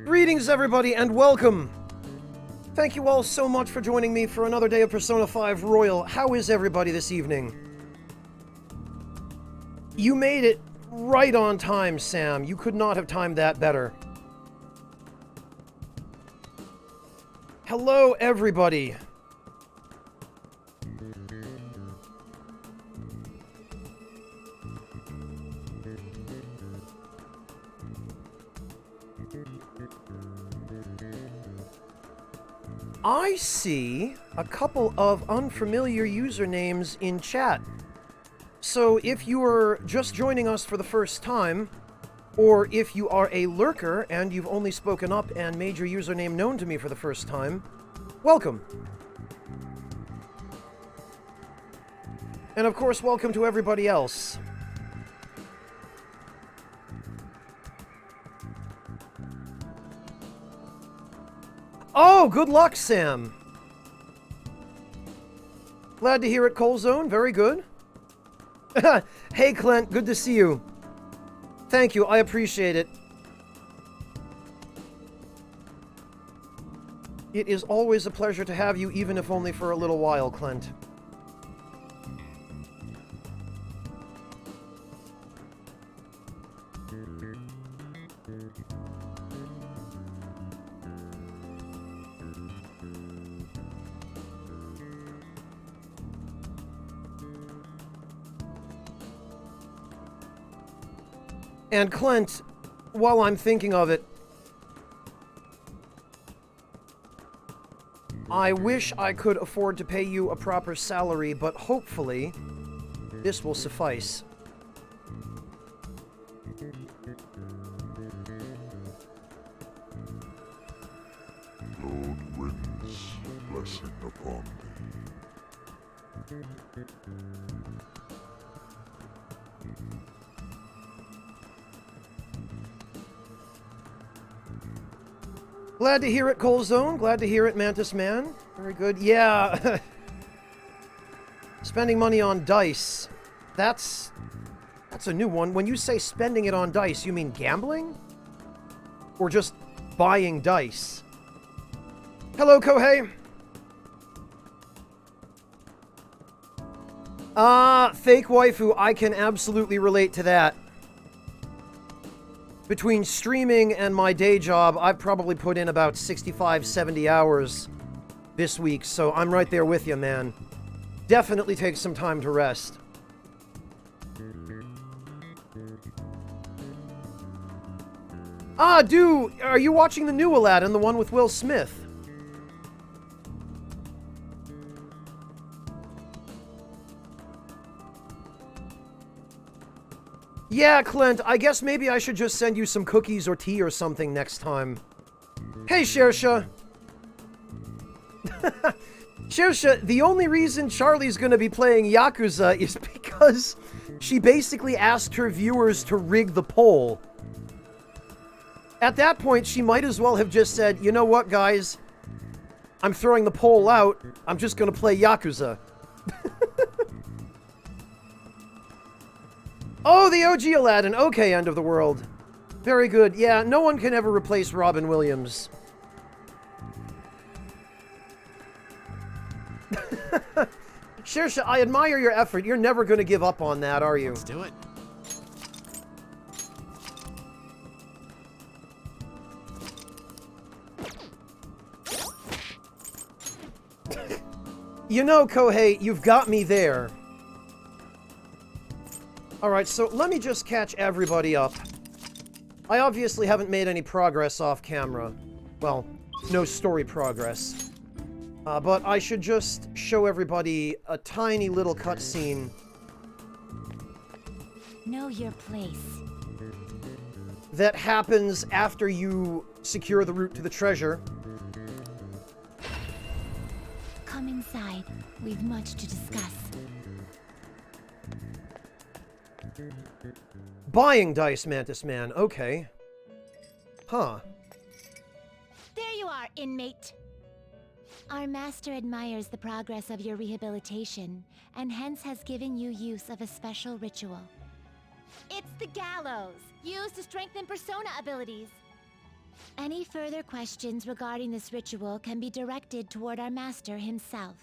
Greetings, everybody, and welcome! Thank you all so much for joining me for another day of Persona 5 Royal. How is everybody this evening? You made it right on time, Sam. You could not have timed that better. Hello, everybody. I see a couple of unfamiliar usernames in chat. So if you are just joining us for the first time, or if you are a lurker and you've only spoken up and made your username known to me for the first time, welcome. And of course, welcome to everybody else. Oh, good luck, Sam. Glad to hear it, Colezone. Very good. Hey, Clint. Good to see you. Thank you. I appreciate it. It is always a pleasure to have you, even if only for a little while, Clint. And Clint, while I'm thinking of it, I wish I could afford to pay you a proper salary, but hopefully this will suffice. Lord Wind's blessing upon thee. Glad to hear it, Colezone. Glad to hear it, Mantis Man. Very good. Yeah. Spending money on dice. That's a new one. When you say spending it on dice, you mean gambling? Or just buying dice? Hello, Kohei. Fake waifu. I can absolutely relate to that. Between streaming and my day job, I've probably put in about 65, 70 hours this week, so I'm right there with you, man. Definitely take some time to rest. Dude, are you watching the new Aladdin, the one with Will Smith? Yeah, Clint, I guess maybe I should just send you some cookies or tea or something next time. Hey, Shersha. Shersha, the only reason Charlie's gonna be playing Yakuza is because she basically asked her viewers to rig the poll. At that point, she might as well have just said, you know what, guys? I'm throwing the poll out. I'm just gonna play Yakuza. Oh, the OG Aladdin. Okay, End of the World. Very good. Yeah, no one can ever replace Robin Williams. Shersha, I admire your effort. You're never going to give up on that, are you? Let's do it. You know, Kohei, you've got me there. Alright, so let me just catch everybody up. I obviously haven't made any progress off camera. Well, no story progress. But I should just show everybody a tiny little cutscene. Know your place. That happens after you secure the route to the treasure. Come inside. We've much to discuss. Buying dice, Mantis Man. Okay. Huh. There you are, inmate. Our master admires the progress of your rehabilitation, and hence has given you use of a special ritual. It's the gallows, used to strengthen persona abilities. Any further questions regarding this ritual can be directed toward our master himself.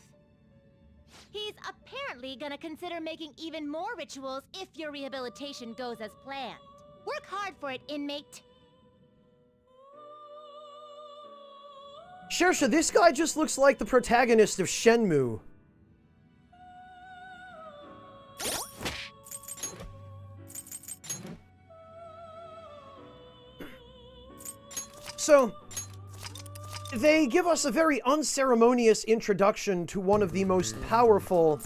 He's apparently gonna consider making even more rituals if your rehabilitation goes as planned. Work hard for it, inmate. Shersha, this guy just looks like the protagonist of Shenmue. So, they give us a very unceremonious introduction to one of the most powerful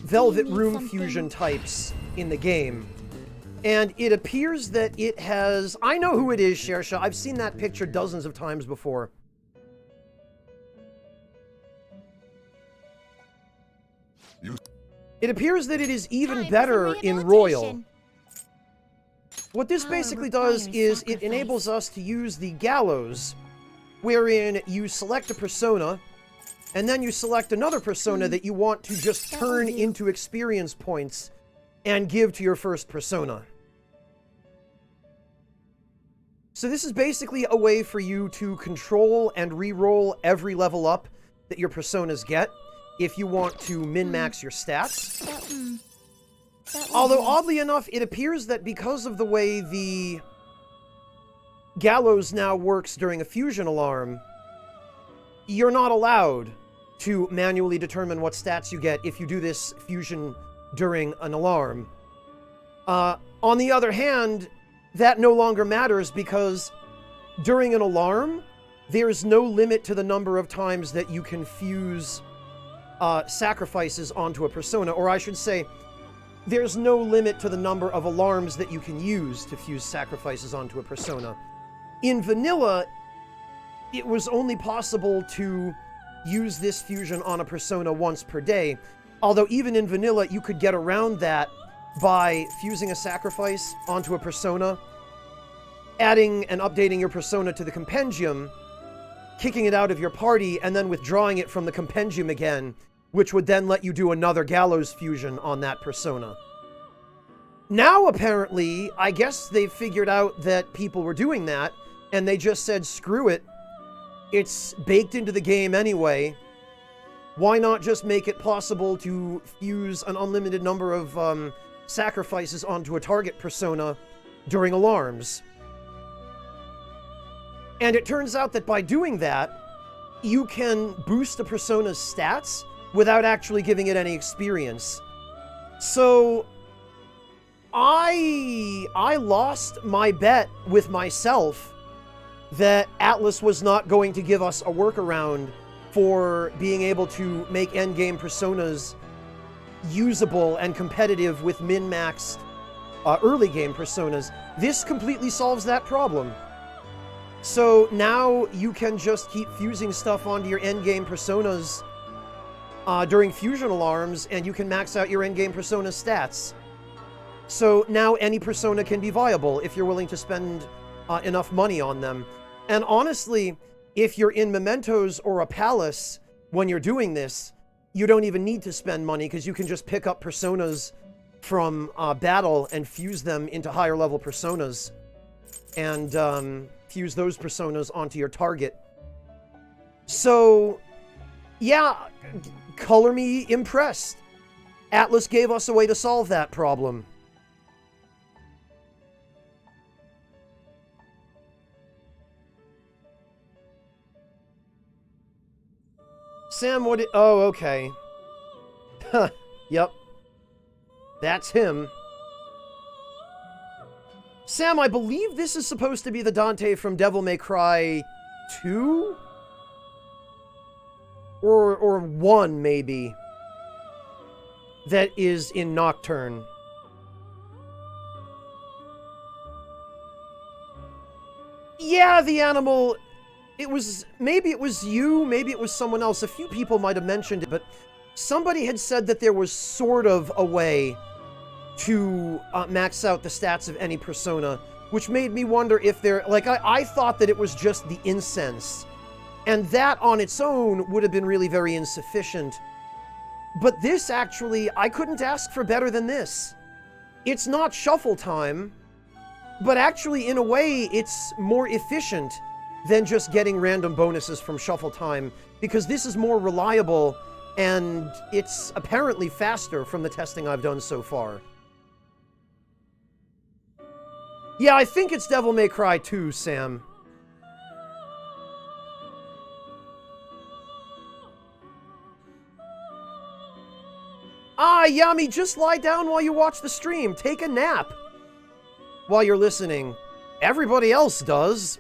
Velvet Room fusion types in the game. And it appears that it has... I know who it is, Shersha. I've seen that picture dozens of times before. It appears that it is even better in Royal. What this basically does is it enables us to use the Gallows, wherein you select a persona, and then you select another persona that you want to just turn into experience points and give to your first persona. So this is basically a way for you to control and re-roll every level up that your personas get if you want to min-max your stats. Although, oddly enough, it appears that because of the way the Gallows now works during a fusion alarm, you're not allowed to manually determine what stats you get if you do this fusion during an alarm. On the other hand, that no longer matters because during an alarm, there's no limit to the number of times that you can fuse sacrifices onto a persona, or I should say, there's no limit to the number of alarms that you can use to fuse sacrifices onto a persona. In vanilla, it was only possible to use this fusion on a persona once per day, although even in vanilla, you could get around that by fusing a sacrifice onto a persona, adding and updating your persona to the compendium, kicking it out of your party, and then withdrawing it from the compendium again, which would then let you do another Gallows fusion on that persona. Now, apparently, I guess they've figured out that people were doing that, and they just said, screw it. It's baked into the game anyway. Why not just make it possible to fuse an unlimited number of sacrifices onto a target persona during alarms? And it turns out that by doing that, you can boost a persona's stats without actually giving it any experience. So, I lost my bet with myself that Atlus was not going to give us a workaround for being able to make endgame personas usable and competitive with min-maxed early game personas. This completely solves that problem. So now you can just keep fusing stuff onto your endgame personas during fusion alarms, and you can max out your endgame persona stats. So now any persona can be viable if you're willing to spend enough money on them. And honestly, if you're in Mementos or a Palace when you're doing this, you don't even need to spend money because you can just pick up personas from Battle and fuse them into higher level personas and fuse those personas onto your target. So, yeah, color me impressed. Atlus gave us a way to solve that problem. Sam, what did... Oh, okay. Yep. That's him. Sam, I believe this is supposed to be the Dante from Devil May Cry 2? Or 1, maybe. That is in Nocturne. Yeah, the animal... It was... Maybe it was you, maybe it was someone else. A few people might have mentioned it, but somebody had said that there was sort of a way to max out the stats of any persona, which made me wonder if there... Like, I thought that it was just the incense, and that on its own would have been really very insufficient. But this, actually, I couldn't ask for better than this. It's not shuffle time, But actually, in a way, it's more efficient than just getting random bonuses from Shuffle Time, because this is more reliable, and it's apparently faster from the testing I've done so far. Yeah, I think it's Devil May Cry 2, Sam. Ah, Yami, just lie down while you watch the stream. Take a nap while you're listening. Everybody else does.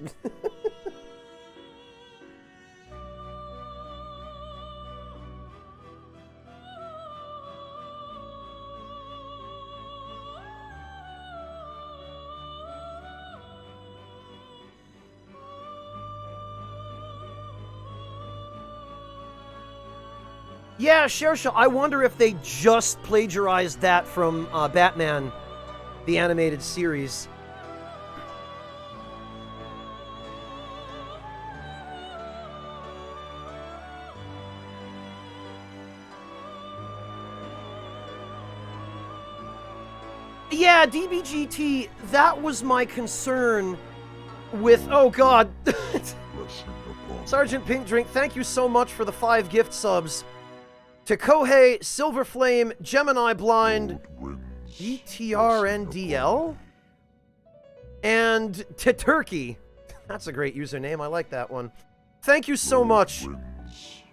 Yeah, Shersha, I wonder if they just plagiarized that from Batman, the animated series. Yeah, DBGT, that was my concern with... Oh, God. Sergeant Pink Drink, thank you so much for the 5 gift subs. To Kohei, Silver Flame, Gemini Blind, DTRNDL, and to Turkey. That's a great username. I like that one. Thank you so much,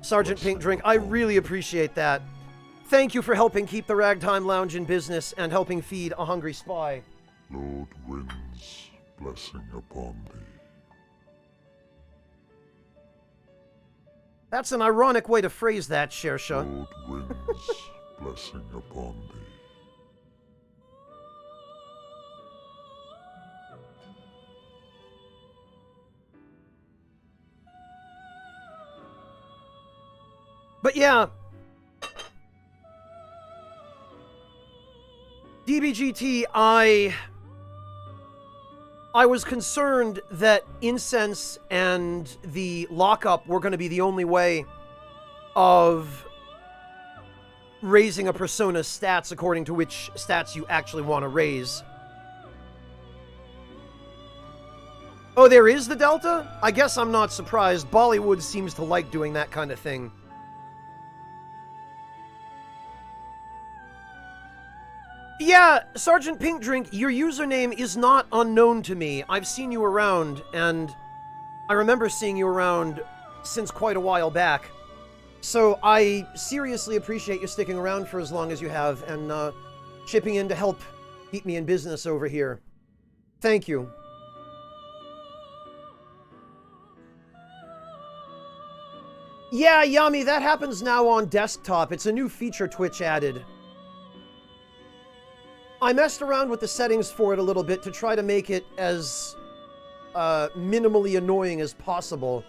Sergeant Pink Drink. I really appreciate that. Thank you for helping keep the Ragtime Lounge in business and helping feed a hungry spy. Lord winds, blessing upon thee. That's an ironic way to phrase that, Shersha. Lord winds, blessing upon thee. But yeah, DBGT, I was concerned that incense and the lockup were going to be the only way of raising a persona's stats according to which stats you actually want to raise. Oh, there is the Delta? I guess I'm not surprised. Bollywood seems to like doing that kind of thing. Yeah, Sergeant Pink Drink, your username is not unknown to me. I've seen you around, and I remember seeing you around since quite a while back. So I seriously appreciate you sticking around for as long as you have, and chipping in to help keep me in business over here. Thank you. Yeah, Yami, that happens now on desktop. It's a new feature Twitch added. I messed around with the settings for it a little bit to try to make it as minimally annoying as possible.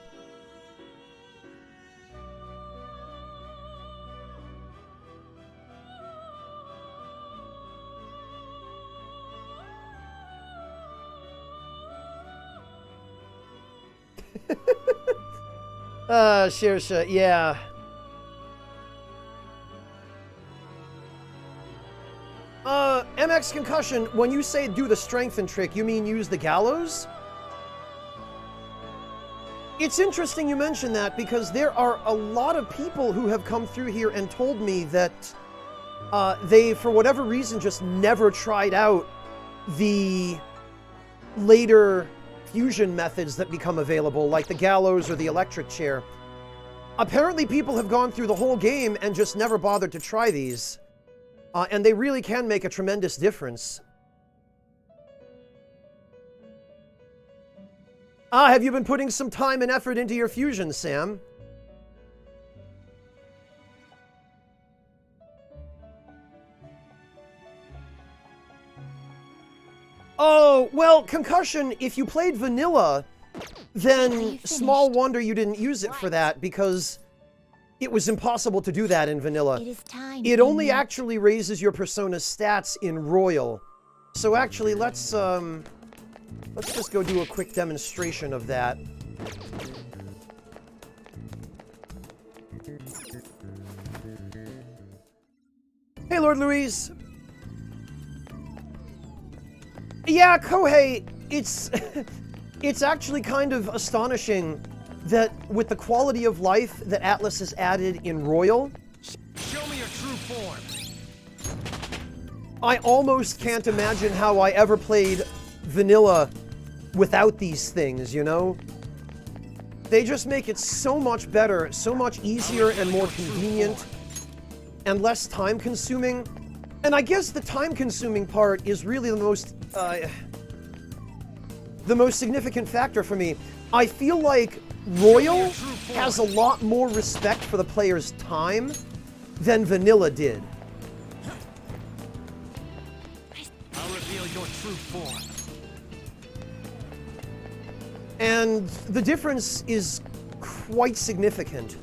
Shersha, yeah. MX Concussion, when you say do the strengthen trick, you mean use the gallows? It's interesting you mention that, because there are a lot of people who have come through here and told me that they, for whatever reason, just never tried out the later fusion methods that become available, like the gallows or the electric chair. Apparently people have gone through the whole game and just never bothered to try these. And they really can make a tremendous difference. Have you been putting some time and effort into your fusion, Sam? Oh, well, Concussion, if you played vanilla, then small wonder you didn't use it for that, because it was impossible to do that in vanilla. It only actually raises your persona's stats in Royal. So actually, let's just go do a quick demonstration of that. Hey, Lord Louise. Yeah, Kohei, it's it's actually kind of astonishing that with the quality of life that Atlas has added in Royal, Show me your true form. I almost can't imagine how I ever played vanilla without these things, you know? They just make it so much better, so much easier and more convenient and less time consuming. And I guess the time consuming part is really the most significant factor for me. I feel like Royal has a lot more respect for the player's time than vanilla did. I'll reveal your true form. And the difference is quite significant.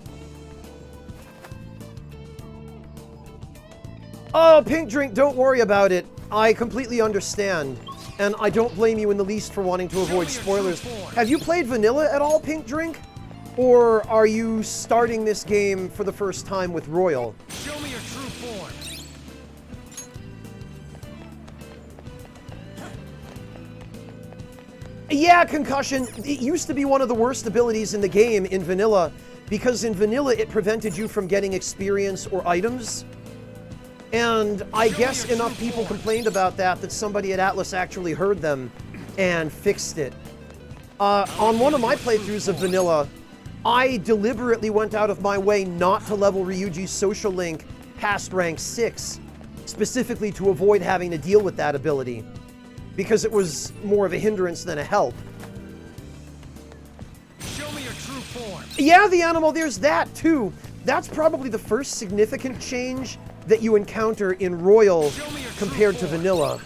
Oh, Pink Drink, don't worry about it. I completely understand. And I don't blame you in the least for wanting to avoid spoilers. Have you played vanilla at all, Pink Drink? Or are you starting this game for the first time with Royal? Show me your true form. Yeah, Concussion. It used to be one of the worst abilities in the game in vanilla, because in vanilla it prevented you from getting experience or items. And I guess enough people complained about that somebody at Atlas actually heard them and fixed it. On one of my playthroughs of vanilla, I deliberately went out of my way not to level Ryuji's social link past rank 6, specifically to avoid having to deal with that ability, because it was more of a hindrance than a help. Show me your true form. Yeah, the animal, there's that too. That's probably the first significant change that you encounter in Royal compared to vanilla.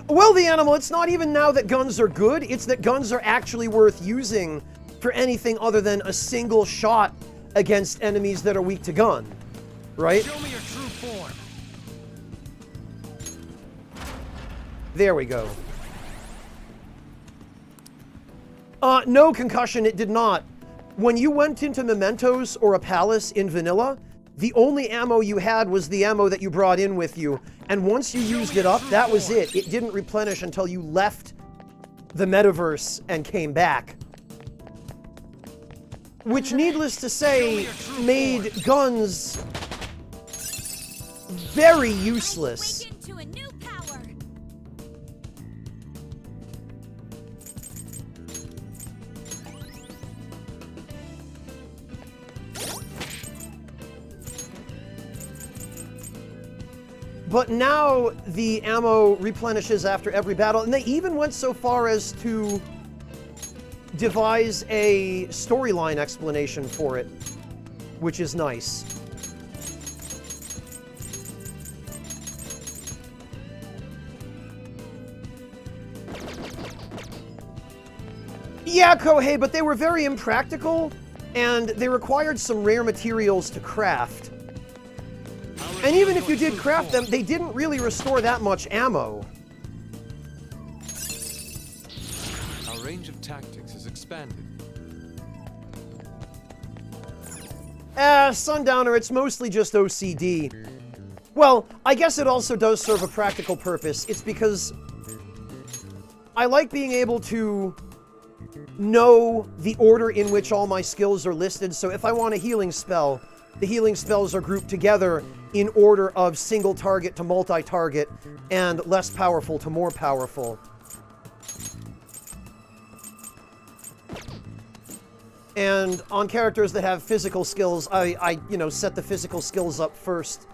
Well, the animal, it's not even now that guns are good, it's that guns are actually worth using for anything other than a single shot against enemies that are weak to gun, right? Show me your true form. There we go. No, Concussion, it did not. When you went into Mementos or a palace in vanilla, the only ammo you had was the ammo that you brought in with you. And once you used it up, that was it. It didn't replenish until you left the metaverse and came back. Which, needless to say, made guns very useless. Into a new power. But now the ammo replenishes after every battle, and they even went so far as to devise a storyline explanation for it, which is nice. Yeah, Kohei, but they were very impractical, and they required some rare materials to craft. And even if you did craft them, they didn't really restore that much ammo. Our range of tactics is expanded. Sundowner, it's mostly just OCD. Well, I guess it also does serve a practical purpose. It's because I like being able to know the order in which all my skills are listed, so if I want a healing spell, the healing spells are grouped together in order of single target to multi-target and less powerful to more powerful. And on characters that have physical skills, I set the physical skills up first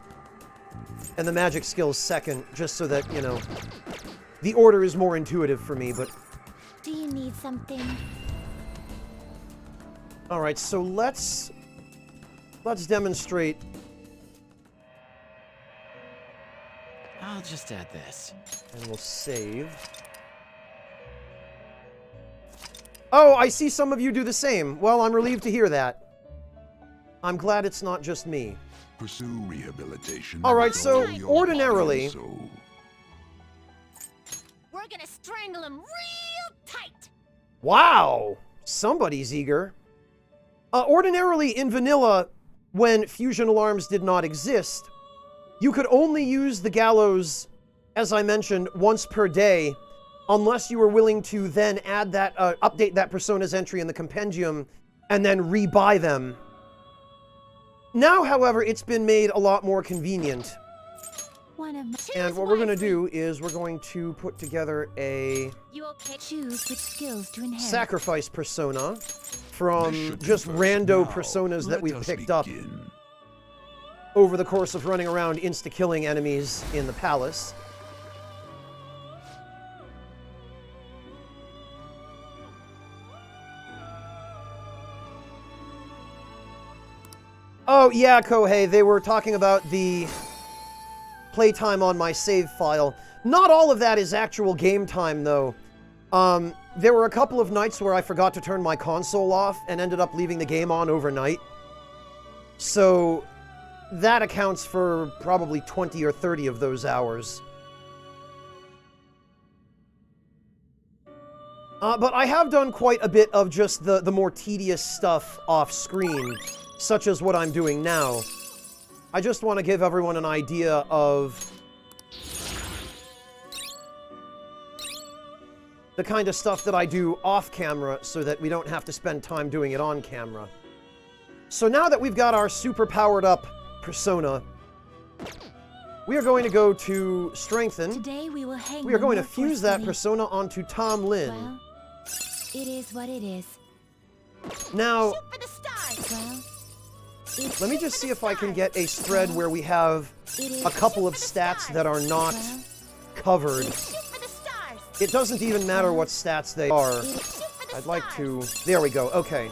and the magic skills second, just so that, the order is more intuitive for me, but... Do you need something? Alright, so let's demonstrate. I'll just add this. And we'll save. Oh, I see some of you do the same. Well, I'm relieved to hear that. I'm glad it's not just me. Pursue rehabilitation. Alright, with so all your ordinarily... body and soul. We're gonna strangle him real tight. Wow! Somebody's eager. Ordinarily, in vanilla, when fusion alarms did not exist, you could only use the gallows, as I mentioned, once per day, unless you were willing to then add that, update that persona's entry in the compendium, and then rebuy them. Now, however, it's been made a lot more convenient. And what we're going to do is we're going to put together a choose which skills to inherit. sacrifice persona from This should be just first. rando Now, personas that let we've us picked up begin. over the course of running around insta-killing enemies in the palace. Oh, yeah, Kohei, they were talking about the playtime on my save file. Not all of that is actual game time, though. There were a couple of nights where I forgot to turn my console off and ended up leaving the game on overnight. So that accounts for probably 20 or 30 of those hours. But I have done quite a bit of just the more tedious stuff off screen, such as what I'm doing now. I just want to give everyone an idea of the kind of stuff that I do off camera so that we don't have to spend time doing it on camera. So now that we've got our super powered up persona, we are going to go to strengthen. Today we will hang We are them going to more fuse that forcefully. persona onto Tom Lin. Well, it is what it is. Now, Shoot for the stars. Well, it's let me shoot just for see the if I can stars. get a spread where we have It is a couple of shoot for the stats stars. that are not Well, covered. it's shoot for the stars. It doesn't even matter what stats they are. It is shoot for the I'd like stars. to... There we go. Okay.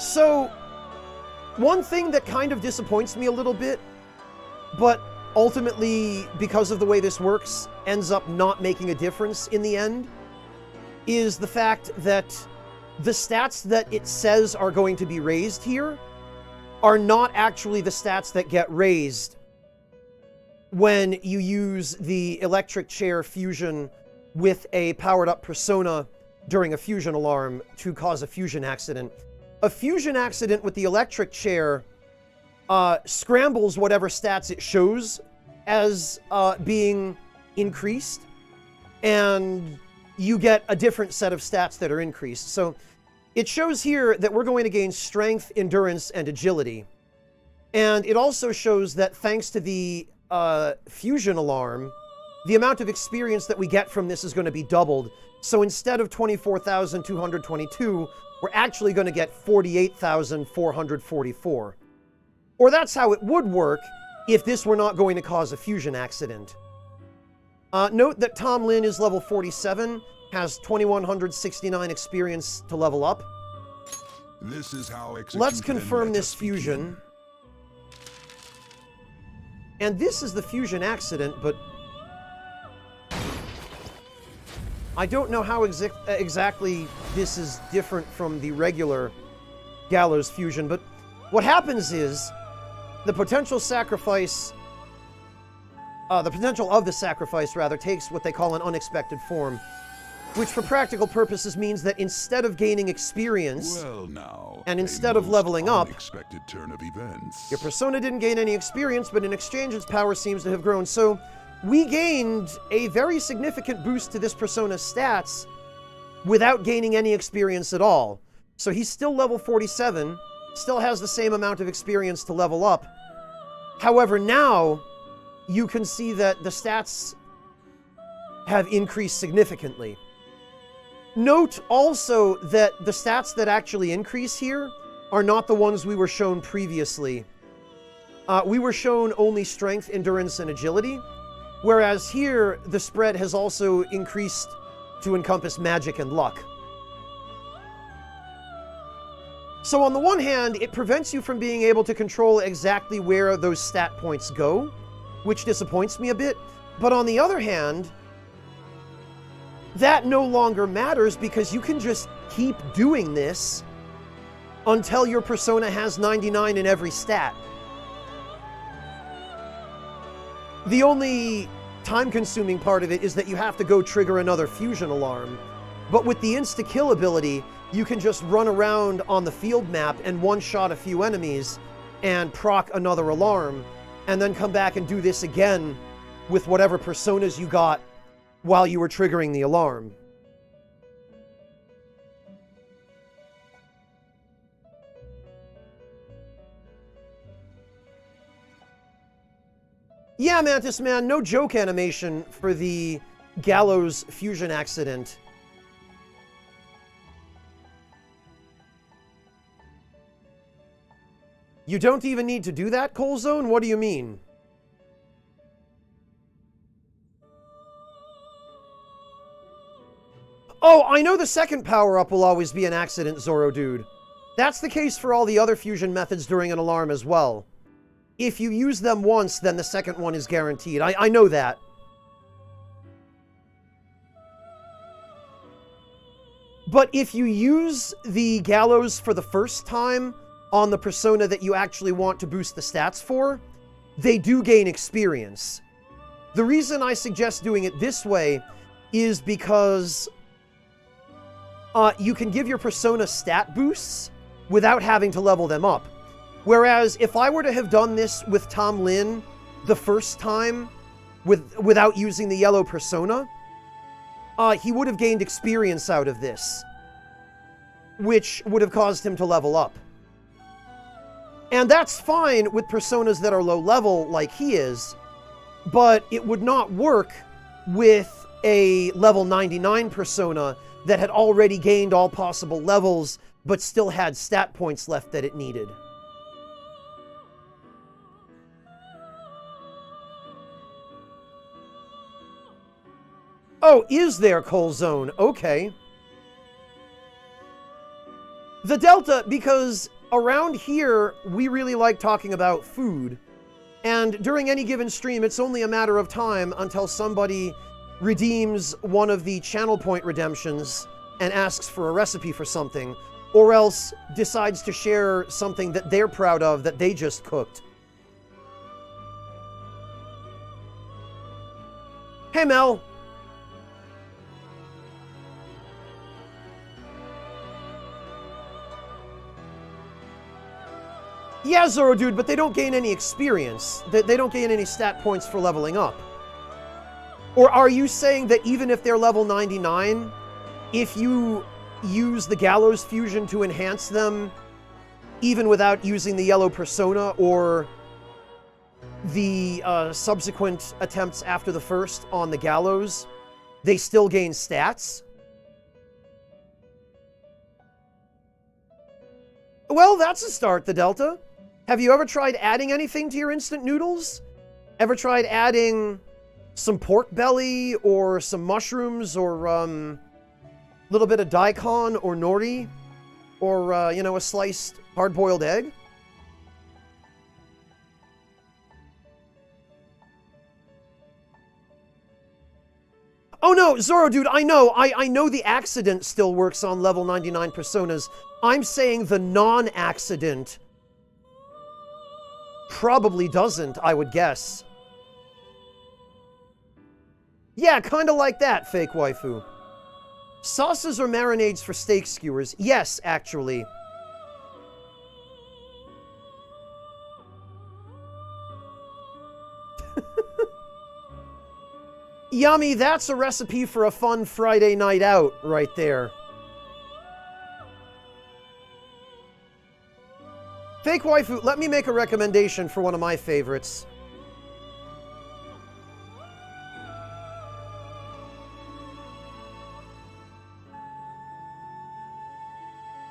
So, one thing that kind of disappoints me a little bit, but ultimately, because of the way this works, ends up not making a difference in the end, is the fact that the stats that it says are going to be raised here are not actually the stats that get raised when you use the electric chair fusion with a powered up persona during a fusion alarm to cause a fusion accident. A fusion accident with the electric chair scrambles whatever stats it shows as being increased, and you get a different set of stats that are increased. So it shows here that we're going to gain strength, endurance, and agility. And it also shows that thanks to the fusion alarm, the amount of experience that we get from this is going to be doubled. So instead of 24,222, we're actually going to get 48,444. Or that's how it would work if this were not going to cause a fusion accident. Note that Tom Lin is level 47, has 2,169 experience to level up. This is how execution. Let's confirm let this us begin. fusion. And this is the fusion accident, but I don't know how exactly this is different from the regular Gallows fusion, but what happens is the potential sacrifice, the potential of the sacrifice, rather, takes what they call an unexpected form, which for practical purposes means that instead of gaining experience, Well, now, and a instead of most leveling up, unexpected turn of events. your persona didn't gain any experience, but in exchange, its power seems to have grown. So we gained a very significant boost to this persona's stats without gaining any experience at all. So he's still level 47, still has the same amount of experience to level up. However, now you can see that the stats have increased significantly. Note also that the stats that actually increase here are not the ones we were shown previously. We were shown only strength, endurance, and agility, whereas here the spread has also increased to encompass magic and luck. So on the one hand, it prevents you from being able to control exactly where those stat points go, which disappoints me a bit. But on the other hand, that no longer matters because you can just keep doing this until your persona has 99 in every stat. The only time-consuming part of it is that you have to go trigger another fusion alarm, But with the insta-kill ability, you can just run around on the field map and one-shot a few enemies and proc another alarm, and then come back and do this again with whatever personas you got while you were triggering the alarm. Yeah, Mantis Man, no joke animation for the Gallows fusion accident. You don't even need to do that, Colzone? What do you mean? Oh, I know the second power-up will always be an accident, Zoro Dude. That's the case for all the other fusion methods during an alarm as well. If you use them once, then the second one is guaranteed. I know that. But if you use the Gallows for the first time on the persona that you actually want to boost the stats for, they do gain experience. The reason I suggest doing it this way is because you can give your persona stat boosts without having to level them up. Whereas if I were to have done this with Tom Lin the first time without using the yellow persona, he would have gained experience out of this, which would have caused him to level up. And that's fine with personas that are low level like he is, but it would not work with a level 99 persona that had already gained all possible levels but still had stat points left that it needed. Oh, is there, Colzone? Okay. The Delta, because around here, we really like talking about food. And during any given stream, it's only a matter of time until somebody redeems one of the channel point redemptions and asks for a recipe for something, or else decides to share something that they're proud of that they just cooked. Hey, Mel. Yeah, Zoro Dude, but they don't gain any experience. They don't gain any stat points for leveling up. Or are you saying that even if they're level 99, if you use the Gallows fusion to enhance them, even without using the yellow persona or the subsequent attempts after the first on the Gallows, they still gain stats? Well, that's a start, the Delta. Have you ever tried adding anything to your instant noodles? Ever tried adding some pork belly or some mushrooms or a little bit of daikon or nori or, you know, a sliced hard-boiled egg? Oh no, Zoro Dude, I know. I know the accident still works on level 99 personas. I'm saying the non-accident probably doesn't, I would guess. Yeah, kind of like that, fake waifu. Sauces or marinades for steak skewers? Yes, actually. Yummy, that's a recipe for a fun Friday night out right there. Fake waifu, let me make a recommendation for one of my favorites.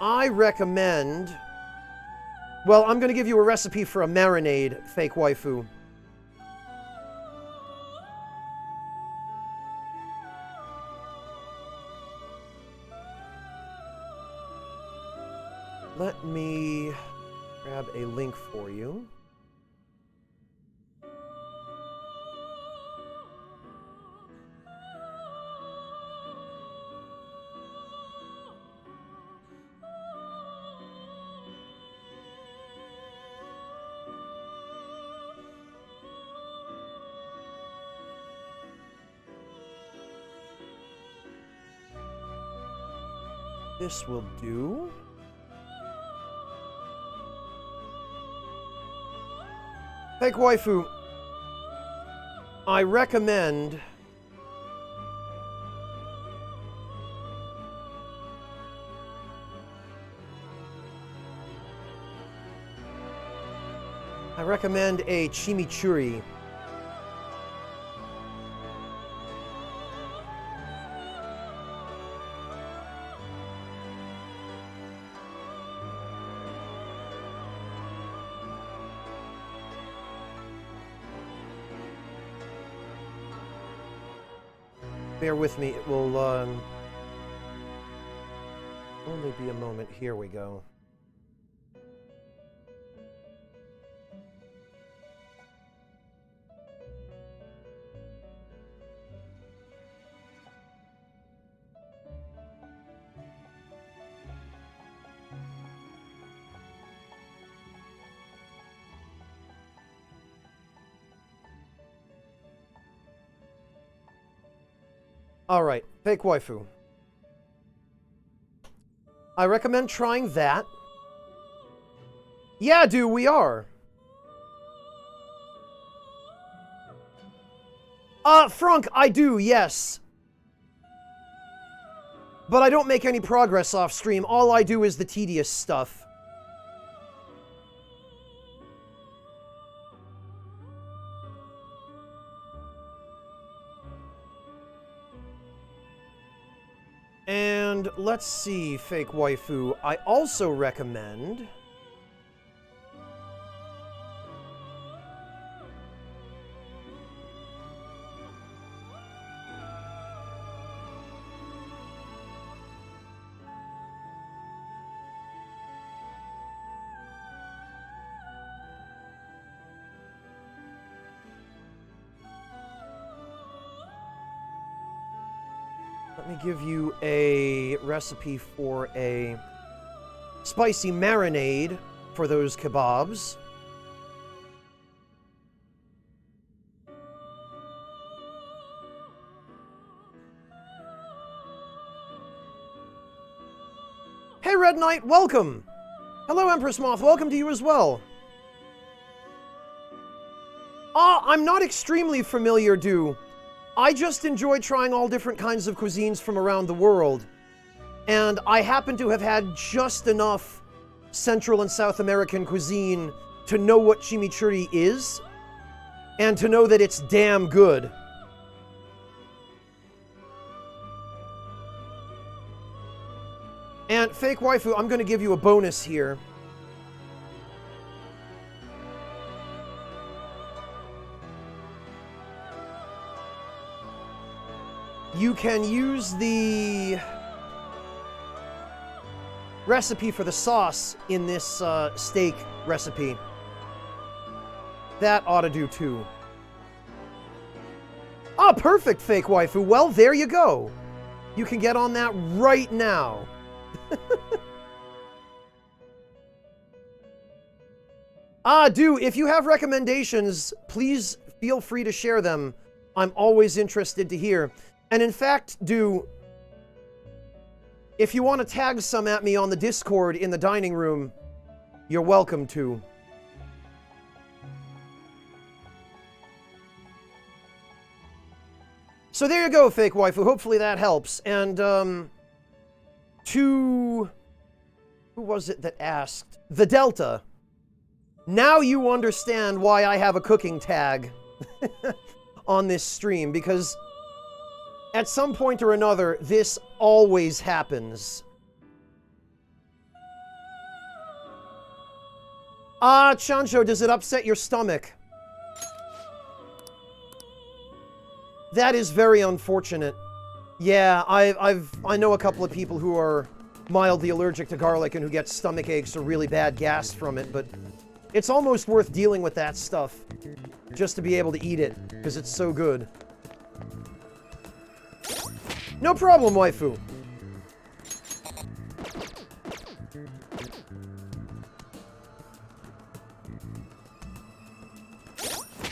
I recommend... Well, I'm going to give you a recipe for a marinade, fake waifu. Let me grab a link for you. This will do. Fake waifu, I recommend a chimichurri. Bear with me, it will only be a moment. Here we go. Alright, fake waifu. I recommend trying that. Yeah, dude, we are. Frunk, I do, yes. But I don't make any progress off stream. All I do is the tedious stuff. And let's see, fake waifu. I also recommend let me give you a recipe for a spicy marinade for those kebabs. Hey, Red Knight, welcome! Hello, Empress Moth, welcome to you as well. I'm not extremely familiar, I just enjoy trying all different kinds of cuisines from around the world. And I happen to have had just enough Central and South American cuisine to know what chimichurri is, and to know that it's damn good. And fake waifu, I'm going to give you a bonus here. You can use the recipe for the sauce in this steak recipe. That ought to do too. Oh, perfect, fake waifu. Well, there you go. You can get on that right now. If you have recommendations, please feel free to share them. I'm always interested to hear. And in fact, if you want to tag some at me on the Discord in the dining room, you're welcome to. So there you go, fake waifu. Hopefully that helps. And, who was it that asked? The Delta. Now you understand why I have a cooking tag on this stream, because at some point or another, this always happens. Chancho, does it upset your stomach? That is very unfortunate. Yeah, I know a couple of people who are mildly allergic to garlic and who get stomach aches or really bad gas from it, but it's almost worth dealing with that stuff just to be able to eat it, because it's so good. No problem, waifu.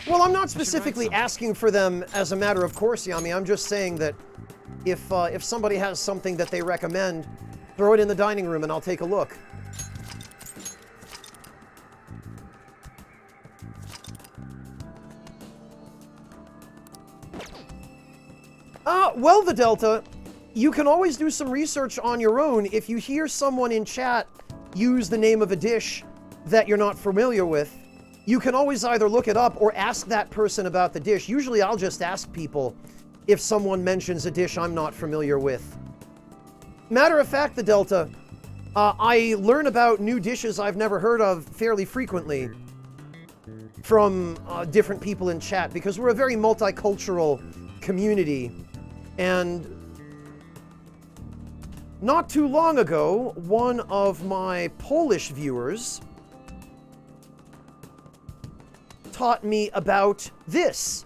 Well, I'm not specifically asking for them as a matter of course, Yami. I'm just saying that If somebody has something that they recommend, throw it in the dining room and I'll take a look. Well, the Delta, you can always do some research on your own. If you hear someone in chat use the name of a dish that you're not familiar with, you can always either look it up or ask that person about the dish. Usually I'll just ask people if someone mentions a dish I'm not familiar with. Matter of fact, the Delta, I learn about new dishes I've never heard of fairly frequently from different people in chat because we're a very multicultural community. And not too long ago, one of my Polish viewers taught me about this,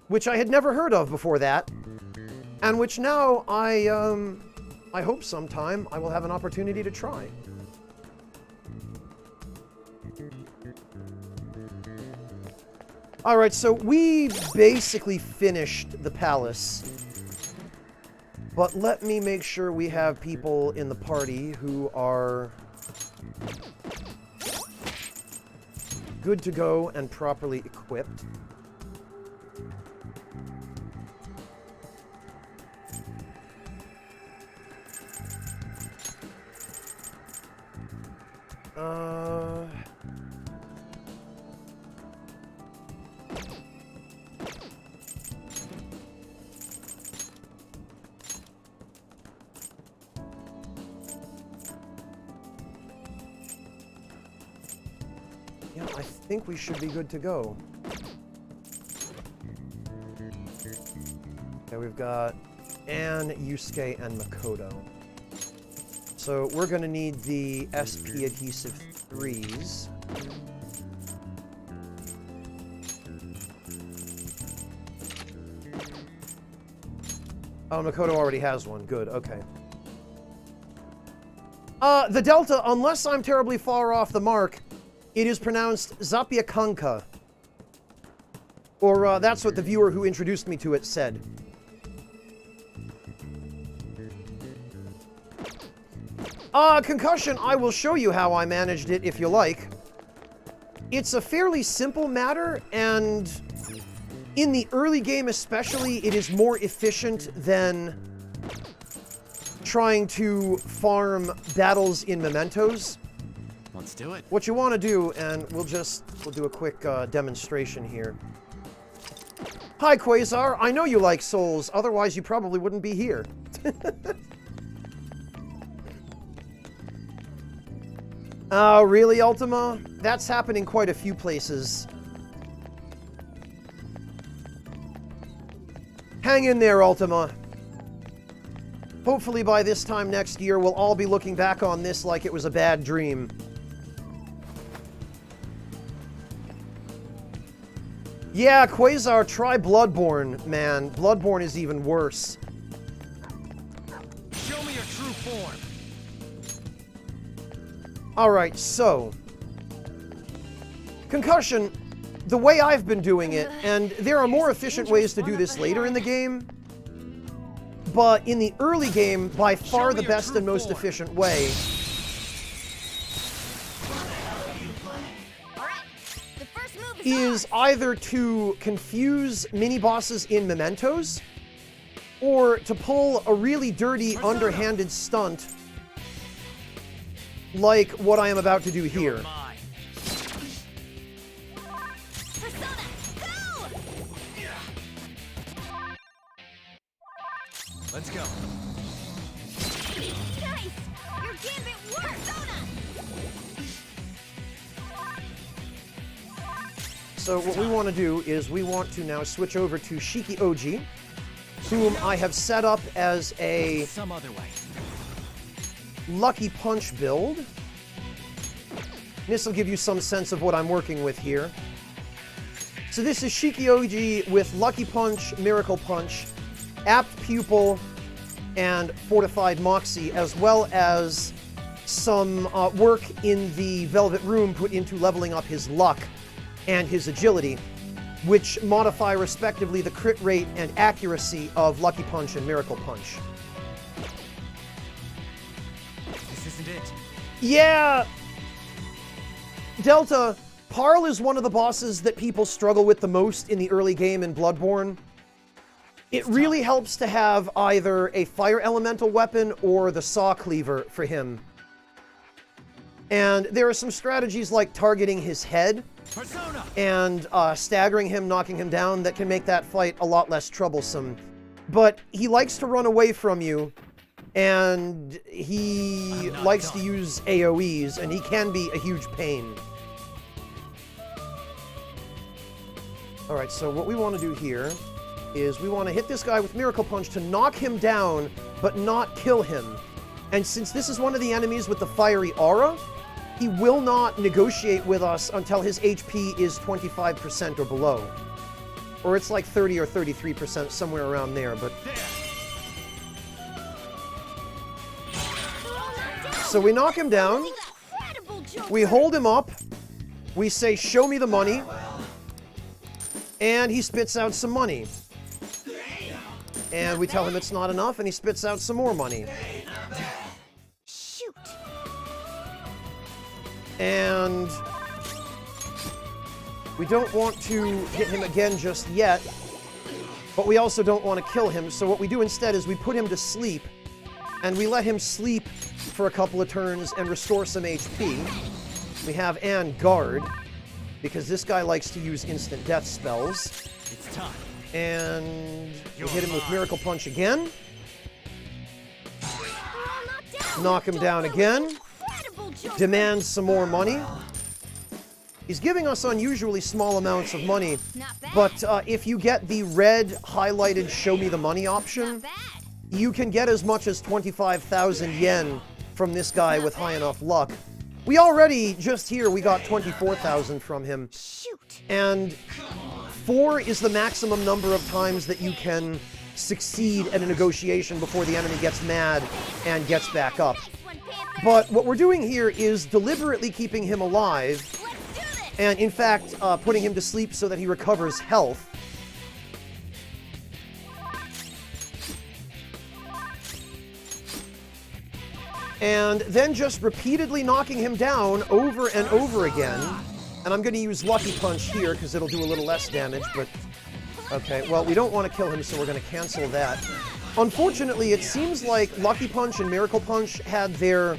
which I had never heard of before that, and which now I hope sometime I will have an opportunity to try. All right, so we basically finished the palace. But let me make sure we have people in the party who are good to go and properly equipped. Yeah, I think we should be good to go. Okay, we've got Anne, Yusuke, and Makoto. So we're going to need the SP adhesive 3s. Oh, Makoto already has one. Good, okay. The Delta, unless I'm terribly far off the mark, it is pronounced Zapiekanka. Or that's what the viewer who introduced me to it said. Concussion, I will show you how I managed it if you like. It's a fairly simple matter, and in the early game especially, it is more efficient than trying to farm battles in mementos. Let's do it. What you want to do, and we'll do a quick demonstration here. Hi, Quasar. I know you like souls, otherwise you probably wouldn't be here. Oh, really, Ultima? That's happening quite a few places. Hang in there, Ultima. Hopefully by this time next year, we'll all be looking back on this like it was a bad dream. Yeah, Quasar, try Bloodborne, man. Bloodborne is even worse. Show me your true form. Alright, so... Concussion, the way I've been doing it, and there are more efficient ways to do this later in the game, but in the early game, by far the best and most efficient way is either to confuse mini-bosses in mementos, or to pull a really dirty, underhanded stunt like what I am about to do here. Let's go. Nice! Your gambit worked! So what we want to do is we want to now switch over to Shiki Oji, whom I have set up as a Some other way. Lucky Punch build. This will give you some sense of what I'm working with here. So this is Shiki Oji with Lucky Punch, Miracle Punch, Apt Pupil, and Fortified Moxie, as well as some work in the Velvet Room put into leveling up his luck and his agility. which modify respectively the crit rate and accuracy of Lucky Punch and Miracle Punch. This isn't it. Yeah! Delta, Parl is one of the bosses that people struggle with the most in the early game in Bloodborne. It really helps to have either a fire elemental weapon or the saw cleaver for him. And there are some strategies like targeting his head Persona. and staggering him, knocking him down that can make that fight a lot less troublesome. But he likes to run away from you, and he likes to use AoEs, and he can be a huge pain. Alright, so what we want to do here is we want to hit this guy with Miracle Punch to knock him down, but not kill him. And since this is one of the enemies with the fiery aura, he will not negotiate with us until his HP is 25% or below. Or it's like 30 or 33%, somewhere around there, but... So we knock him down, we hold him up, we say, "Show me the money," and he spits out some money. And we tell him it's not enough, and he spits out some more money. Shoot. And we don't want to hit him again just yet, but we also don't want to kill him. So what we do instead is we put him to sleep, and we let him sleep for a couple of turns and restore some HP. We have Anne guard, because this guy likes to use instant death spells. It's time. And we hit him with Miracle Punch again. Knock him down again. Demands some more money. He's giving us unusually small amounts of money, but if you get the red highlighted Show Me the Money option, you can get as much as 25,000 yen from this guy with high enough luck. We already, just here, we got 24,000 from him. Shoot. And 4 is the maximum number of times that you can succeed at a negotiation before the enemy gets mad and gets back up. But what we're doing here is deliberately keeping him alive, and in fact, putting him to sleep so that he recovers health. And then just repeatedly knocking him down over and over again. And I'm going to use Lucky Punch here because it'll do a little less damage, but... Okay, well, we don't want to kill him, so we're going to cancel that. Unfortunately, it seems like Lucky Punch and Miracle Punch had their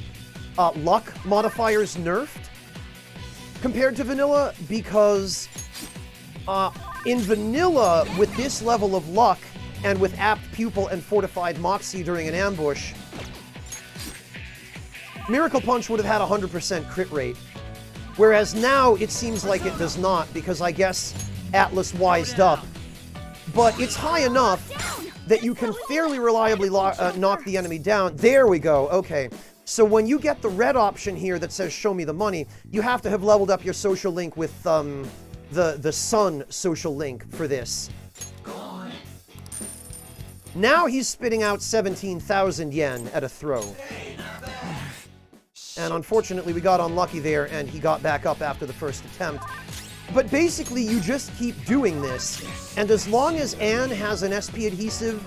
luck modifiers nerfed compared to Vanilla, because in Vanilla, with this level of luck, and with Apt Pupil and Fortified Moxie during an ambush, Miracle Punch would have had a 100% crit rate. Whereas now, it seems like it does not, because I guess Atlas wised up. But it's high enough that you can fairly reliably knock the enemy down. There we go, okay. So when you get the red option here that says Show Me the Money, you have to have leveled up your social link with the Sun social link for this. Now he's spitting out 17,000 yen at a throw. And unfortunately, we got unlucky there, and he got back up after the first attempt. But basically, you just keep doing this, and as long as Anne has an SP adhesive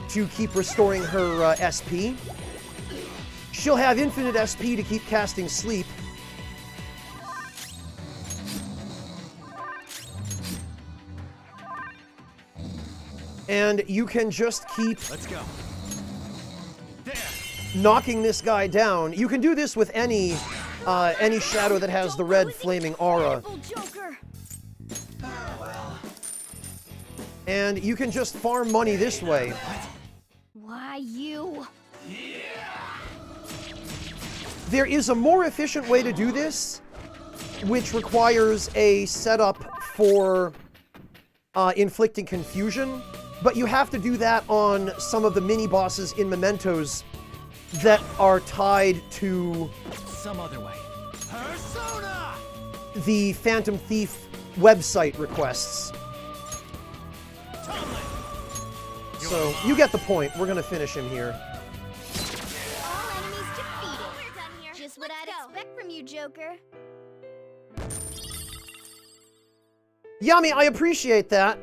to keep restoring her SP, she'll have infinite SP to keep casting Sleep. And you can just keep... Let's go. There. Knocking this guy down. You can do this with any shadow that has the red flaming aura. And you can just farm money this way. Why you? There is a more efficient way to do this, which requires a setup for inflicting confusion, but you have to do that on some of the mini-bosses in Mementos that are tied to Some other way. Persona! the Phantom Thief website requests. So, you get the point. We're gonna finish him here. All enemies defeated. We're done here. Just what I'd expect from you, Joker. Yami, I appreciate that.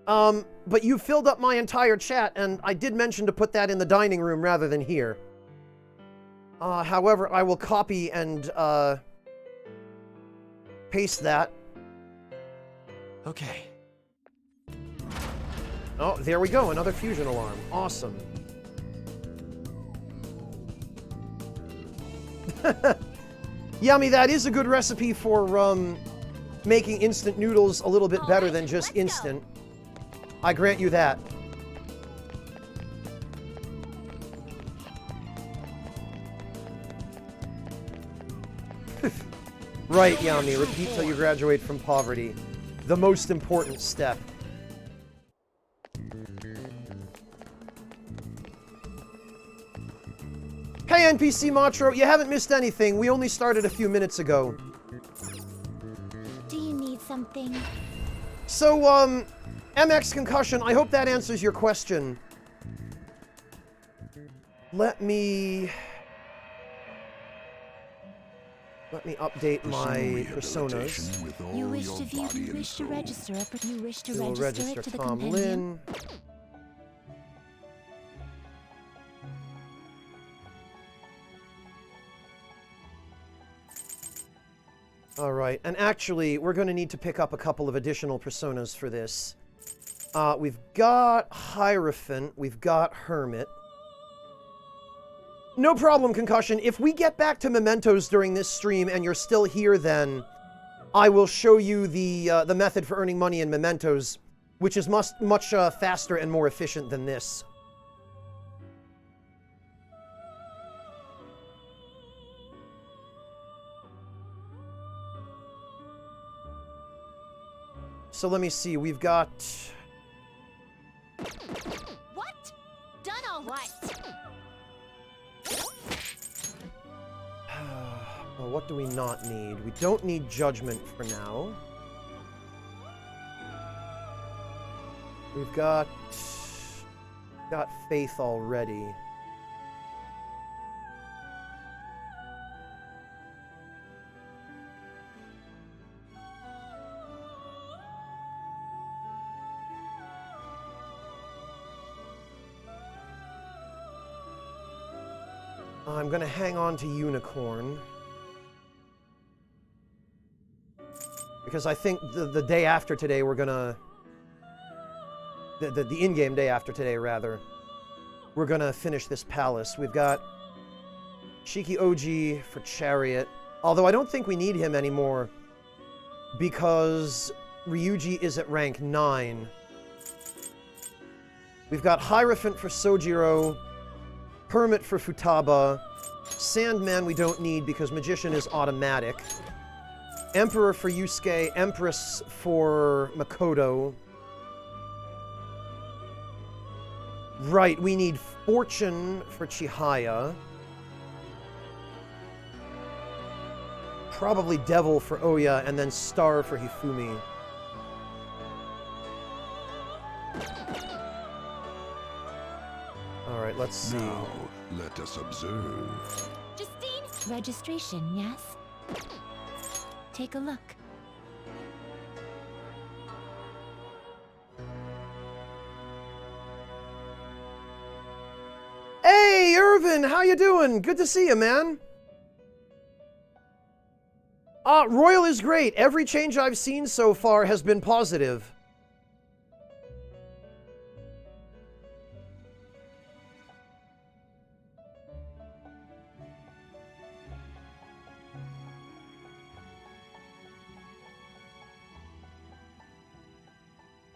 But you filled up my entire chat, and I did mention to put that in the dining room rather than here. However, I will copy and, paste that. Okay. Oh, there we go. Another fusion alarm. Awesome. Yummy, that is a good recipe for, making instant noodles a little bit better than just instant. I grant you that. Right, Yami. Repeat till you graduate from poverty. The most important step. Hey, NPC Matro, you haven't missed anything. We only started a few minutes ago. Do you need something? So, MX Concussion, I hope that answers your question. Let me update my personas. With all You wish your to view, body you and wish to soul. register, you wish to We will register register it to the Tom compendium. Lin. All right, and actually, we're going to need to pick up a couple of additional personas for this. We've got Hierophant, we've got Hermit. No problem, Concussion. If we get back to Mementos during this stream and you're still here, then I will show you the method for earning money in Mementos, which is much faster and more efficient than this. So let me see, we've got... What? Done all what? Well, what do we not need? We don't need Judgment for now. We've got Faith already. I'm gonna hang on to Unicorn. Because I think the day after today we're gonna... The in-game day after today, rather. We're gonna finish this palace. We've got Shiki Oji for Chariot. Although I don't think we need him anymore. Because Ryuji is at rank 9. We've got Hierophant for Sojiro. Hermit for Futaba. Sandman we don't need because Magician is automatic. Emperor for Yusuke. Empress for Makoto. Right, we need Fortune for Chihaya. Probably Devil for Oya, and then Star for Hifumi. Alright, let's see. Now, let us observe. Justine? Registration, yes? Take a look. Hey, Irvin, how you doing? Good to see you, man. Royal is great. Every change I've seen so far has been positive.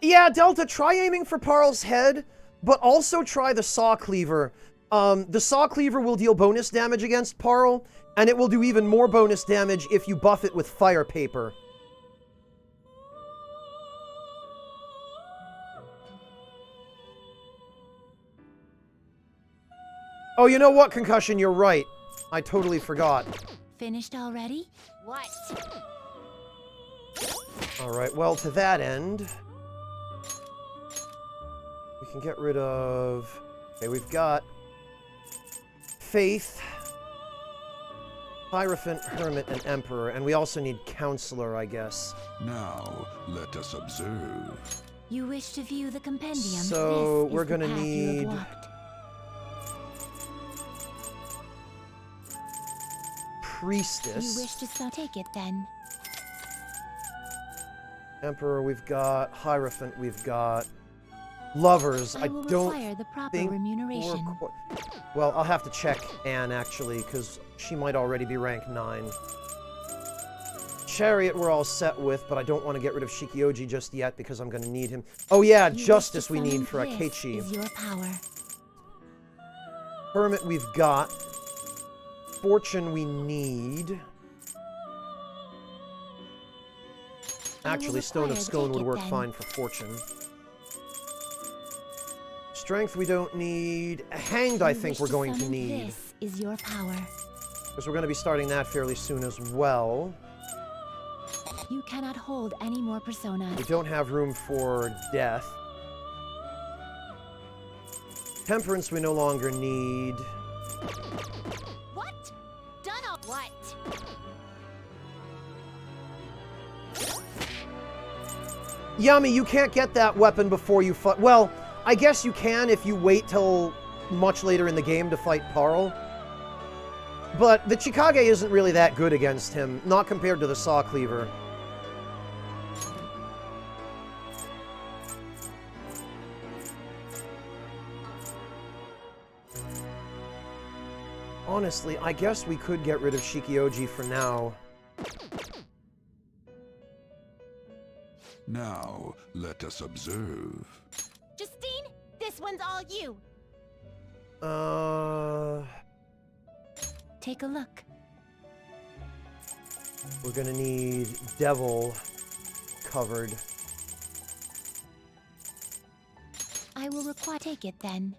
Yeah, Delta, try aiming for Parl's head, but also try the Saw Cleaver. The Saw Cleaver will deal bonus damage against Parl, and it will do even more bonus damage if you buff it with Fire Paper. Oh, you know what, Concussion? You're right. I totally forgot. Finished already? What? Alright, well, to that end... we can get rid of... Okay, we've got... Faith. Hierophant, Hermit, and Emperor, and we also need Counselor, I guess. Now, let us observe. You wish to view the compendium. So, This is we're the gonna path you need- have walked. Priestess. You wish to take it then. Emperor, we've got Hierophant, we've got Lovers. I will don't require the proper think remuneration. Well, I'll have to check Anne, actually, because she might already be rank 9. Chariot we're all set with, but I don't want to get rid of Shikioji just yet because I'm going to need him. Oh yeah, You wish Justice to we need summon for this Akechi. is your power. Hermit we've got. Fortune we need. Actually, Stone of require the Scone would ticket work then. fine for Fortune. Strength we don't need. Hanged I You think wish we're going to summon need. This is your power. Because we're going to be starting that fairly soon as well. You cannot hold any more We personas. don't have room for Death. Temperance we no longer need. What? Done all what? Yami, you can't get that weapon before you fight. Well, I guess you can if you wait till much later in the game to fight Parl. But the Chikage isn't really that good against him, not compared to the Saw Cleaver. Honestly, I guess we could get rid of Shikioji for now. Now, let us observe. Justine, this one's all you. Take a look. We're gonna need Devil covered. I will require take it then.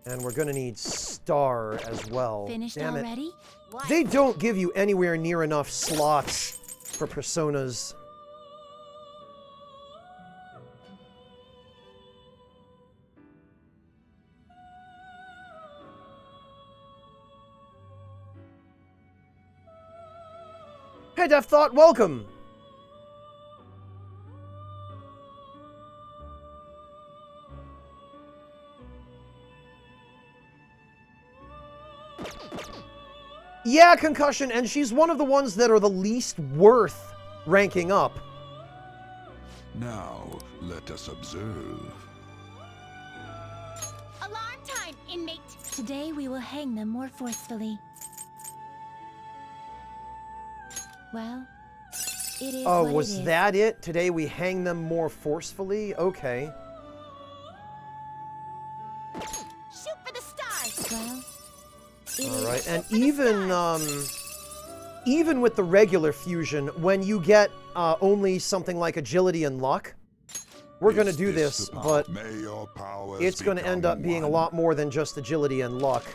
And we're gonna need Star as well. Finished Damn it. already? What? They don't give you anywhere near enough slots for personas. Hey, Death Thought, welcome! Yeah, Concussion, and she's one of the ones that are the least worth ranking up. Now, let us observe. Alarm time, inmate! Today we will hang them more forcefully. Well, it is Oh, what was it is. that it? Today we hang them more forcefully? Okay. Shoot for the stars! Well, it is Alright, and shoot for the even, stars. even with the regular fusion, when you get only something like agility and luck, we're gonna Is do this, the path? but May your powers it's gonna end become up being a one. lot more than just agility and luck.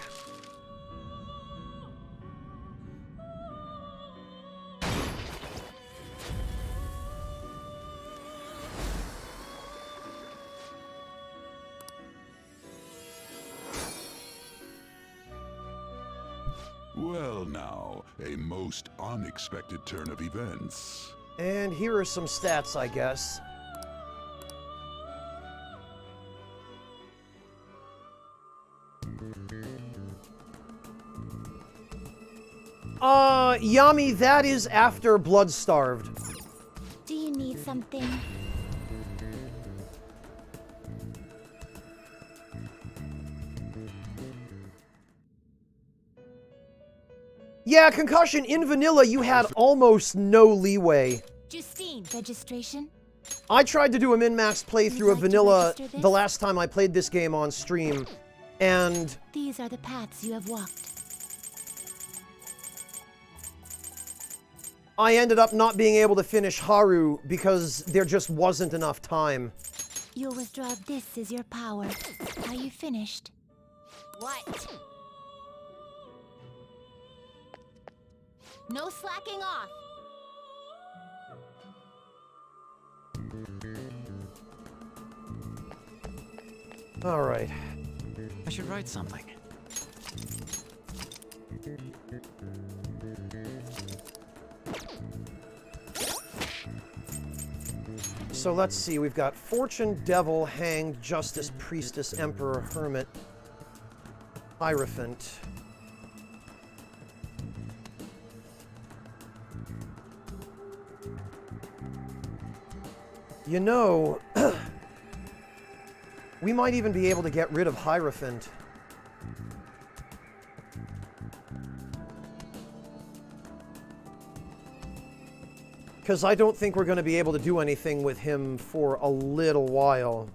Well now, a most unexpected turn of events. And here are some stats, I guess. Yami, that is after Blood Starved. Do you need something? Yeah, Concussion, in vanilla, you had almost no leeway. Justine, registration? I tried to do a min-max playthrough of like to vanilla register this? the last time I played this game on stream, and These are the paths you have walked. I ended up not being able to finish Haru because there just wasn't enough time. You'll withdraw this is your power. Are you finished? What? No slacking off. All right. I should write something. So let's see, we've got Fortune, Devil, Hanged, Justice, Priestess, Emperor, Hermit, Hierophant. You know, we might even be able to get rid of Hierophant. Because I don't think we're going to be able to do anything with him for a little while.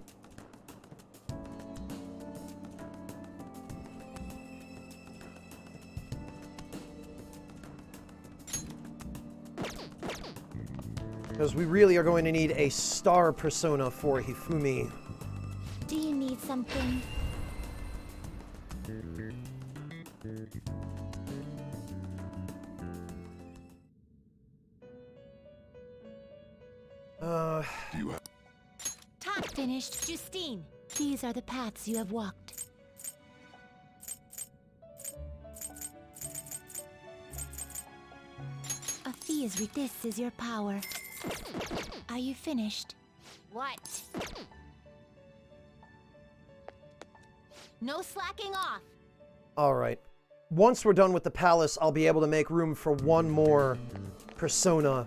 Because we really are going to need a star persona for Hifumi. Do you need something? Do you have... Talk finished, Justine. These are the paths you have walked. Afias, this is your power. Are you finished? What? No slacking off. All right. Once we're done with the palace, I'll be able to make room for one more persona.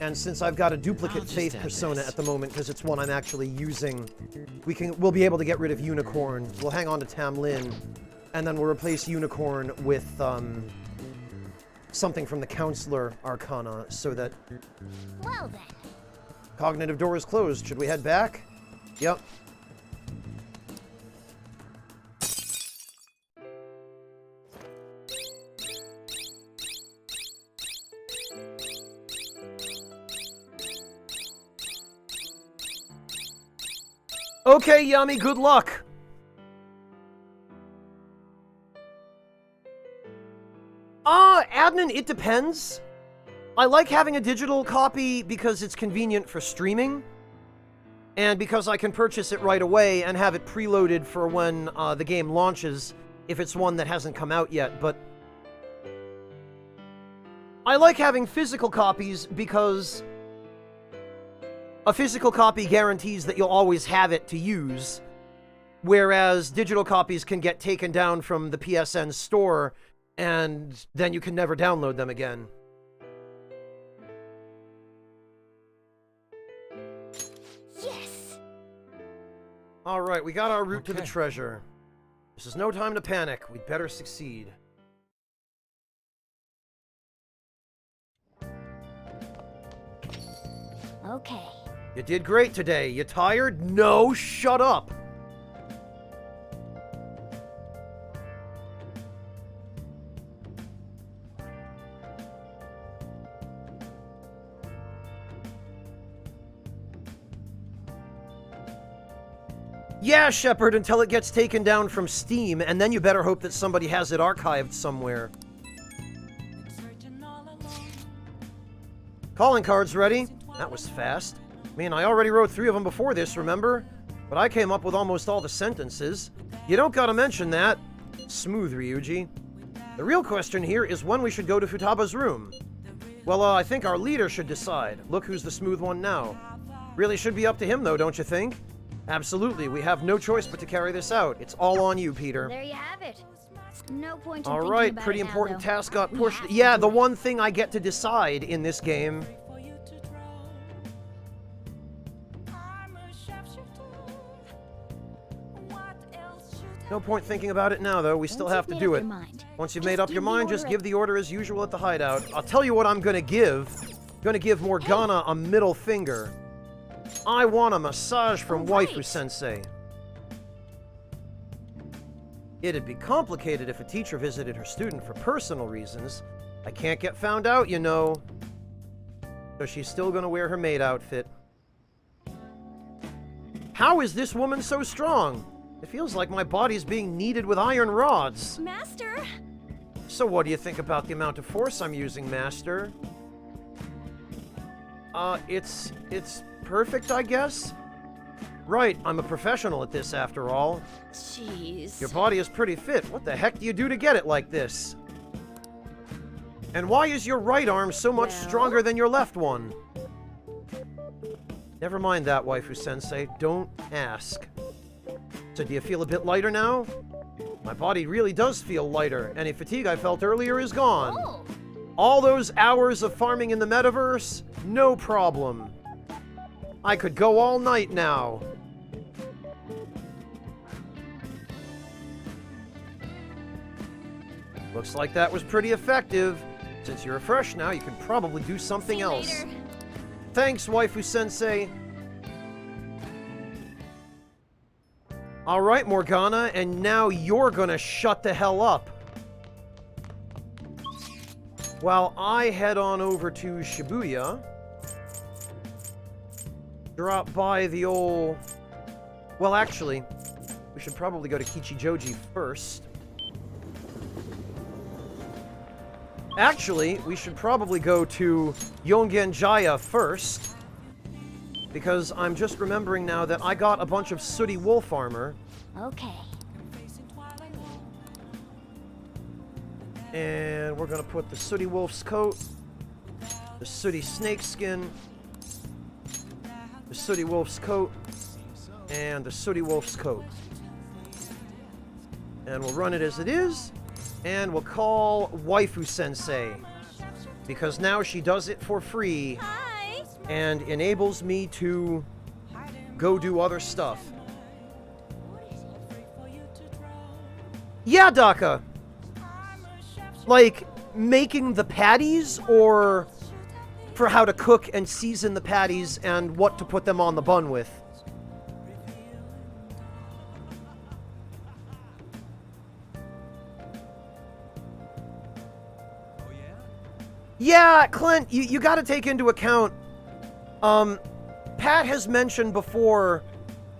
And since I've got a duplicate I'll just Faith add persona this. at the moment, because it's one I'm actually using, we'll be able to get rid of Unicorn. We'll hang on to Tamlin, and then we'll replace Unicorn with something from the Counselor Arcana, so that Well then. cognitive door is closed. Should we head back? Yep. Okay, Yami, good luck. Admin, it depends. I like having a digital copy because it's convenient for streaming, and because I can purchase it right away and have it preloaded for when the game launches, if it's one that hasn't come out yet, but I like having physical copies because a physical copy guarantees that you'll always have it to use, whereas digital copies can get taken down from the PSN store, and then you can never download them again. Yes. All right, we got our route to the Okay. treasure. This is no time to panic. We'd better succeed. Okay. You did great today. You tired? No, shut up. Yeah, Shepard, until it gets taken down from Steam, and then you better hope that somebody has it archived somewhere. Calling cards ready? That was fast. I mean, I already wrote 3 of them before this, remember? But I came up with almost all the sentences. You don't gotta mention that. Smooth, Ryuji. The real question here is when we should go to Futaba's room. Well, I think our leader should decide. Look who's the smooth one now. Really should be up to him, though, don't you think? Absolutely, we have no choice but to carry this out. It's all on you, Peter. There you have it. No point in All thinking right, about pretty it now, important though. task got We pushed. have to Yeah, do the it. one thing I get to decide in this game. No point thinking about it now, though. We still Once have to you've do made it. up your mind, Once you've just made up give your the mind, just order give the order as usual at the hideout. I'll tell you what I'm gonna give. Gonna give Morgana a middle finger. I want a massage from All right. Waifu-sensei. It'd be complicated if a teacher visited her student for personal reasons. I can't get found out, you know. So she's still gonna wear her maid outfit. How is this woman so strong? It feels like my body's being kneaded with iron rods. Master! So what do you think about the amount of force I'm using, Master? It's perfect, I guess? Right, I'm a professional at this after all. Jeez. Your body is pretty fit. What the heck do you do to get it like this? And why is your right arm so much stronger than your left one? Never mind that, waifu-sensei. Don't ask. So do you feel a bit lighter now? My body really does feel lighter. Any fatigue I felt earlier is gone. Oh. All those hours of farming in the metaverse, no problem. I could go all night now. Looks like that was pretty effective. Since you're fresh now, you can probably do something else. Later. Thanks, waifu-sensei. Alright, Morgana, and now you're gonna shut the hell up. While I head on over to Shibuya, drop by the old... Well, actually, we should probably go to Kichijoji first. Actually, we should probably go to Yongenjaya first, because I'm just remembering now that I got a bunch of sooty wolf armor. Okay. And we're gonna put the sooty wolf's coat, the sooty snake skin, the sooty wolf's coat, and the sooty wolf's coat. And we'll run it as it is, and we'll call waifu-sensei, because now she does it for free Hi. and enables me to go do other stuff. Yeah, Daka. Like, making the patties, or for how to cook and season the patties and what to put them on the bun with? Yeah, Clint, you gotta take into account, Pat has mentioned before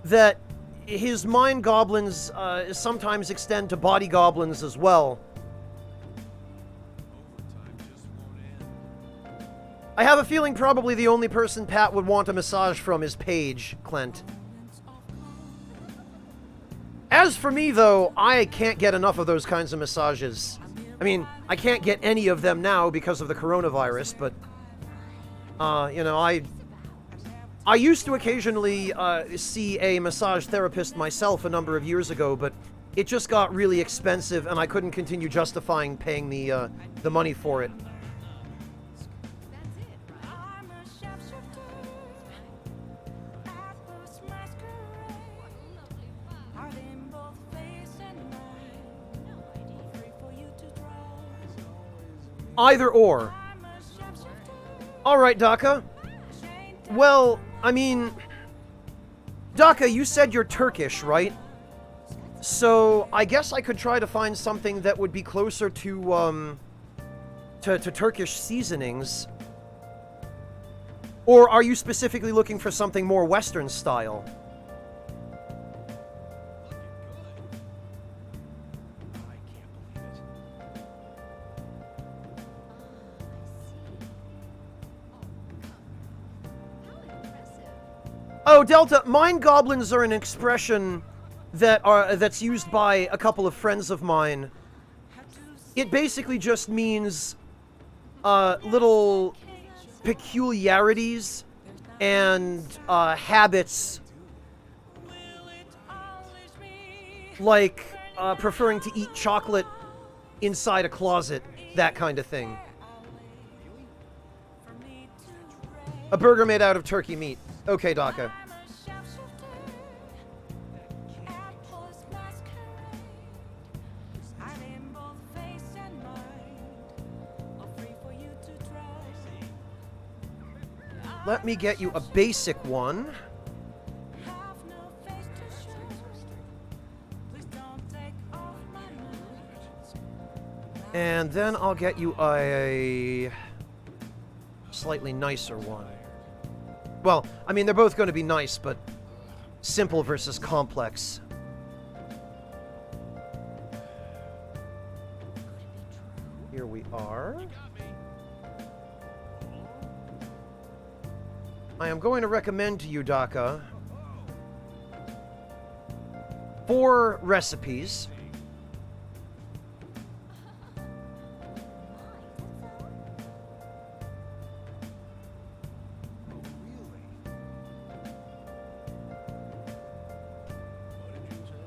that his mind goblins sometimes extend to body goblins as well. I have a feeling probably the only person Pat would want a massage from is Paige, Clint. As for me, though, I can't get enough of those kinds of massages. I mean, I can't get any of them now because of the coronavirus, but, you know, I used to occasionally see a massage therapist myself a number of years ago, but it just got really expensive and I couldn't continue justifying paying the money for it. Either or. Alright, Daka. Well, I mean... Daka, you said you're Turkish, right? So, I guess I could try to find something that would be closer to Turkish seasonings. Or are you specifically looking for something more Western style? Oh, Delta, mind goblins are an expression that's used by a couple of friends of mine. It basically just means little peculiarities and habits, like preferring to eat chocolate inside a closet, that kind of thing. A burger made out of turkey meat. Okay, Daka. Let me get you a basic one. And then I'll get you a slightly nicer one. Well, I mean, they're both going to be nice, but simple versus complex. Here we are. I am going to recommend to you, Daka, 4 recipes.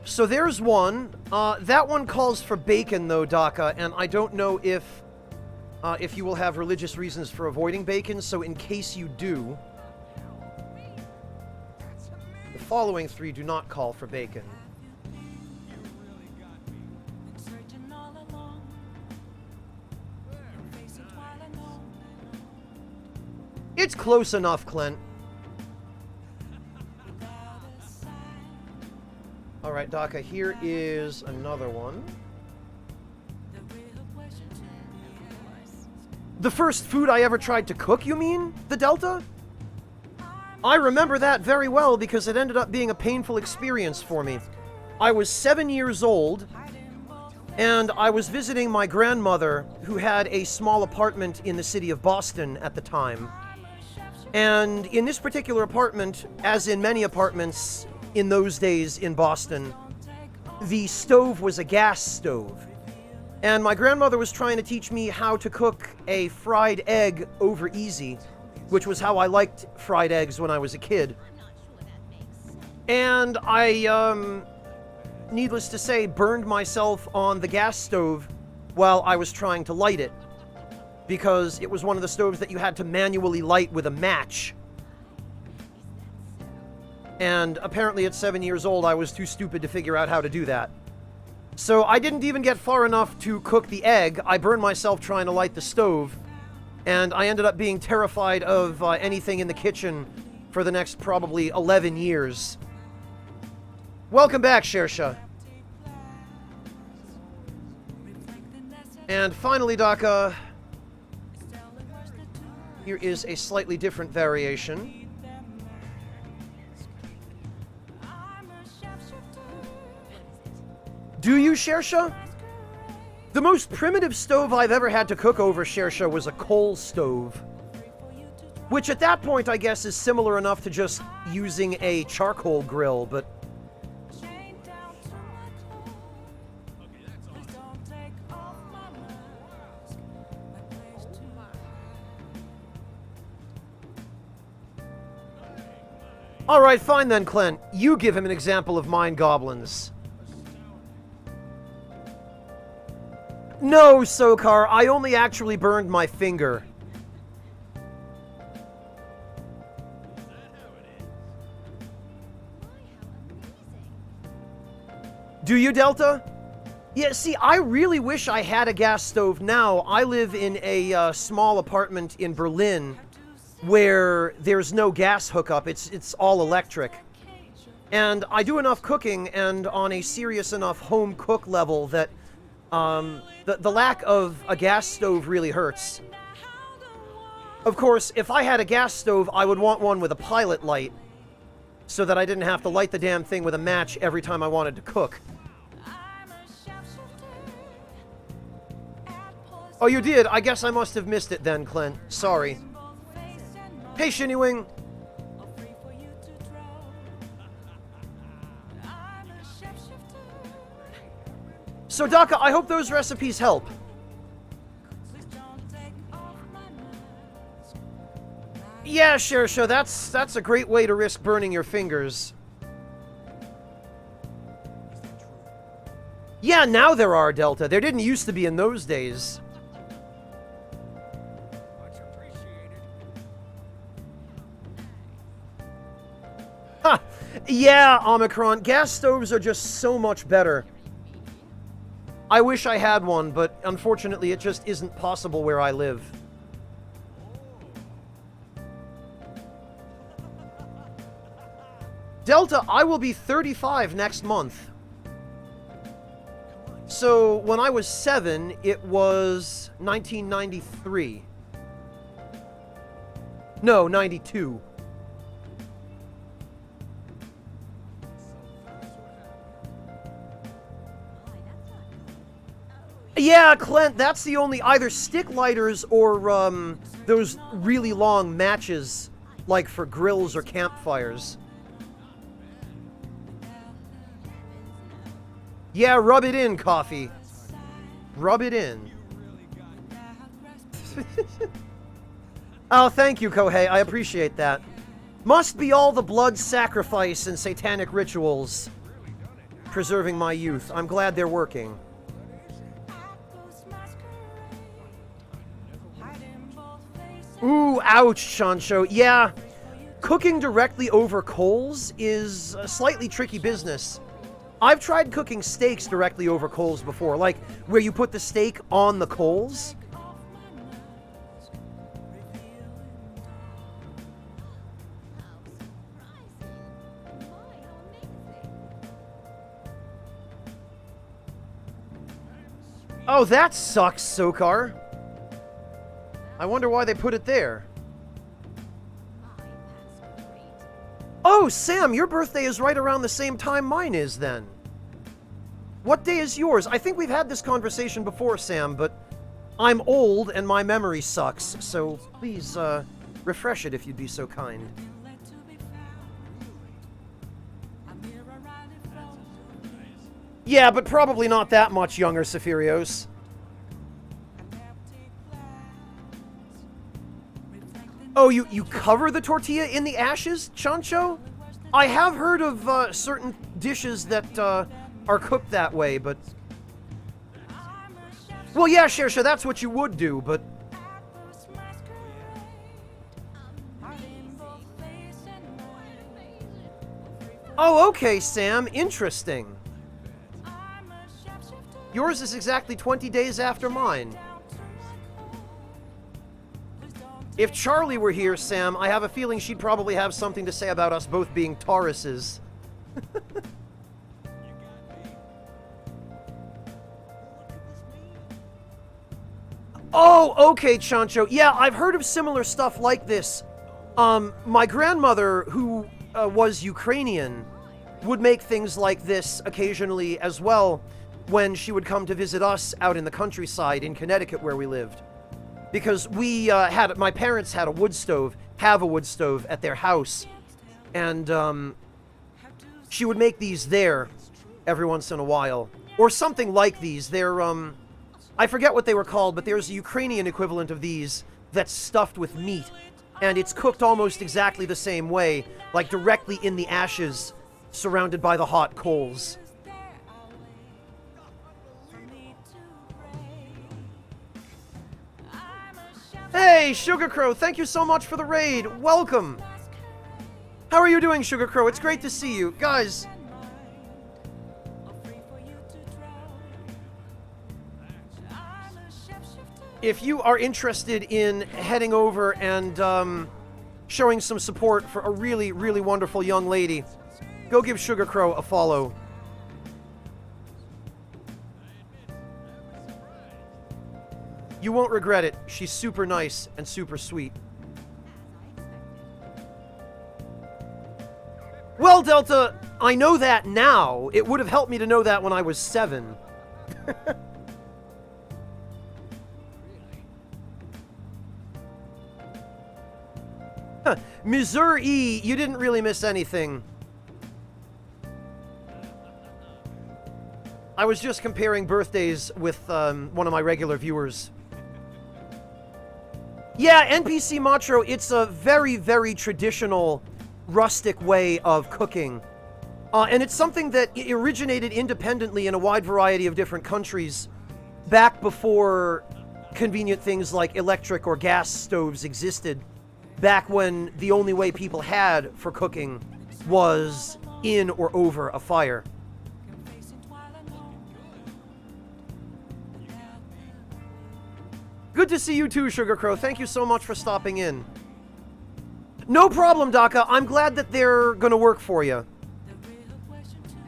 So there's one. That one calls for bacon, though, Daka, and I don't know if you will have religious reasons for avoiding bacon, so in case you do, the following 3 do not call for bacon. It's close enough, Clint. Alright, Daka, here is another one. The first food I ever tried to cook, you mean? The Delta? I remember that very well because it ended up being a painful experience for me. I was 7 years old, and I was visiting my grandmother, who had a small apartment in the city of Boston at the time. And in this particular apartment, as in many apartments in those days in Boston, the stove was a gas stove. And my grandmother was trying to teach me how to cook a fried egg over easy, which was how I liked fried eggs when I was a kid. And I, needless to say, burned myself on the gas stove while I was trying to light it, because it was one of the stoves that you had to manually light with a match. And apparently at 7 years old, I was too stupid to figure out how to do that. So I didn't even get far enough to cook the egg. I burned myself trying to light the stove, and I ended up being terrified of anything in the kitchen for the next probably 11 years. Welcome back, Shersha. And finally, Daka, here is a slightly different variation. Do you, Shersha? The most primitive stove I've ever had to cook over, Shersha, was a coal stove. Which at that point, I guess, is similar enough to just using a charcoal grill, but... Alright, fine then, Clint. You give him an example of mind goblins. No, Sokar, I only actually burned my finger. Do you, Delta? Yeah, see, I really wish I had a gas stove now. I live in a small apartment in Berlin where there's no gas hookup. It's all electric. And I do enough cooking, and on a serious enough home cook level, that the lack of a gas stove really hurts. Of course, if I had a gas stove, I would want one with a pilot light, so that I didn't have to light the damn thing with a match every time I wanted to cook. Oh, you did? I guess I must have missed it then, Clint. Sorry. Hey, Shinywing. So, Daka, I hope those recipes help. Yeah, Shersha, that's a great way to risk burning your fingers. Yeah, now there are, Delta. There didn't used to be in those days. Ha! Yeah, Omicron. Gas stoves are just so much better. I wish I had one, but unfortunately it just isn't possible where I live. Delta, I will be 35 next month. So, when I was 7, it was 1993. No, 92. Yeah, Clint, that's the only either stick lighters or those really long matches, like for grills or campfires. Yeah, rub it in, coffee. Rub it in. Oh, thank you, Kohei. I appreciate that. Must be all the blood sacrifice and satanic rituals preserving my youth. I'm glad they're working. Ooh, ouch, Chancho. Yeah, cooking directly over coals is a slightly tricky business. I've tried cooking steaks directly over coals before, like where you put the steak on the coals. Oh, that sucks, Sokar. I wonder why they put it there. Oh, Sam, your birthday is right around the same time mine is, then. What day is yours? I think we've had this conversation before, Sam, but I'm old and my memory sucks, so please, refresh it if you'd be so kind. Yeah, but probably not that much younger, Sephirios. Oh, you cover the tortilla in the ashes, Chancho? I have heard of certain dishes that are cooked that way, but... Well, yeah, Shersha, that's what you would do, but... Oh, okay, Sam. Interesting. Yours is exactly 20 days after mine. If Charlie were here, Sam, I have a feeling she'd probably have something to say about us both being Tauruses. Oh, okay, Chancho. Yeah, I've heard of similar stuff like this. My grandmother, who was Ukrainian, would make things like this occasionally as well when she would come to visit us out in the countryside in Connecticut where we lived. Because we my parents had a wood stove, have a wood stove at their house, and she would make these there every once in a while. Or something like these. They're, I forget what they were called, but there's a Ukrainian equivalent of these that's stuffed with meat. And it's cooked almost exactly the same way, like directly in the ashes, surrounded by the hot coals. Hey, Sugar Crow, thank you so much for the raid. Welcome. How are you doing, Sugar Crow? It's great to see you. Guys. If you are interested in heading over and showing some support for a really, really wonderful young lady, go give Sugar Crow a follow. You won't regret it. She's super nice and super sweet. Well, Delta, I know that now. It would have helped me to know that when I was 7. Missouri, you didn't really miss anything. I was just comparing birthdays with one of my regular viewers. Yeah, NPC Macho, it's a very, very traditional, rustic way of cooking. And it's something that originated independently in a wide variety of different countries back before convenient things like electric or gas stoves existed. Back when the only way people had for cooking was in or over a fire. Good to see you too, Sugar Crow. Thank you so much for stopping in. No problem, Daka. I'm glad that they're gonna work for you.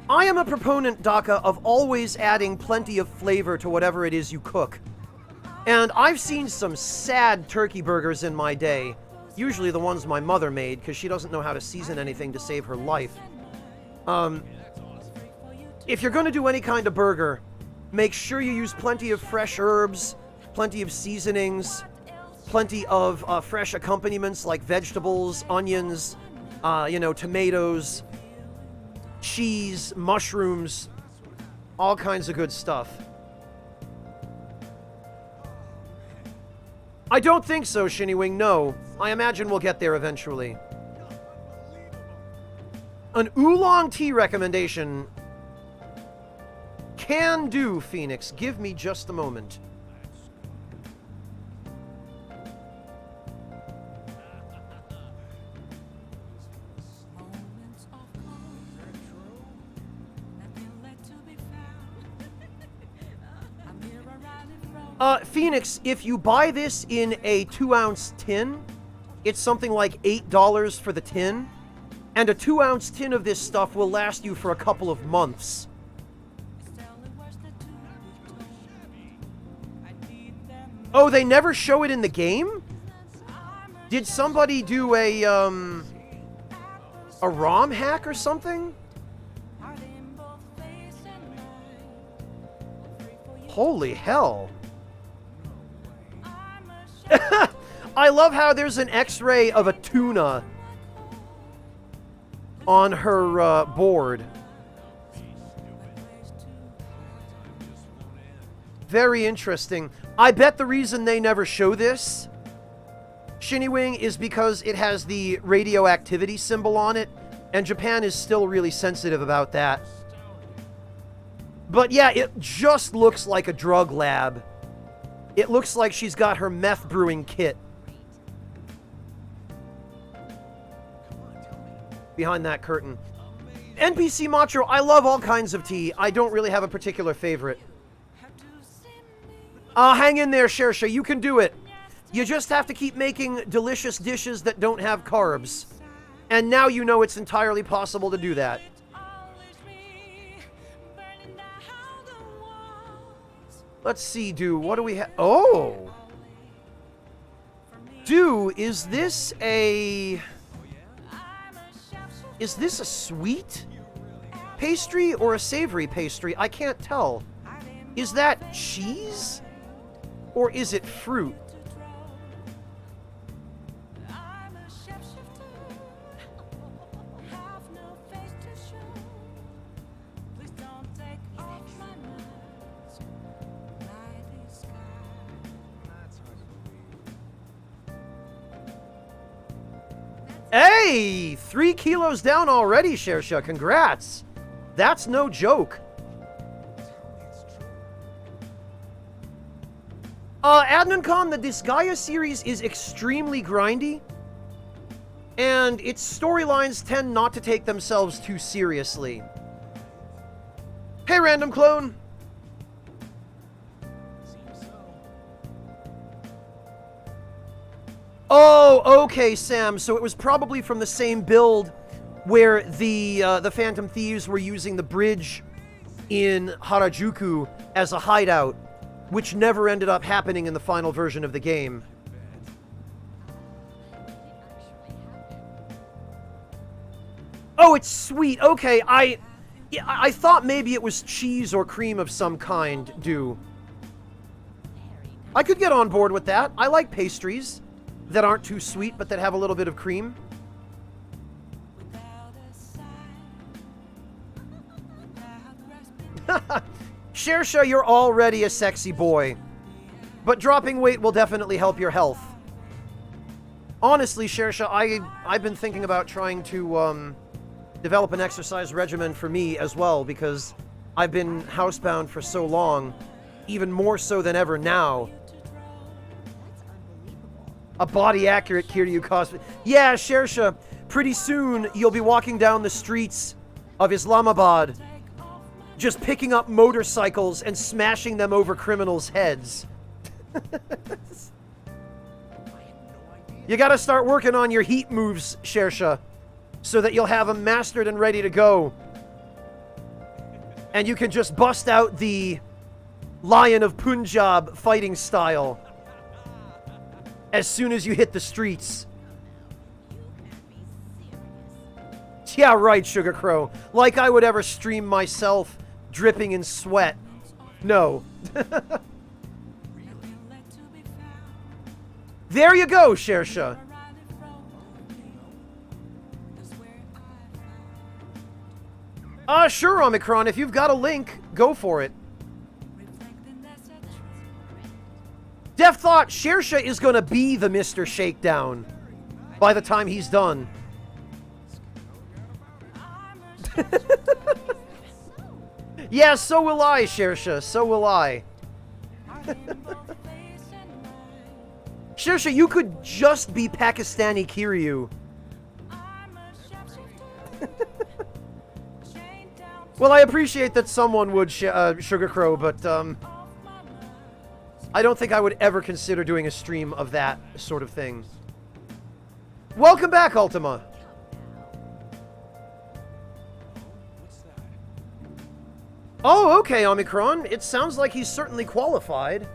I am a proponent, Daka, of always adding plenty of flavor to whatever it is you cook. And I've seen some sad turkey burgers in my day. Usually the ones my mother made, because she doesn't know how to season anything to save her life. If you're gonna do any kind of burger, make sure you use plenty of fresh herbs, plenty of seasonings, plenty of fresh accompaniments like vegetables, onions, tomatoes, cheese, mushrooms, All kinds of good stuff. I don't think so, Shinnywing, no. I imagine we'll get there eventually. An oolong tea recommendation. Can do, Phoenix. Give me just a moment. Phoenix, if you buy this in a 2-ounce tin, it's something like $8 for the tin, and a 2-ounce tin of this stuff will last you for a couple of months. Oh, they never show it in the game? Did somebody do a ROM hack or something? Holy hell. I love how there's an X-ray of a tuna on her board. Very interesting. I bet the reason they never show this, Shinnywing, is because it has the radioactivity symbol on it, and Japan is still really sensitive about that. But yeah, it just looks like a drug lab. It looks like she's got her meth brewing kit behind that curtain. NPC Macho, I love all kinds of tea. I don't really have a particular favorite. Hang in there, Shersha. You can do it. You just have to keep making delicious dishes that don't have carbs. And now you know it's entirely possible to do that. Let's see, Do. What do we have? Oh! Do, is this a... Is this a sweet pastry or a savory pastry? I can't tell. Is that cheese? Or is it fruit? Hey! 3 kilos down already, Shersha. Congrats. That's no joke. Adnancom, the Disgaea series is extremely grindy, and its storylines tend not to take themselves too seriously. Hey, Random Clone! Oh, okay, Sam. So it was probably from the same build where the Phantom Thieves were using the bridge in Harajuku as a hideout, which never ended up happening in the final version of the game. Oh, it's sweet. Okay, I thought maybe it was cheese or cream of some kind, Do. I could get on board with that. I like pastries that aren't too sweet, but that have a little bit of cream. Shersha, you're already a sexy boy. But dropping weight will definitely help your health. Honestly, Shersha, I've been thinking about trying to develop an exercise regimen for me as well, because I've been housebound for so long, even more so than ever now. A body-accurate Kiryu cosplay. Yeah, Shersha, pretty soon you'll be walking down the streets of Islamabad, just picking up motorcycles and smashing them over criminals' heads. You gotta start working on your heat moves, Shersha, so that you'll have them mastered and ready to go. And you can just bust out the Lion of Punjab fighting style as soon as you hit the streets. Yeah, right, Sugar Crow. Like I would ever stream myself dripping in sweat. No. There you go, Shersha. Sure, Omicron, if you've got a link, Go for it. Death Thought, Shersha is gonna be the Mr. Shakedown by the time he's done. Yeah, so will I, Shersha. So will I. Shersha, you could just be Pakistani Kiryu. Well, I appreciate that someone would, Sugar Crow, but, I don't think I would ever consider doing a stream of that sort of thing. Welcome back, Ultima. Oh, okay, Omicron. It sounds like he's certainly qualified.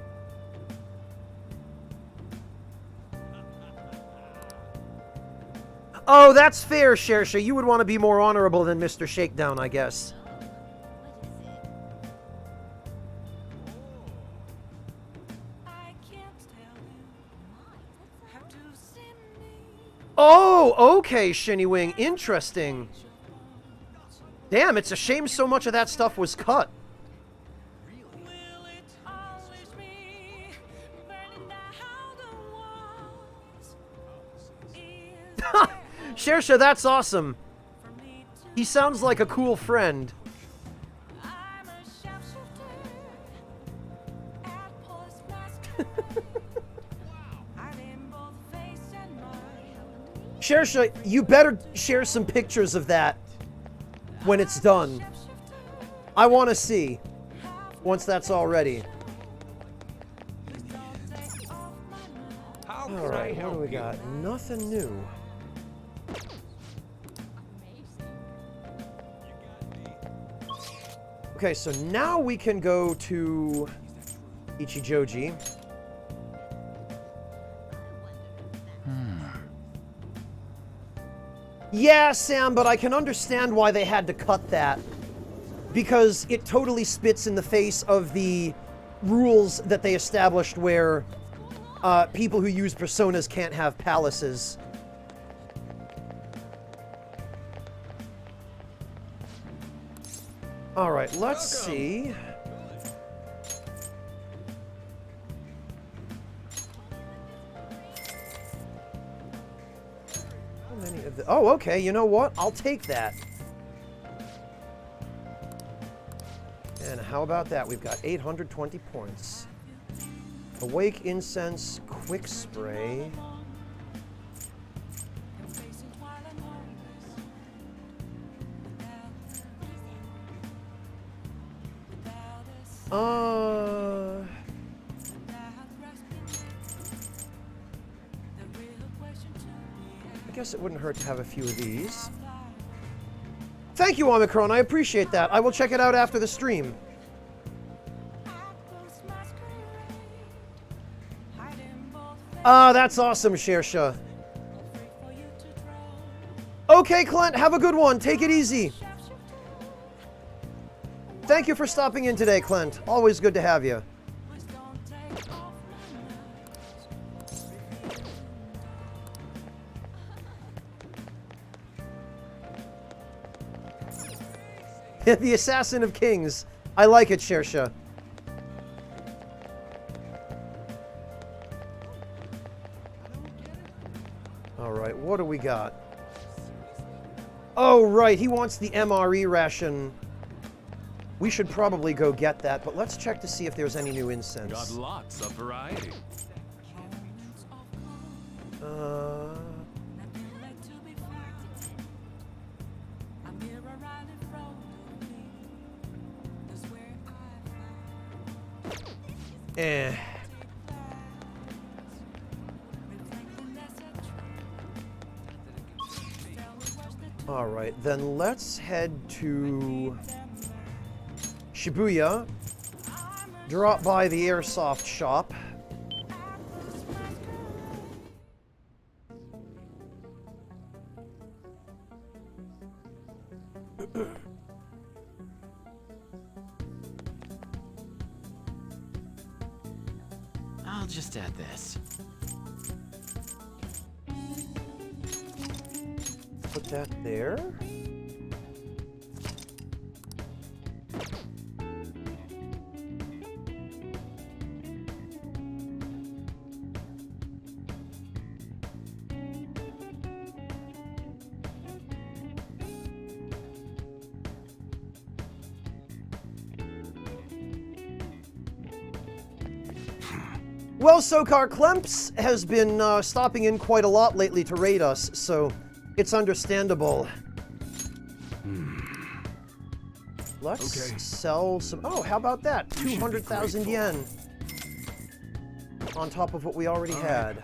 Oh, that's fair, Shersha. You would want to be more honorable than Mr. Shakedown, I guess. Oh, okay, Shinny Wing. Interesting. Damn, it's a shame so much of that stuff was cut. Shersha, that's awesome. He sounds like a cool friend. Shersha, you better share some pictures of that when it's done. I want to see once that's all ready. Alright, what do we got? Nothing new. Okay, so now we can go to Ichijoji. Yeah, Sam, but I can understand why they had to cut that. Because it totally spits in the face of the rules that they established where people who use personas can't have palaces. Alright, let's see. How many of the... Oh, okay, you know what? I'll take that. And how about that? We've got 820 points. Awake Incense, Quick Spray. I guess it wouldn't hurt to have a few of these. Thank you, Omicron. I appreciate that. I will check it out after the stream. Ah, that's awesome, Shersha. Okay, Clint, have a good one. Take it easy. Thank you for stopping in today, Clint. Always good to have you. The Assassin of Kings. I like it, Shersha. Alright, what do we got? Oh, right, he wants the MRE ration. We should probably go get that, but let's check to see if there's any new incense. Got lots of variety. Alright, then let's head to Shibuya, drop by the airsoft shop. I'll just add this. Put that there. Well, Sokar Klemps has been stopping in quite a lot lately to raid us, so it's understandable. Let's sell some... Oh, how about that? 200,000 yen. On top of what we already had.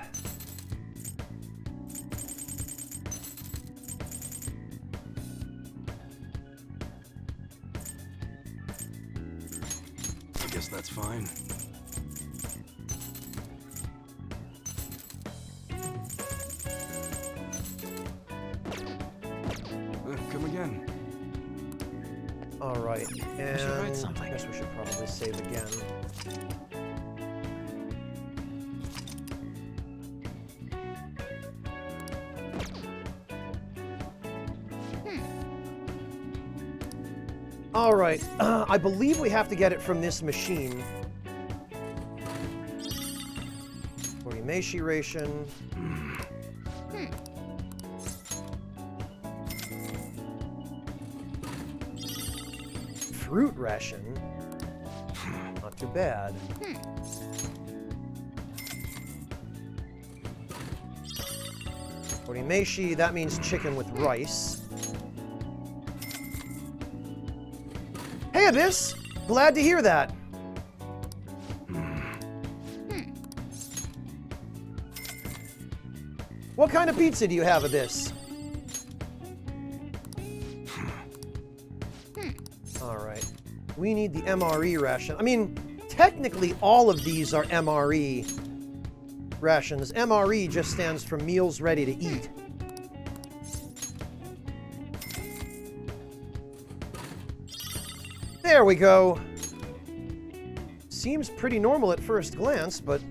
I guess that's fine. Come again. All right, and should write something. I guess we should probably save again. All right, I believe we have to get it from this machine. Meishi ration. Fruit ration. Not too bad. Meishi, that means chicken with rice. Hey, Abyss! Glad to hear that. What kind of pizza do you have, Abyss? Alright. We need the MRE ration. I mean, technically all of these are MRE rations. MRE just stands for meals ready to eat. There we go. Seems pretty normal at first glance, but...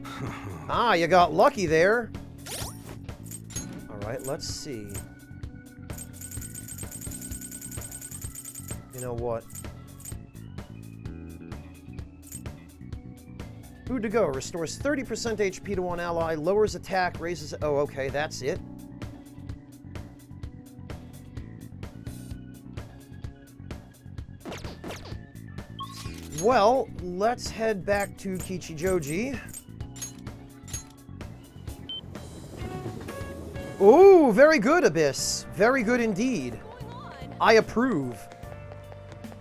Ah, you got lucky there. Alright, let's see. You know what? Food to go. Restores 30% HP to one ally, lowers attack, raises... Oh, okay, that's it. Well, let's head back to Kichijoji. Ooh, very good, Abyss. Very good indeed. I approve.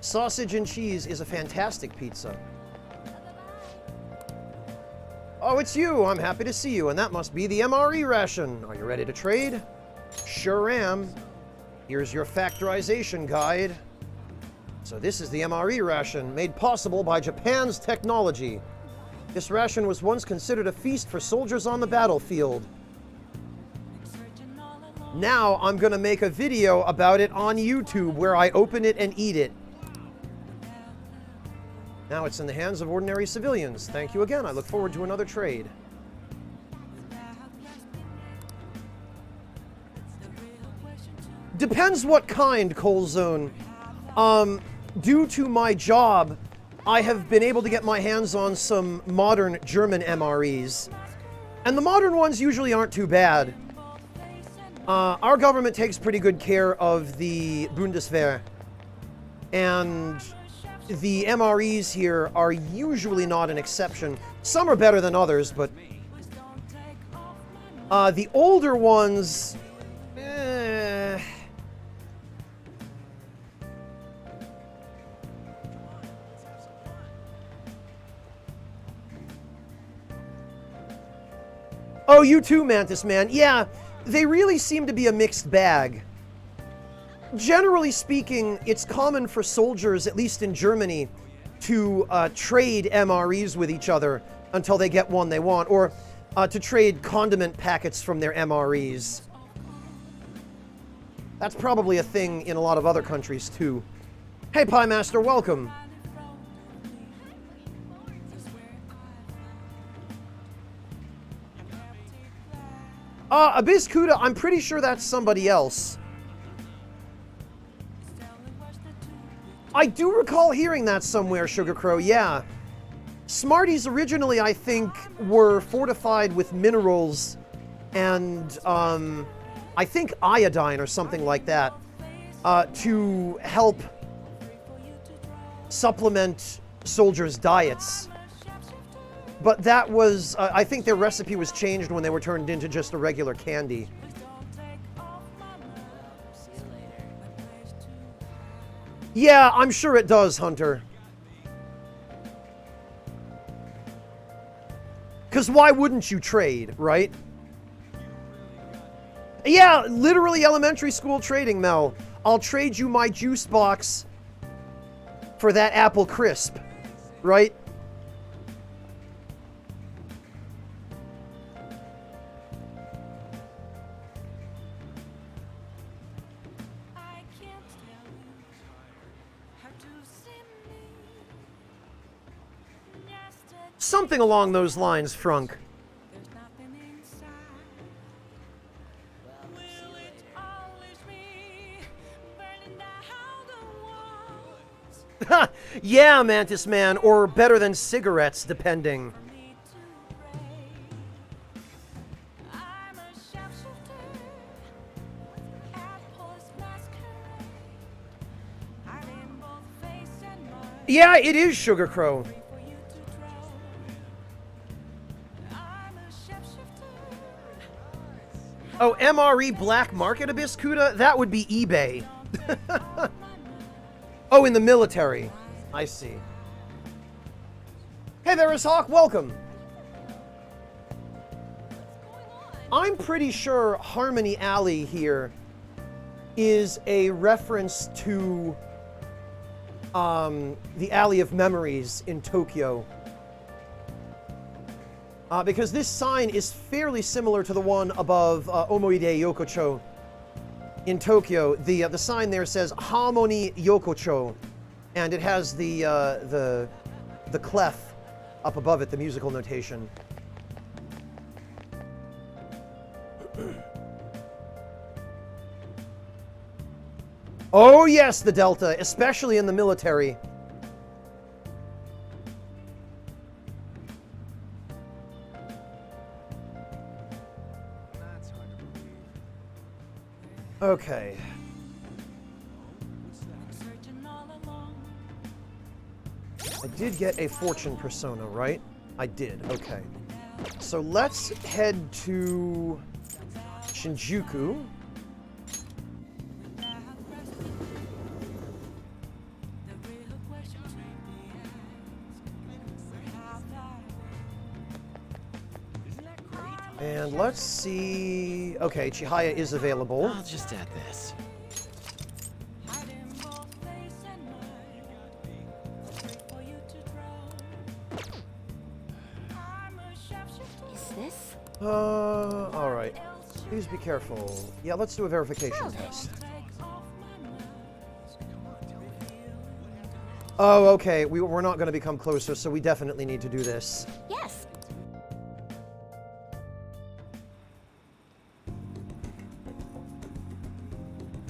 Sausage and cheese is a fantastic pizza. Oh, it's you. I'm happy to see you, and that must be the MRE ration. Are you ready to trade? Sure am. Here's your factorization guide. So this is the MRE ration, made possible by Japan's technology. This ration was once considered a feast for soldiers on the battlefield. Now I'm going to make a video about it on YouTube where I open it and eat it. Now it's in the hands of ordinary civilians. Thank you again. I look forward to another trade. Depends what kind, Coal Zone. Due to my job, I have been able to get my hands on some modern German MREs. And the modern ones usually aren't too bad. Our government takes pretty good care of the Bundeswehr. And the MREs here are usually not an exception. Some are better than others, but the older ones... Oh, you too, Mantis Man. Yeah, they really seem to be a mixed bag. Generally speaking, it's common for soldiers, at least in Germany, to trade MREs with each other until they get one they want, or to trade condiment packets from their MREs. That's probably a thing in a lot of other countries, too. Hey, Pie Master, welcome. Abyss Kuda, I'm pretty sure that's somebody else. I do recall hearing that somewhere, Sugar Crow, yeah. Smarties originally, I think, were fortified with minerals and, I think iodine or something like that, to help supplement soldiers' diets. But that was, I think their recipe was changed when they were turned into just a regular candy. Yeah, I'm sure it does, Hunter. Because why wouldn't you trade, right? Yeah, literally elementary school trading, Mel. I'll trade you my juice box for that apple crisp, right? Something along those lines, Frunk. Yeah, Mantis Man, or better than cigarettes, depending. Yeah, it is Sugar Crow. Oh, MRE Black Market Abyss Kuda? That would be eBay. Oh, in the military. I see. Hey there, Ishawk. Welcome. I'm pretty sure Harmony Alley here is a reference to the Alley of Memories in Tokyo. Because this sign is fairly similar to the one above Omoide Yokocho in Tokyo. The sign there says Harmony Yokocho, and it has the clef up above it, the musical notation. Oh yes, the Delta, especially in the military. Okay. I did get a fortune persona, right? I did, okay. So let's head to Shinjuku. And let's see... Okay, Chihaya is available. I'll just add this. Is this? Alright. Please be careful. Yeah, let's do a verification test. Oh, okay. We're not going to become closer, so we definitely need to do this. Yes.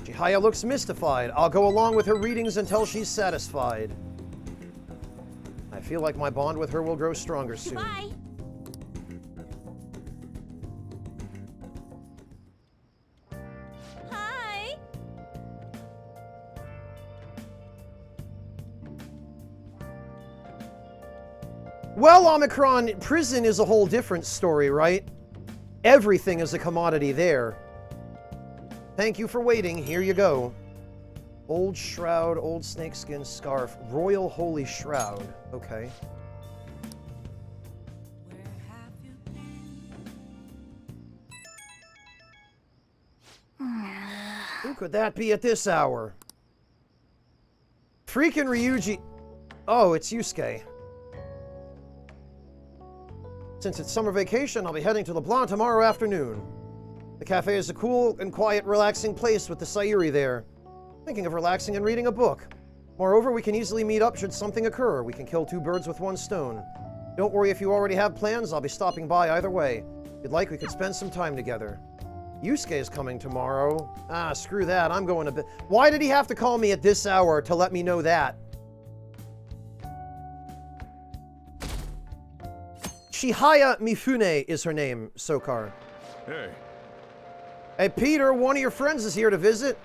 Chihaya looks mystified. I'll go along with her readings until she's satisfied. I feel like my bond with her will grow stronger soon. Goodbye. Hi. Well, Omicron, prison is a whole different story, right? Everything is a commodity there. Thank you for waiting. Here you go. Old shroud, old snakeskin scarf, royal holy shroud. Okay. Who could that be at this hour? Freaking Ryuji. Oh, it's Yusuke. Since it's summer vacation, I'll be heading to LeBlanc tomorrow afternoon. The cafe is a cool and quiet, relaxing place with the Sayuri there. Thinking of relaxing and reading a book. Moreover, we can easily meet up should something occur. We can kill two birds with one stone. Don't worry if you already have plans, I'll be stopping by either way. If you'd like, we could spend some time together. Yusuke is coming tomorrow. Ah, screw that, I'm going to bed. Why did he have to call me at this hour to let me know that? Chihaya Mifune is her name, Sokar. Hey, Hey, Peter, one of your friends is here to visit.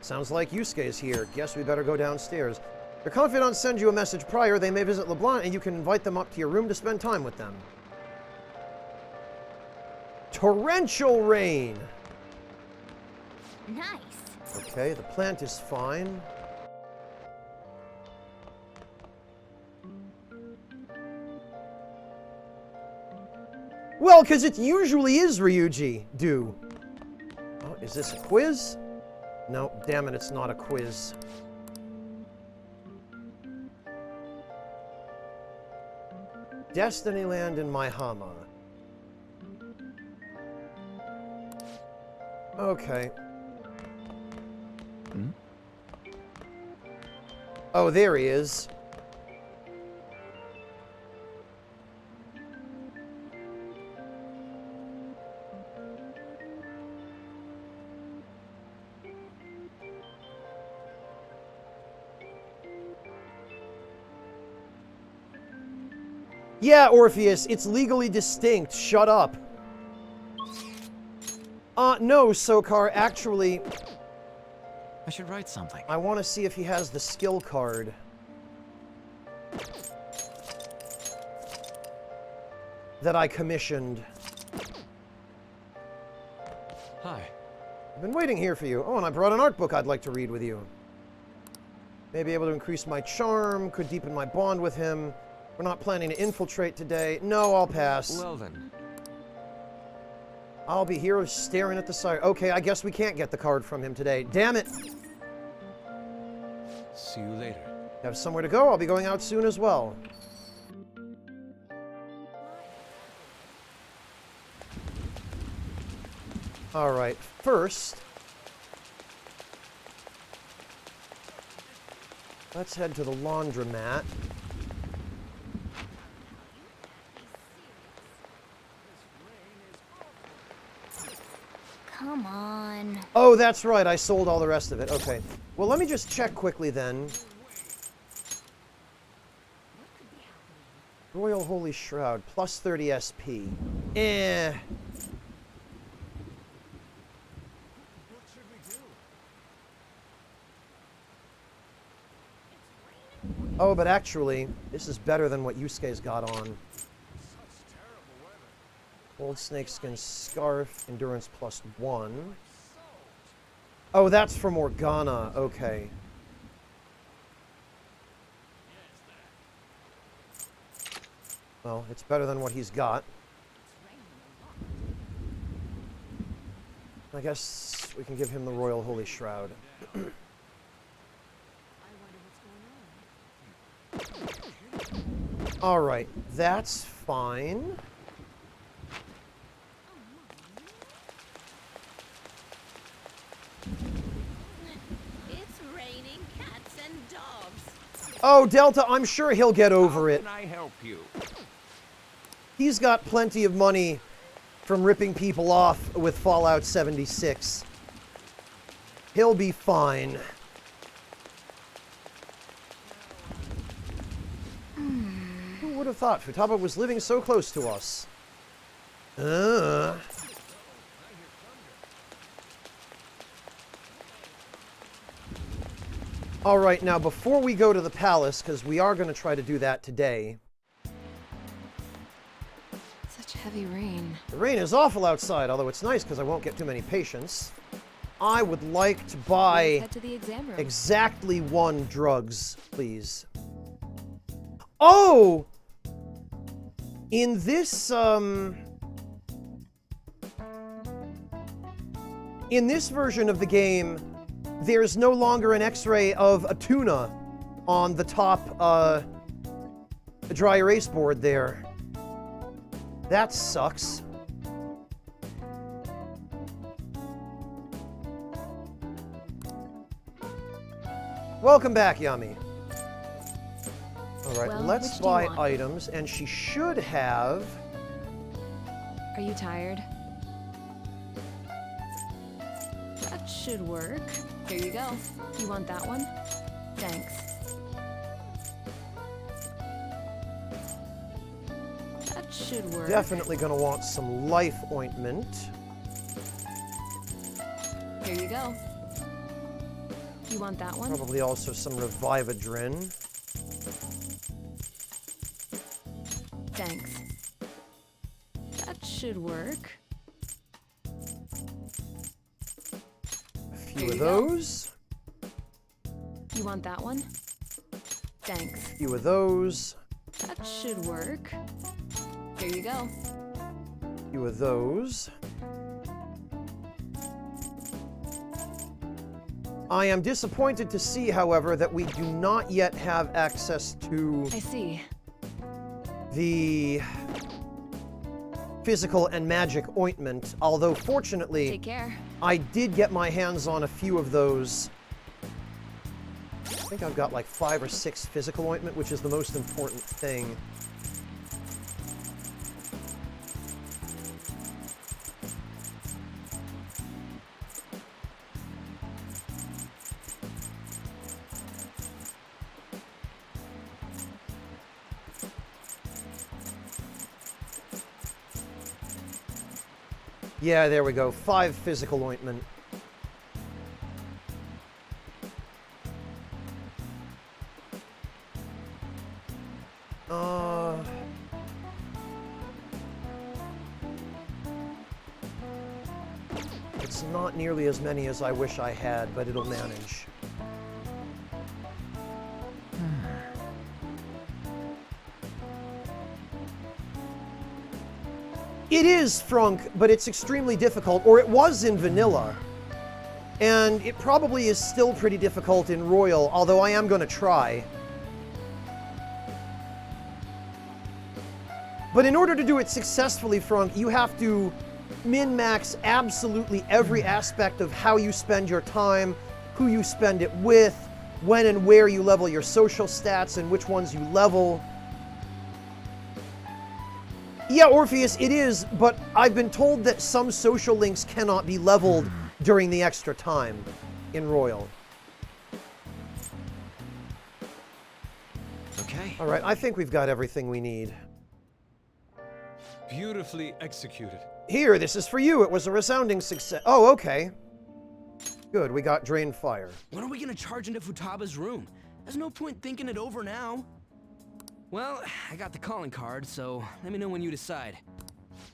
Sounds like Yusuke is here. Guess we better go downstairs. Your confidants send you a message prior. They may visit LeBlanc, and you can invite them up to your room to spend time with them. Torrential rain. Nice. Okay, the plant is fine. Well, because it usually is Ryuji. Do. Oh, is this a quiz? No, damn it, it's not a quiz. Destinyland in Maihama. Okay. Oh, there he is. Yeah, Orpheus, it's legally distinct. Shut up. No, Sokar, actually, I should write something. I want to see if he has the skill card. That I commissioned. Hi. I've been waiting here for you. Oh, and I brought an art book I'd like to read with you. May be able to increase my charm, could deepen my bond with him. We're not planning to infiltrate today. No, I'll pass. Well then. I'll be here staring at the side. Okay, I guess we can't get the card from him today. Damn it! See you later. Have somewhere to go. I'll be going out soon as well. Alright, first, let's head to the laundromat. Come on. Oh, that's right. I sold all the rest of it. Okay. Well, let me just check quickly then. Royal Holy Shroud, plus 30 SP. Eh. Oh, but actually, this is better than what Yusuke's got on. Old snakeskin scarf, endurance plus 1. Oh, that's for Morgana. Okay. Well, it's better than what he's got. I guess we can give him the Royal Holy Shroud. Alright, that's fine. It's raining cats and dogs. Oh, Delta, I'm sure he'll get over it. How can I help you? He's got plenty of money from ripping people off with Fallout 76. He'll be fine. Who would have thought Futaba was living so close to us? All right, now before we go to the palace, because we are going to try to do that today. Such heavy rain. The rain is awful outside, although it's nice because I won't get too many patients. I would like to buy Head to the exam room. exactly 1 drugs, please. Oh! In this, in this version of the game, there's no longer an X-ray of a tuna on the top, dry erase board there. That sucks. Welcome back, Yami. Alright, Well, let's which do you buy want? items, and she should have... Are you tired? That should work. Here you go. You want that one? Thanks. That should work. Definitely gonna want some life ointment. Here you go. You want that one? Probably also some Revivadrin. Thanks. That should work. A few There of you go. those. You want that one? Thanks. A few of those. That should work. Here you go. A few of those. I am disappointed to see, however, that we do not yet have access to I see. the physical and magic ointment, although fortunately Take care. I did get my hands on a few of those. I think I've got like 5 or 6 physical ointment, which is the most important thing. Yeah, there we go. 5 physical ointment. It's not nearly as many as I wish I had, but it'll manage. It is Frunk, but it's extremely difficult, or it was in vanilla. And it probably is still pretty difficult in Royal, although I am going to try. But in order to do it successfully, Frunk, you have to min-max absolutely every aspect of how you spend your time, who you spend it with, when and where you level your social stats, and which ones you level. Yeah, Orpheus, it is, but I've been told that some social links cannot be leveled during the extra time in Royal. Okay. All right, I think we've got everything we need. Beautifully executed. Here, this is for you. It was a resounding success. Oh, okay. Good, we got Drain Fire. When are we gonna charge into Futaba's room? There's no point thinking it over now. Well, I got the calling card, so let me know when you decide.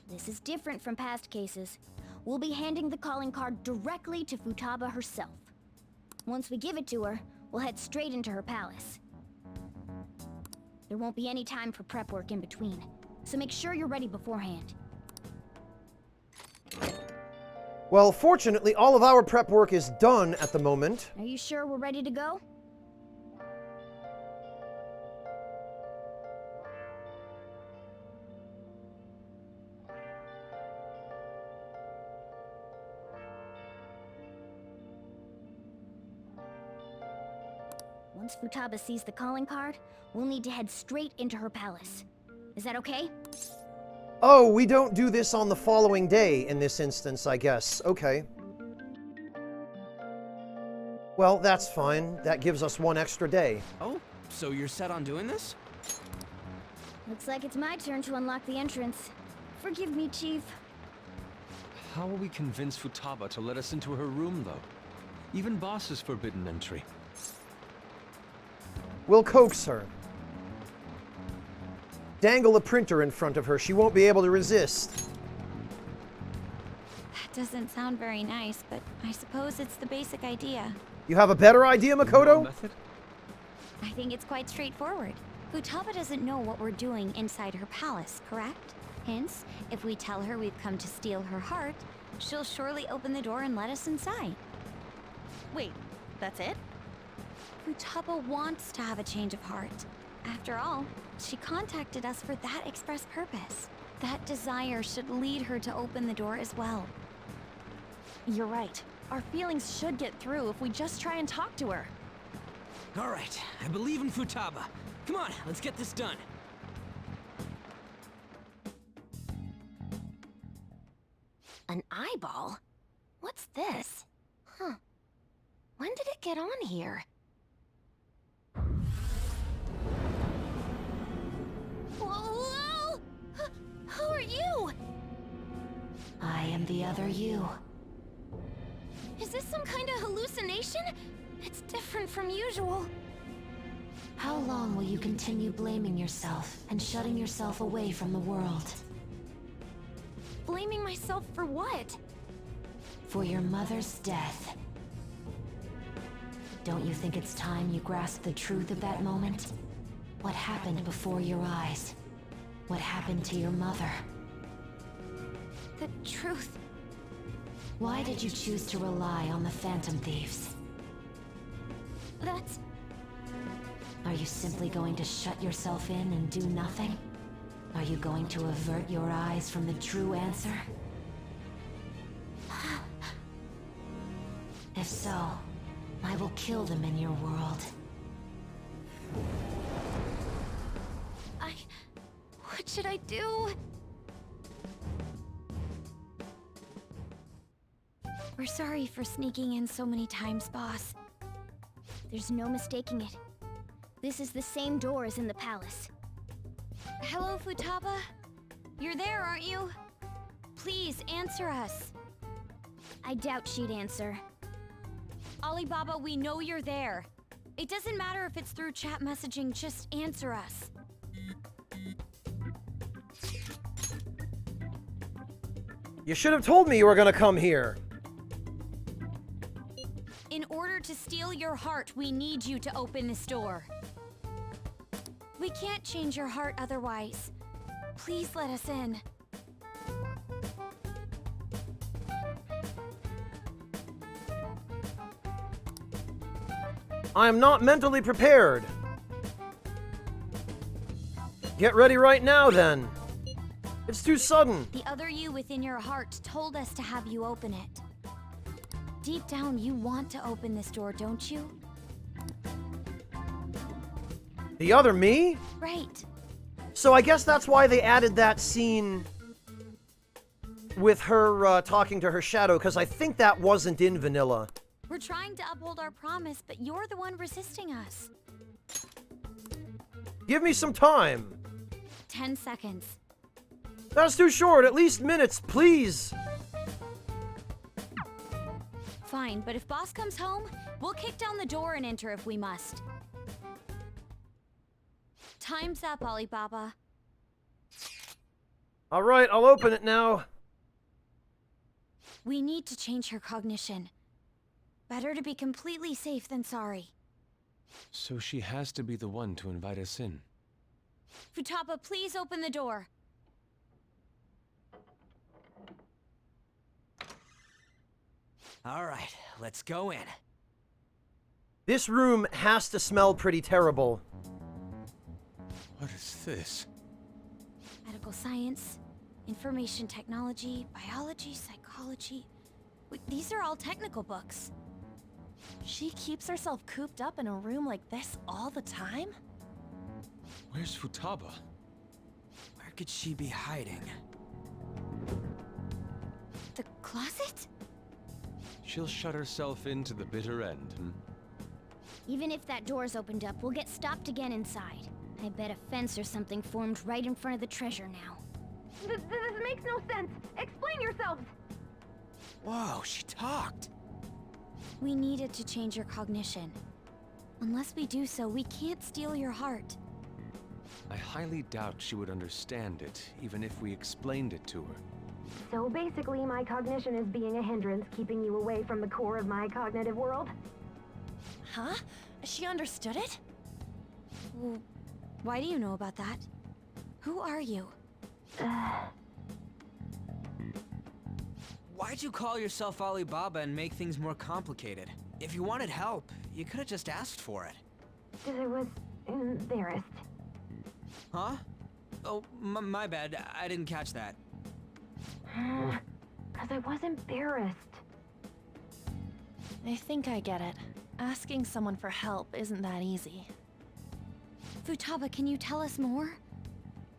This is different from past cases. We'll be handing the calling card directly to Futaba herself. Once we give it to her, we'll head straight into her palace. There won't be any time for prep work in between, so make sure you're ready beforehand. Well, fortunately, all of our prep work is done at the moment. Are you sure we're ready to go? Once Futaba sees the calling card, we'll need to head straight into her palace. Is that okay? Oh, we don't do this on the following day in this instance, I guess. Okay. Well, that's fine. That gives us 1 extra day. Oh, so you're set on doing this? Looks like it's my turn to unlock the entrance. Forgive me, Chief. How will we convince Futaba to let us into her room, though? Even Boss is forbidden entry. We'll coax her. Dangle a printer in front of her. She won't be able to resist. That doesn't sound very nice, but I suppose it's the basic idea. You have a better idea, Makoto? Method? I think it's quite straightforward. Futaba doesn't know what we're doing inside her palace, correct? Hence, if we tell her we've come to steal her heart, she'll surely open the door and let us inside. Wait, that's it? Futaba wants to have a change of heart. After all, she contacted us for that express purpose. That desire should lead her to open the door as well. You're right. Our feelings should get through if we just try and talk to her. All right, I believe in Futaba. Come on, let's get this done. An eyeball? What's this? Huh. When did it get on here? Whoa! Who are you? I am the other you. Is this some kind of hallucination? It's different from usual. How long will you continue blaming yourself and shutting yourself away from the world? Blaming myself for what? For your mother's death. Don't you think it's time you grasp the truth of that moment? What happened before your eyes? What happened to your mother? The truth. Why did you choose to rely on the Phantom Thieves? That's... Are you simply going to shut yourself in and do nothing? Are you going to avert your eyes from the true answer? If so, I will kill them in your world. What should I do? We're sorry for sneaking in so many times, boss. There's no mistaking it. This is the same door as in the palace. Hello, Futaba? You're there, aren't you? Please, answer us. I doubt she'd answer. Alibaba, we know you're there. It doesn't matter if it's through chat messaging, just answer us. You should have told me you were gonna come here. In order to steal your heart, we need you to open this door. We can't change your heart otherwise. Please let us in. I am not mentally prepared. Get ready right now, then. It's too sudden. The other you within your heart told us to have you open it. Deep down, you want to open this door, don't you? The other me? Right. So I guess that's why they added that scene with her talking to her shadow, because I think that wasn't in vanilla. We're trying to uphold our promise, but you're the one resisting us. Give me some time. 10 seconds. That's too short. At least minutes, please. Fine, but if boss comes home, we'll kick down the door and enter if we must. Time's up, Alibaba. All right, I'll open it now. We need to change her cognition. Better to be completely safe than sorry. So she has to be the one to invite us in. Futaba, please open the door. All right, let's go in. This room has to smell pretty terrible. What is this? Medical science, information technology, biology, psychology. Wait, these are all technical books. She keeps herself cooped up in a room like this all the time? Where's Futaba? Where could she be hiding? The closet? She'll shut herself into the bitter end, Even if that door's opened up, we'll get stopped again inside. I bet a fence or something formed right in front of the treasure now. This makes no sense! Explain yourselves! Whoa, she talked! We needed to change your cognition. Unless we do so, we can't steal your heart. I highly doubt she would understand it, even if we explained it to her. So basically, my cognition is being a hindrance, keeping you away from the core of my cognitive world? Huh? She understood it? Well, why do you know about that? Who are you? Why'd you call yourself Alibaba and make things more complicated? If you wanted help, you could have just asked for it. I was embarrassed. Huh? Oh, my bad. I didn't catch that. Because I was embarrassed. I think I get it. Asking someone for help isn't that easy. Futaba, can you tell us more?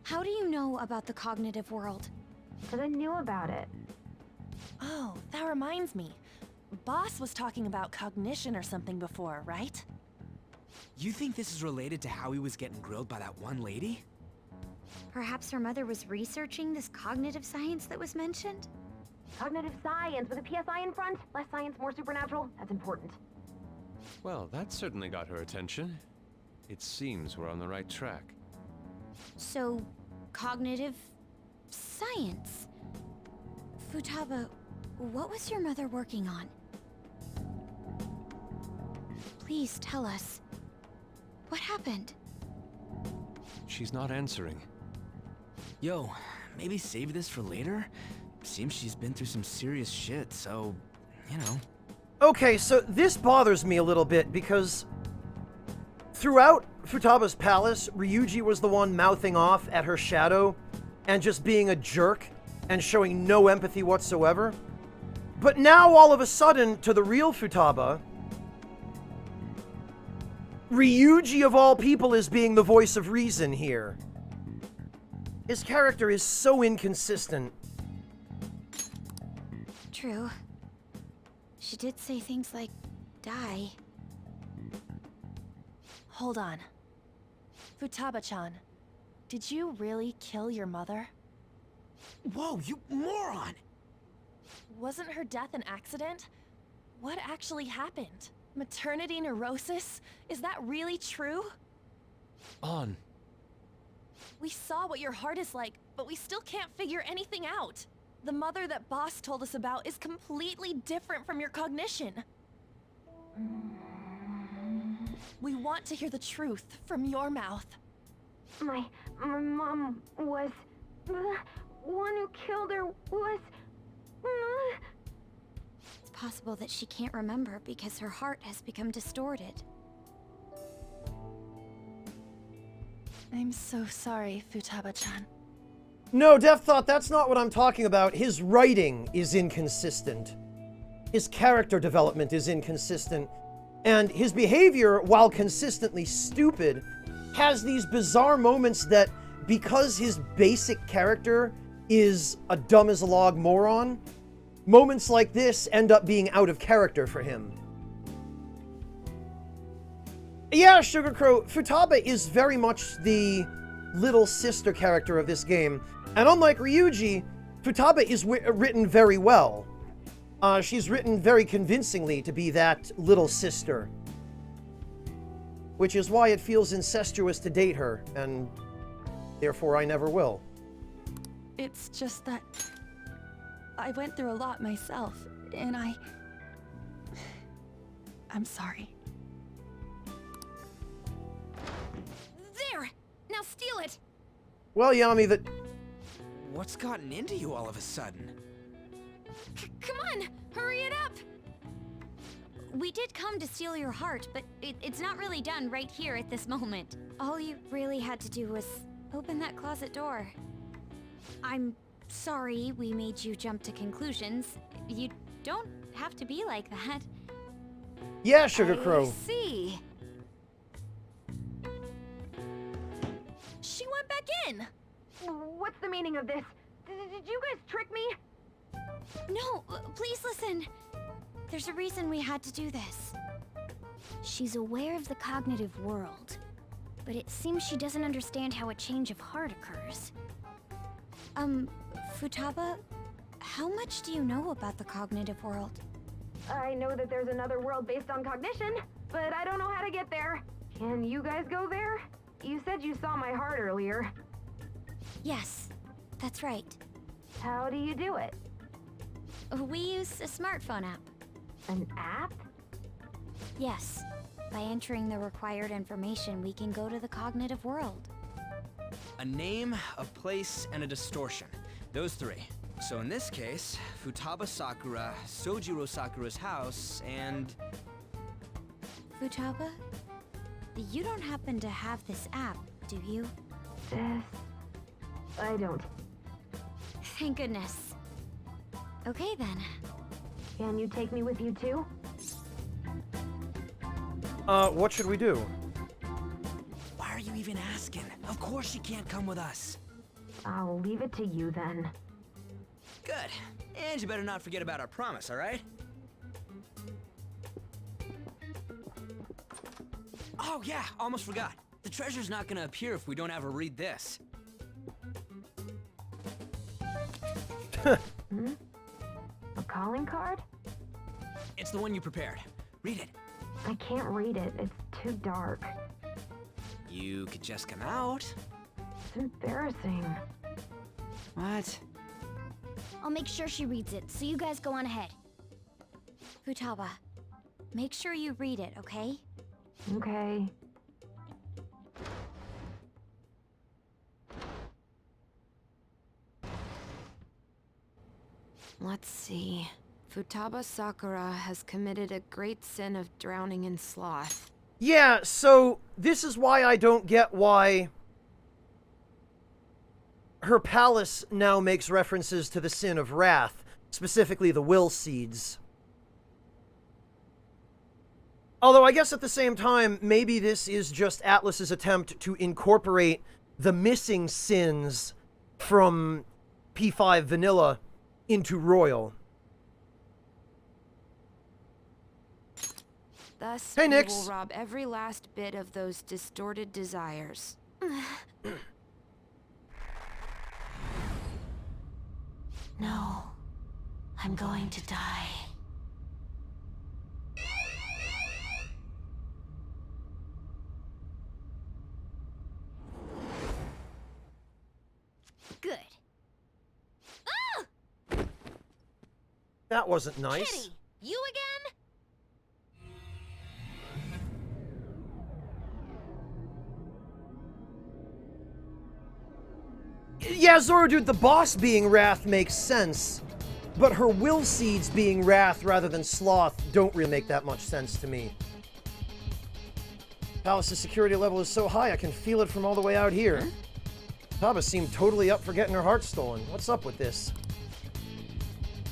How do you know about the cognitive world? Because I knew about it. Oh, that reminds me. Boss was talking about cognition or something before, right? You think this is related to how he was getting grilled by that one lady? Perhaps her mother was researching this cognitive science that was mentioned? Cognitive science with a PSI in front? Less science, more supernatural? That's important. Well, that certainly got her attention. It seems we're on the right track. So, cognitive science. Futaba, what was your mother working on? Please tell us. What happened? She's not answering. Yo, maybe save this for later? Seems she's been through some serious shit, so, you know. Okay, so this bothers me a little bit because throughout Futaba's palace, Ryuji was the one mouthing off at her shadow and just being a jerk and showing no empathy whatsoever. But now, all of a sudden, to the real Futaba, Ryuji of all people is being the voice of reason here. His character is so inconsistent. True. She did say things like, die. Hold on. Futaba-chan, did you really kill your mother? Whoa, you moron! Wasn't her death an accident? What actually happened? Maternity neurosis? Is that really true? On. We saw what your heart is like, but we still can't figure anything out. The mother that Boss told us about is completely different from your cognition. We want to hear the truth from your mouth. My mom was... The one who killed her was... It's possible that she can't remember because her heart has become distorted. I'm so sorry, Futaba-chan. No, Death Thought, that's not what I'm talking about. His writing is inconsistent. His character development is inconsistent. And his behavior, while consistently stupid, has these bizarre moments that, because his basic character is a dumb-as-a-log moron, moments like this end up being out of character for him. Yeah, Sugar Crow, Futaba is very much the little sister character of this game. And unlike Ryuji, Futaba is written very well. She's written very convincingly to be that little sister. Which is why it feels incestuous to date her, and therefore I never will. It's just that... I went through a lot myself, and I'm sorry. There! Now steal it! Well, Yami, that... What's gotten into you all of a sudden? Come on! Hurry it up! We did come to steal your heart, but it's not really done right here at this moment. All you really had to do was open that closet door. I'm sorry we made you jump to conclusions. You don't have to be like that. Yeah, Sugar Crow. I see. She went back in! What's the meaning of this? Did you guys trick me? No, please listen. There's a reason we had to do this. She's aware of the cognitive world, but it seems she doesn't understand how a change of heart occurs. Futaba, how much do you know about the cognitive world? I know that there's another world based on cognition, but I don't know how to get there. Can you guys go there? You said you saw my heart earlier. Yes, that's right. How do you do it? We use a smartphone app. An app? Yes. By entering the required information, we can go to the cognitive world. A name, a place, and a distortion. Those three. So in this case, Futaba Sakura, Sojiro Sakura's house, and... Futaba? You don't happen to have this app, do you? I don't. Thank goodness. Okay then. Can you take me with you too? What should we do? Why are you even asking? Of course she can't come with us. I'll leave it to you then. Good. And you better not forget about our promise, alright? Oh yeah, almost forgot. The treasure's not gonna appear if we don't have her read this. A calling card? It's the one you prepared. Read it. I can't read it. It's too dark. You could just come out. It's embarrassing. What? I'll make sure she reads it, so you guys go on ahead. Futaba, make sure you read it, okay? Okay. Let's see. Futaba Sakura has committed a great sin of drowning in sloth. Yeah, so this is why I don't get why her palace now makes references to the sin of wrath, specifically the will seeds. Although I guess at the same time, maybe this is just Atlus's attempt to incorporate the missing sins from P5 Vanilla into Royal. Thus, Hey, we Nyx. will rob every last bit of those distorted desires. No. I'm going to die. Good. That wasn't nice. Kitty, you again? Yeah, Zoro, dude, the boss being Wrath makes sense, but her will seeds being Wrath rather than Sloth don't really make that much sense to me. Palace's security level is so high I can feel it from all the way out here. Taba seemed totally up for getting her heart stolen. What's up with this?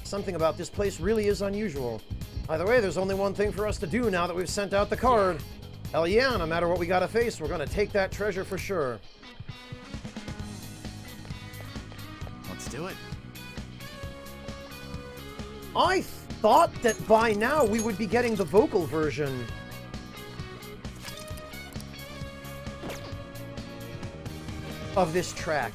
Something about this place really is unusual. Either way, there's only one thing for us to do now that we've sent out the card. Hell yeah, no matter what we gotta face, we're gonna take that treasure for sure. Let's do it. I thought that by now we would be getting the vocal version. Of this track.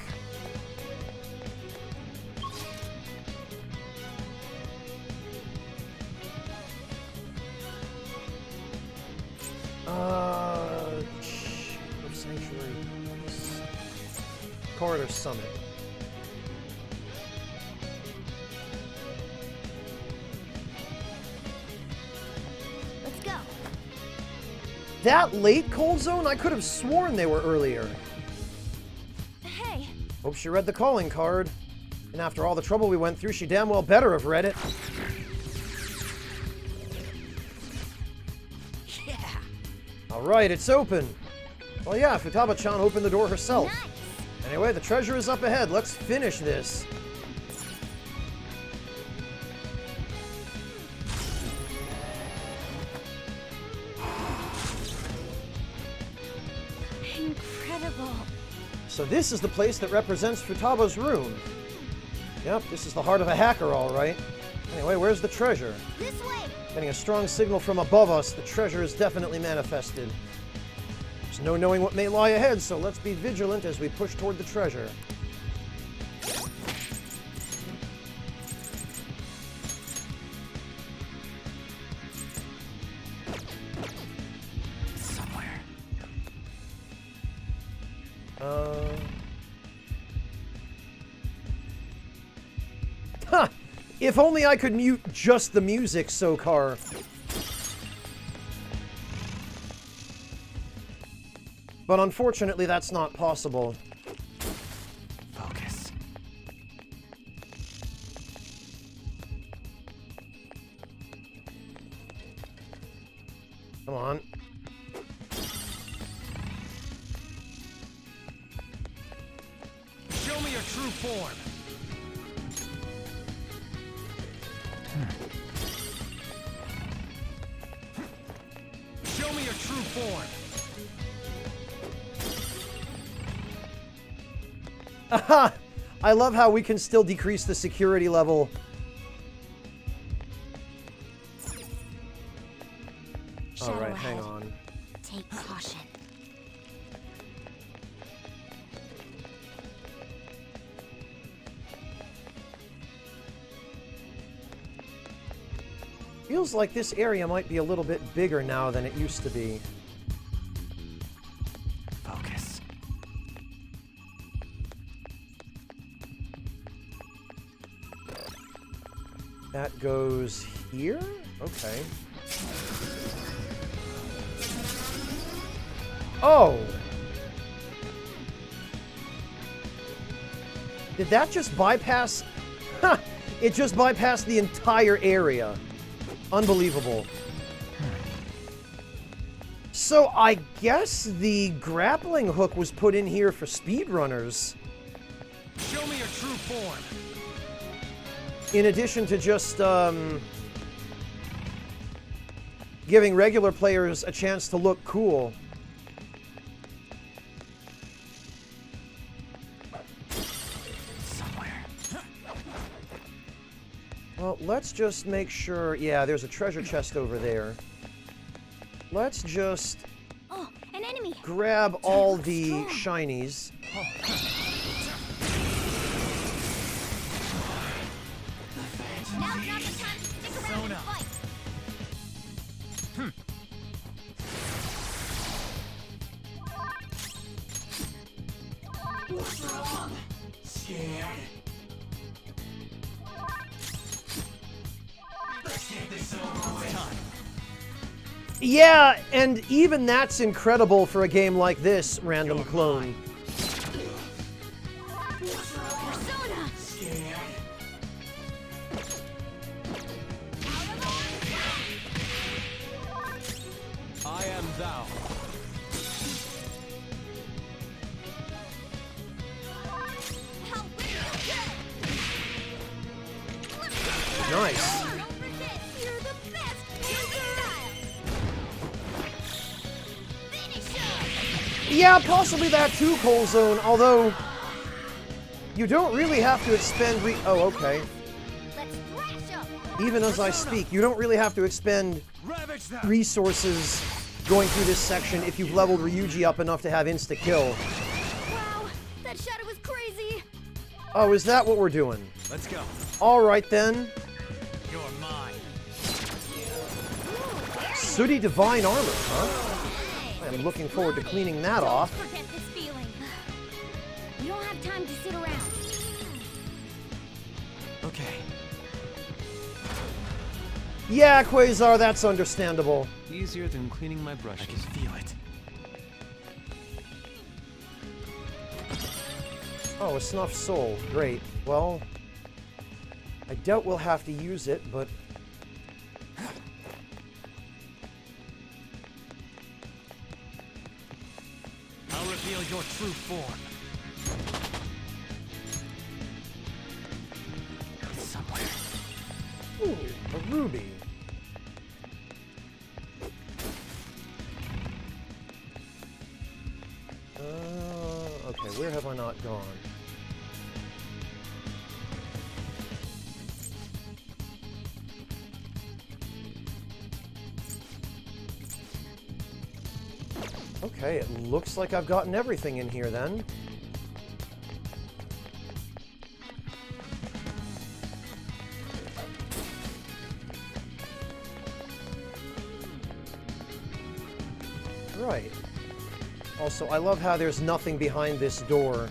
Sanctuary. Corridor Summit. Let's go. That late Cold Zone? I could have sworn they were earlier. Hey. Hope she read the calling card. And after all the trouble we went through, she damn well better have read it. Yeah. Alright, it's open. Well, yeah, Futaba-chan opened the door herself. Nice. Anyway, the treasure is up ahead. Let's finish this. Incredible. So this is the place that represents Futaba's room. Yep, this is the heart of a hacker, all right. Anyway, where's the treasure? This way. Getting a strong signal from above us, the treasure is definitely manifested. There's no knowing what may lie ahead, so let's be vigilant as we push toward the treasure. Somewhere. Ha! If only I could mute just the music, Sokar. But unfortunately, that's not possible. Focus. Come on. Show me your true form. Show me your true form. Aha! I love how we can still decrease the security level. Alright, hang on. Take caution. Feels like this area might be a little bit bigger now than it used to be. Focus. That goes here? Okay. Oh! Did that just bypass? Ha! It just bypassed the entire area. Unbelievable. So I guess the grappling hook was put in here for speedrunners. Show me your true form. In addition to just giving regular players a chance to look cool. Well, let's just make sure... Yeah, there's a treasure chest over there. Let's just... Oh, an enemy! Grab all the shinies. Now's not the time to stick around and fight! What's wrong? Scared? Let's get this over with. Time. Yeah, and even that's incredible for a game like this, Random Clone. Persona! Scared? I am thou. How will you Nice. Don't forget, you're the best! Finish him! Yeah, possibly that too, Cold Zone, although... You don't really have to expend Oh, okay. Let's thrash him! Even as I speak, you don't really have to expend Ravage them. resources going through this section if you've leveled Ryuji up enough to have insta-kill. Wow, that shadow was crazy! Oh, is that what we're doing? Let's go. Alright then. You're mine. Sooty Divine Armor, huh? I'm looking forward to cleaning that off. Forget this feeling. We don't have time to sit around. Okay. Yeah, Quasar, that's understandable. Easier than cleaning my brushes. I can feel it. Oh, a Snuff Soul. Great. Well, I doubt we'll have to use it, but... I'll reveal your true form. Somewhere. Ooh, a ruby. Okay, where have I not gone? Okay, it looks like I've gotten everything in here then. Right. Also, I love how there's nothing behind this door.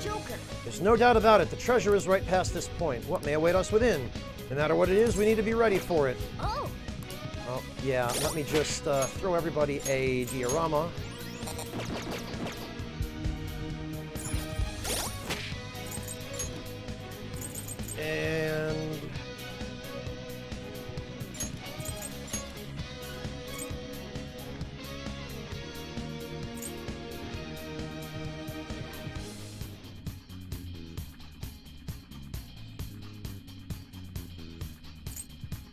Joker! There's no doubt about it, the treasure is right past this point. What may await us within? No matter what it is, we need to be ready for it. Oh! Oh, yeah, let me just throw everybody a diorama. And...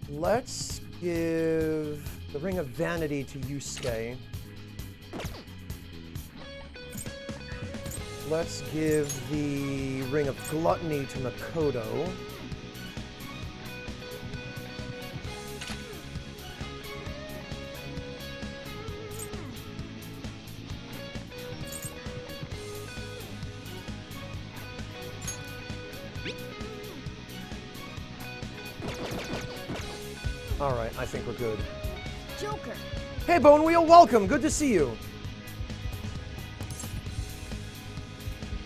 let's give the Ring of Vanity to Yusuke. Let's give the Ring of Gluttony to Makoto. Alright, I think we're good. Joker. Hey, Bone Wheel, welcome. Good to see you.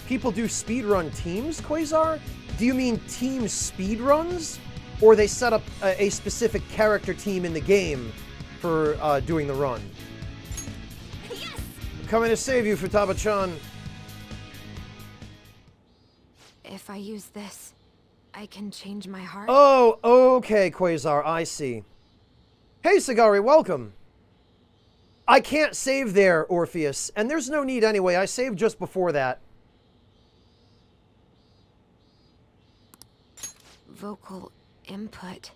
People do speedrun teams, Quasar? Do you mean team speedruns? Or they set up a specific character team in the game for doing the run? Yes! I'm coming to save you, Futaba-chan. If I use this, I can change my heart? Oh, okay, Quasar, I see. Hey, Sagari, welcome. I can't save there, Orpheus, and there's no need anyway. I saved just before that. Vocal input.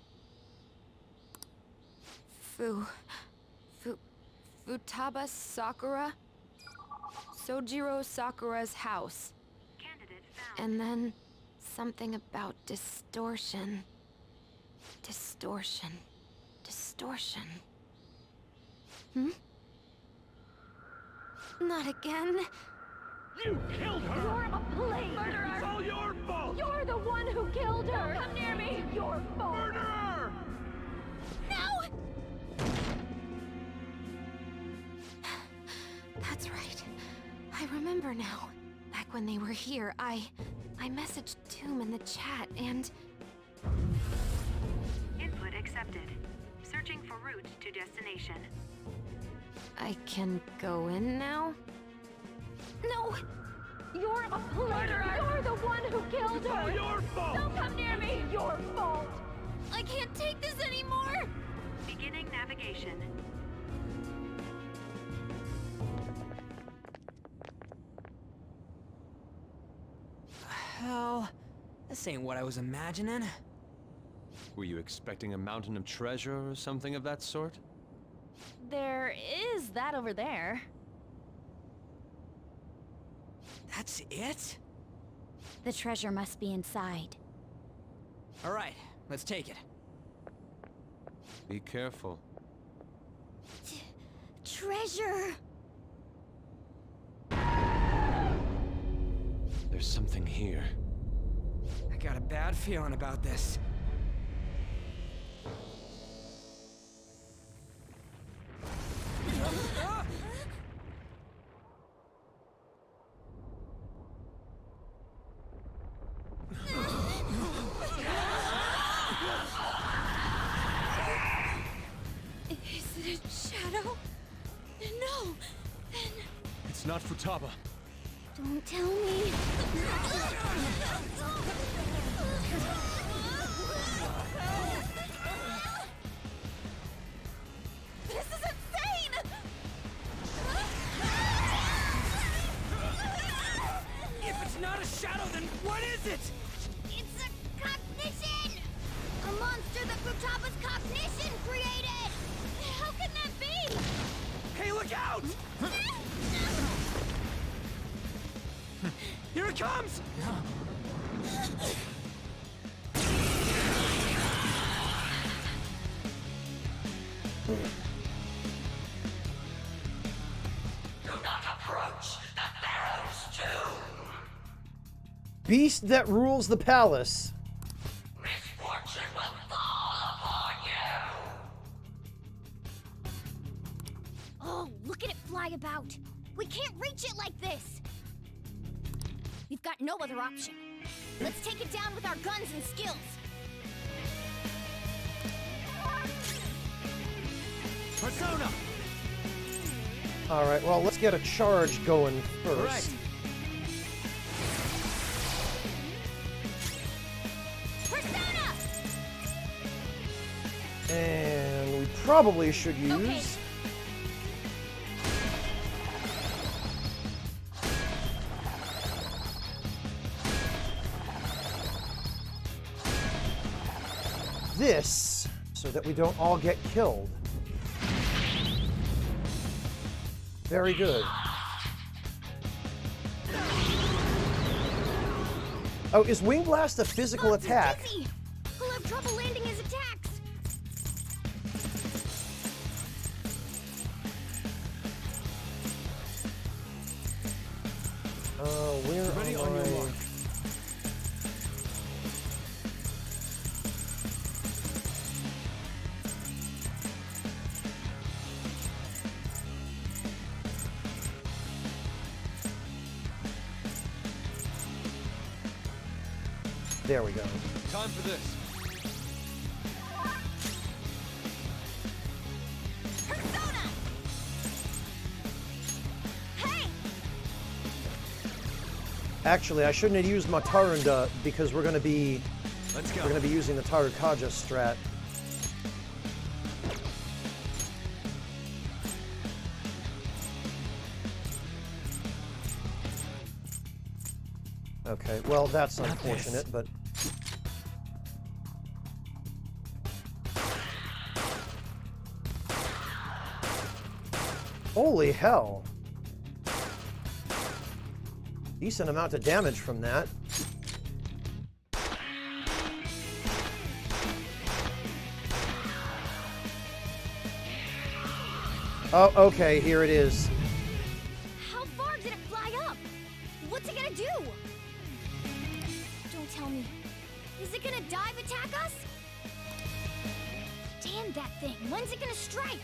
Futaba Sakura? Sojiro Sakura's house. And then something about distortion. Distortion. Hmm? Not again. You killed her! You're a blade murderer! It's all your fault! You're the one who killed her! Don't come near me! It's your fault! Murderer! No! That's right. I remember now. Back when they were here, I messaged Tomb in the chat and... Input accepted. Searching for route to destination. I can go in now? No! You're a murderer! You're the one who killed her! It's all your fault! Don't come near me! It's your fault! I can't take this anymore! Beginning navigation. Hell, this ain't what I was imagining. Were you expecting a mountain of treasure or something of that sort? There is that over there. That's it? The treasure must be inside. All right, let's take it. Be careful. Treasure! There's something here. I got a bad feeling about this. Is it a shadow? No! Then... It's not Futaba. Don't tell me. This is insane! If it's not a shadow, then what is it? It's a cognition! A monster that Futaba's cognition created! How can that be? Hey, look out! Here it comes! Do not approach the Pharaoh's tomb. Beast that rules the palace. Misfortune will fall upon you. Oh, look at it fly about! We can't reach it like this! We've got no other option. Let's take it down with our guns and skills. Persona! Alright, well, let's get a charge going first. Persona! And we probably should use... Okay. this so that we don't all get killed. Very good. Oh, is Wing Blast a physical attack? Dizzy. We'll have trouble landing his attacks. Where Ready am on your I? mark. There we go. Time for this. Persona! Hey! Actually, I shouldn't have used my Tarunda because we're gonna be Let's go. we're gonna be using the Tarukaja strat. Okay, well that's unfortunate, but holy hell. Decent amount of damage from that. Oh, okay, here it is. How far did it fly up? What's it gonna do? Don't tell me. Is it gonna dive attack us? Damn that thing. When's it gonna strike?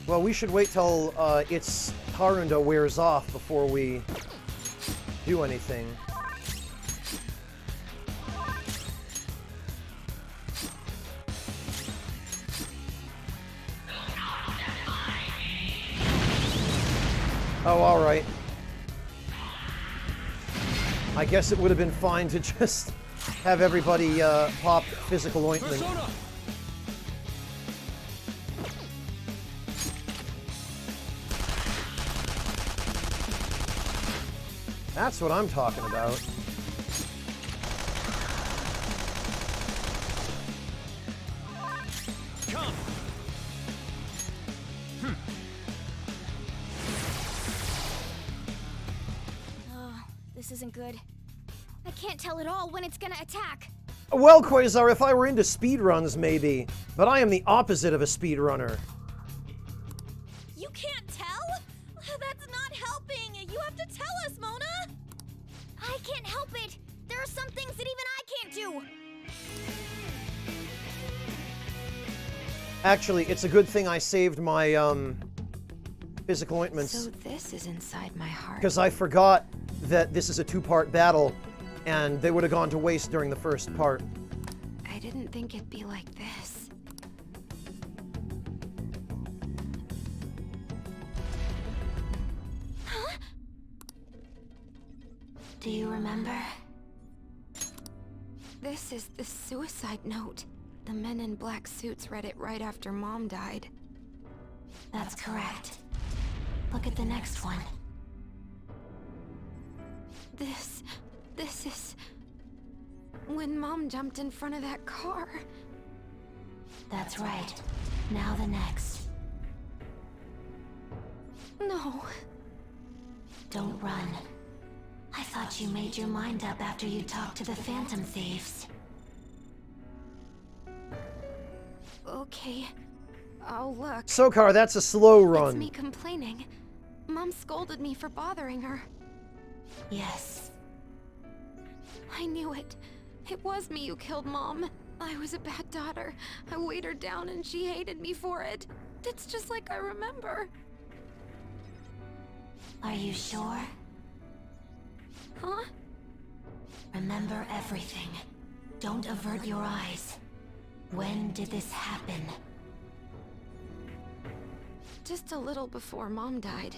Well, we should wait till its Tarunda wears off before we do anything. Oh, alright. I guess it would have been fine to just have everybody pop physical ointment. Persona! That's what I'm talking about. Come! Oh, this isn't good. I can't tell at all when it's gonna attack. Well, Quasar, if I were into speedruns, maybe. But I am the opposite of a speedrunner. You can't tell? That's not helping! You have to tell us, Mona! I can't help it. There are some things that even I can't do. Actually, it's a good thing I saved my physical ointments. So this is inside my heart. Because I forgot that this is a two-part battle, and they would have gone to waste during the first part. I didn't think it'd be like this. Huh? Do you remember? This is the suicide note. The men in black suits read it right after Mom died. That's correct. Look at the next one. This is... when Mom jumped in front of that car. That's right. Now the next. No. Don't run. I thought you made your mind up after you talked to the Phantom Thieves. Okay. I'll look. Sokar, that's a slow It's run. me complaining. Mom scolded me for bothering her. Yes. I knew it. It was me who killed Mom. I was a bad daughter. I weighed her down and she hated me for it. It's just like I remember. Are you sure? Huh? Remember everything. Don't avert your eyes. When did this happen? Just a little before Mom died.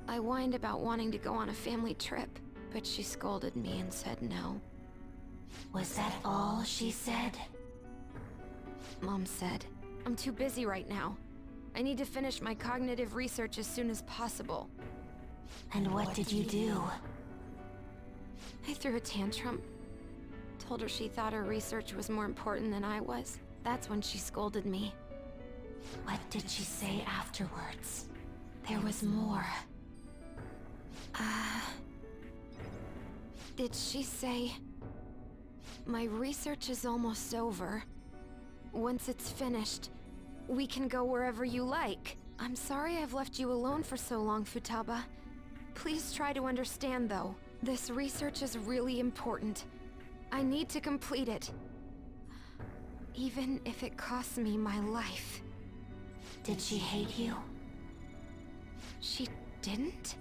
I whined about wanting to go on a family trip, but she scolded me and said no. Was that all she said? Mom said, "I'm too busy right now. I need to finish my cognitive research as soon as possible." And what did you do? I threw a tantrum. Told her she thought her research was more important than I was. That's when she scolded me. What did she say afterwards? There was more. Did she say... My research is almost over. Once it's finished, we can go wherever you like. I'm sorry I've left you alone for so long, Futaba. Please try to understand, though. This research is really important. I need to complete it. Even if it costs me my life. Did she hate you? She didn't?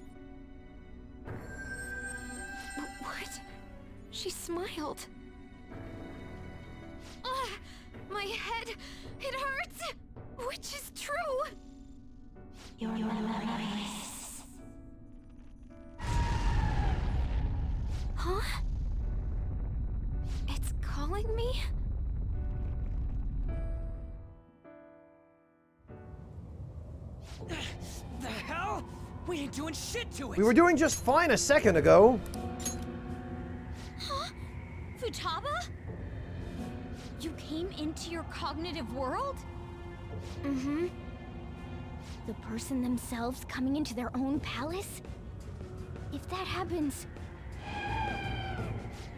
What? She smiled. Ugh, my head, it hurts! Which is true? Your memories. Huh? It's calling me? The hell? We ain't doing shit to it! We were doing just fine a second ago. Huh? Futaba? You came into your cognitive world? Mm-hmm. The person themselves coming into their own palace? If that happens...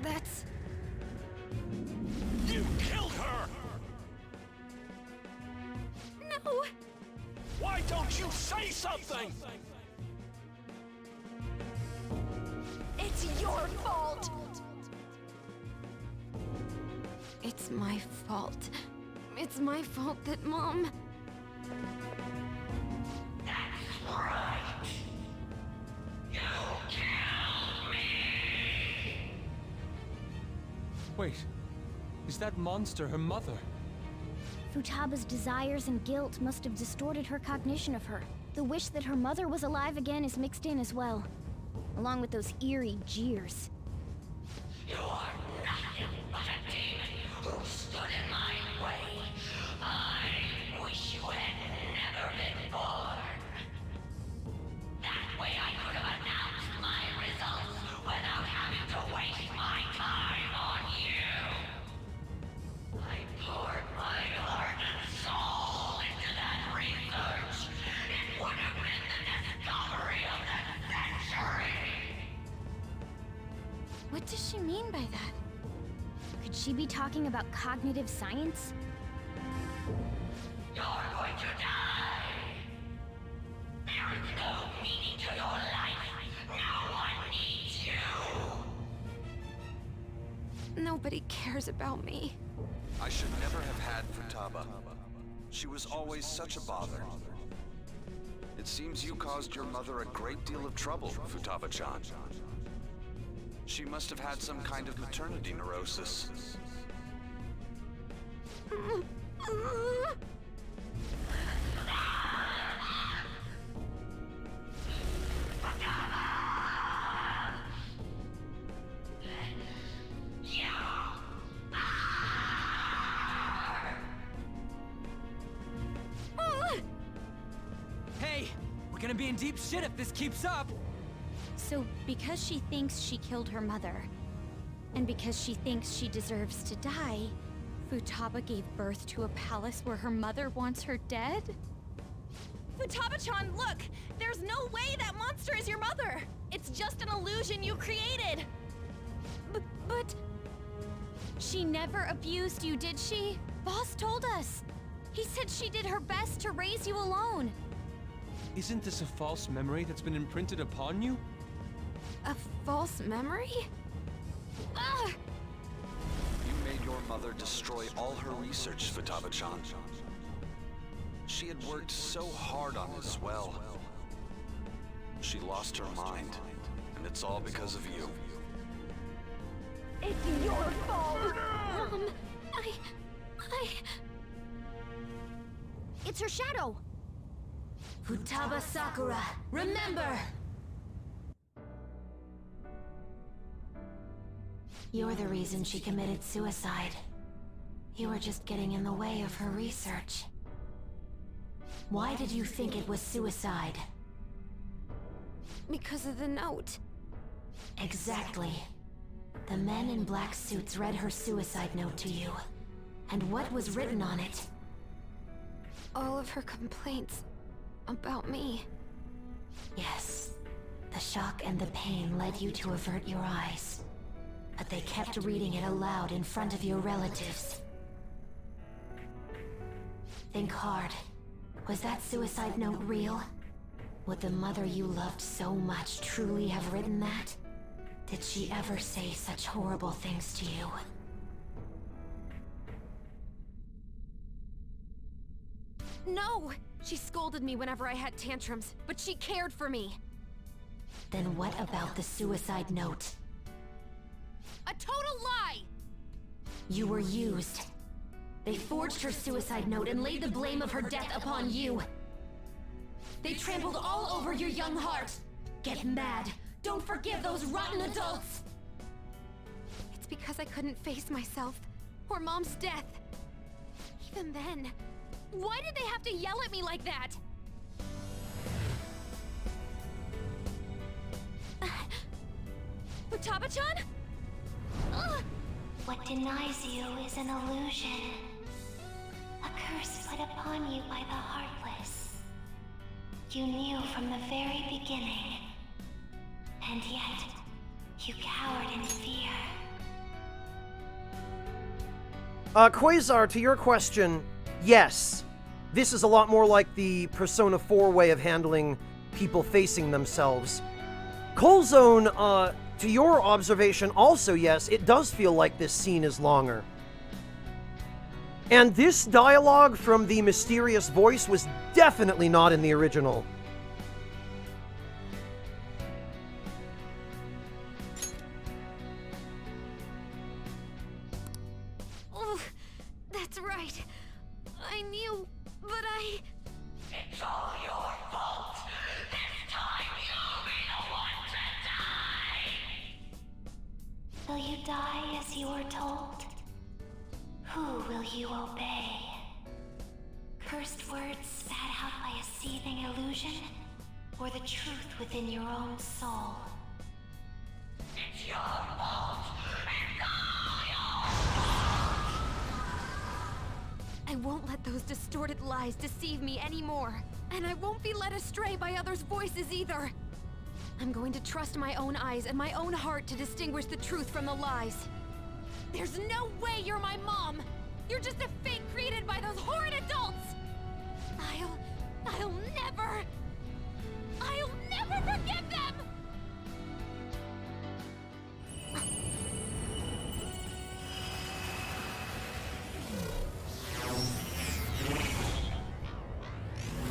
That's... You killed her! No! Why don't you say something? It's your fault! It's my fault. It's my fault that Mom... That's right. You killed me. Wait, is that monster her mother? Futaba's desires and guilt must have distorted her cognition of her. The wish that her mother was alive again is mixed in as well, along with those eerie jeers. You are nothing but a demon who stood in my way. I wish you had never been born. That way I could have announced my results without having to waste my time on you. I poured my heart and soul into that research. It would have been the discovery of the century. What does she mean by that? Could she be talking about cognitive science? You're going to die. There is no meaning to your life. No one needs you. Nobody cares about me. I should never have had Futaba. She was always such a bother. It seems you caused your mother a great deal of trouble, Futaba-chan. She must have had some kind of maternity neurosis. Hey, we're gonna be in deep shit if this keeps up! So, because she thinks she killed her mother, and because she thinks she deserves to die, Futaba gave birth to a palace where her mother wants her dead? Futaba-chan, look! There's no way that monster is your mother! It's just an illusion you created! But... She never abused you, did she? Boss told us! He said she did her best to raise you alone! Isn't this a false memory that's been imprinted upon you? A false memory? Ugh! You made your mother destroy all her research, Futaba-chan. She had worked so hard on it as well. She lost her mind, and it's all because of you. It's your fault! Mom, It's her shadow! Futaba Sakura, remember! You're the reason she committed suicide. You were just getting in the way of her research. Why did you think it was suicide? because of the note. Exactly. The men in black suits read her suicide note to you. And what was written on it? All of her complaints about me. Yes. The shock and the pain led you to avert your eyes. But they kept reading it aloud in front of your relatives. Think hard. Was that suicide note real? Would the mother you loved so much truly have written that? Did she ever say such horrible things to you? No! She scolded me whenever I had tantrums, but she cared for me. Then what about the suicide note? A total lie! You were used. They forged her suicide note and laid the blame of her death upon you. They trampled all over your young heart. Get mad. Don't forgive those rotten adults. It's because I couldn't face myself, or Mom's death. Even then, why did they have to yell at me like that? Futaba-chan? What denies you is an illusion. A curse put upon you by the Heartless. You knew from the very beginning. And yet, you cowered in fear. Quasar, to your question, yes. This is a lot more like the Persona 4 way of handling people facing themselves. Coalzone, to your observation, also yes, it does feel like this scene is longer. And this dialogue from the mysterious voice was definitely not in the original. Oh, that's right. I knew, but I... It's all your fault. This time you'll be the one to die. Will you die as you were told? Who will you obey? Cursed words spat out by a seething illusion? Or the truth within your own soul? It's your fault. It's all your fault. I won't let those distorted lies deceive me anymore. And I won't be led astray by others' voices either. I'm going to trust my own eyes and my own heart to distinguish the truth from the lies. There's no way you're my mom! You're just a fake created by those horrid adults! I'll never forgive them!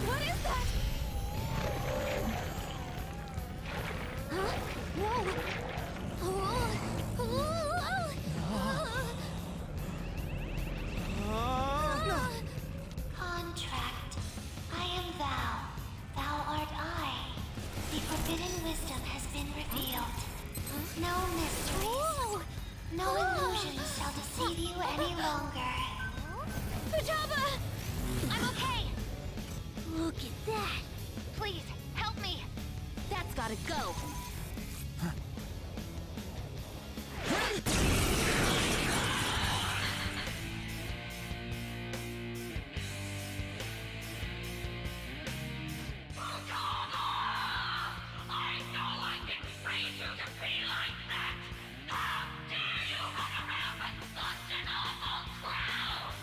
What is that? Huh? Whoa! Contract. I am thou. Thou art I. The forbidden wisdom has been revealed. No mysteries. No illusions shall deceive you any longer. Futaba! I'm okay. Look at that. Please, help me. That's gotta go. I know I didn't raise you to be like that. How dare you run around with such an awful crowd?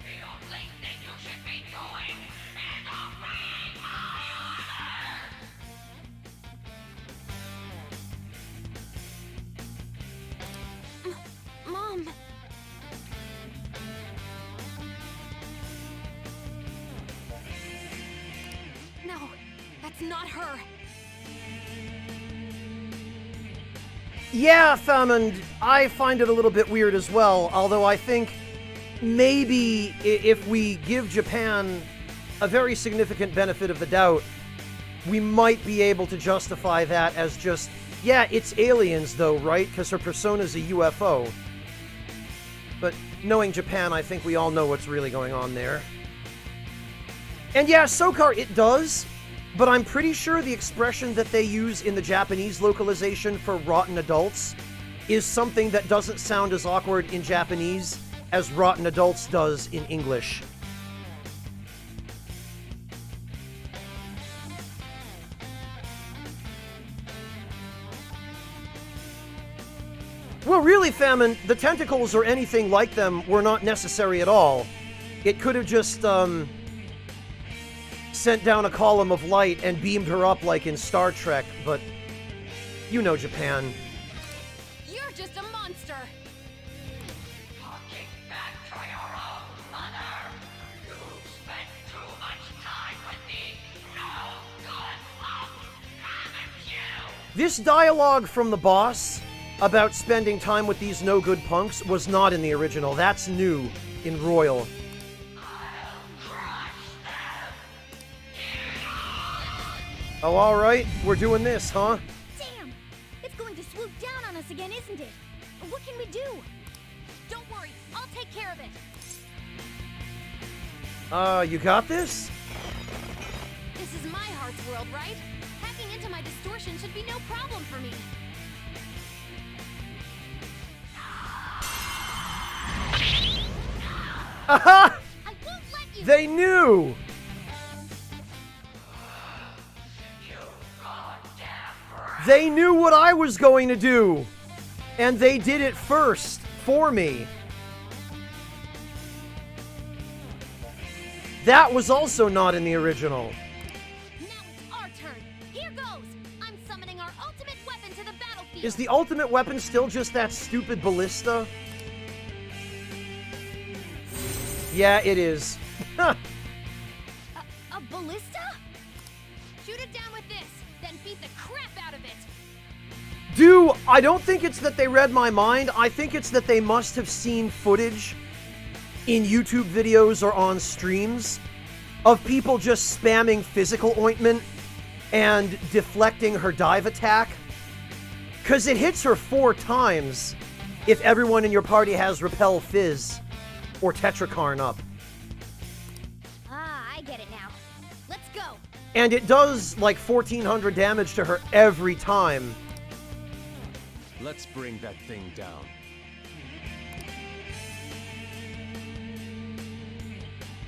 The only thing you should be doing is obeying my orders. Mom! No, that's not her. Yeah, Famond, I find it a little bit weird as well, although I think maybe if we give Japan a very significant benefit of the doubt, we might be able to justify that as just, yeah, it's aliens though, right? Because her persona's a UFO. But knowing Japan, I think we all know what's really going on there. And yeah, Sokar, it does, but I'm pretty sure the expression that they use in the Japanese localization for rotten adults is something that doesn't sound as awkward in Japanese as rotten adults does in English. Well, really, Famine, the tentacles or anything like them were not necessary at all. It could have just, sent down a column of light and beamed her up like in Star Trek, but you know Japan. You're just a monster! Talking back to your own mother. You spent too This dialogue from the boss about spending time with these no-good punks was not in the original. That's new in Royal. Oh, alright. We're doing this, huh? Damn! It's going to swoop down on us again, isn't it? What can we do? Don't worry, I'll take care of it. You got this? This is my heart's world, right? Hacking into my distortion should be no problem for me. Aha! I won't let you! They knew! They knew what I was going to do! And they did it first, for me. That was also not in the original. Now it's our turn. Here goes. I'm summoning our ultimate weapon to the battlefield. Is the ultimate weapon still just that stupid ballista? Yeah, it is. A ballista? Shoot it down with this, then beat the crap out of it. I don't think it's that they read my mind. I think it's that they must have seen footage in YouTube videos or on streams of people just spamming physical ointment and deflecting her dive attack. Because it hits her 4 times if everyone in your party has Repel Fizz or Tetrakarn up. Ah, I get it now. Let's go. And it does like 1400 damage to her every time. Let's bring that thing down.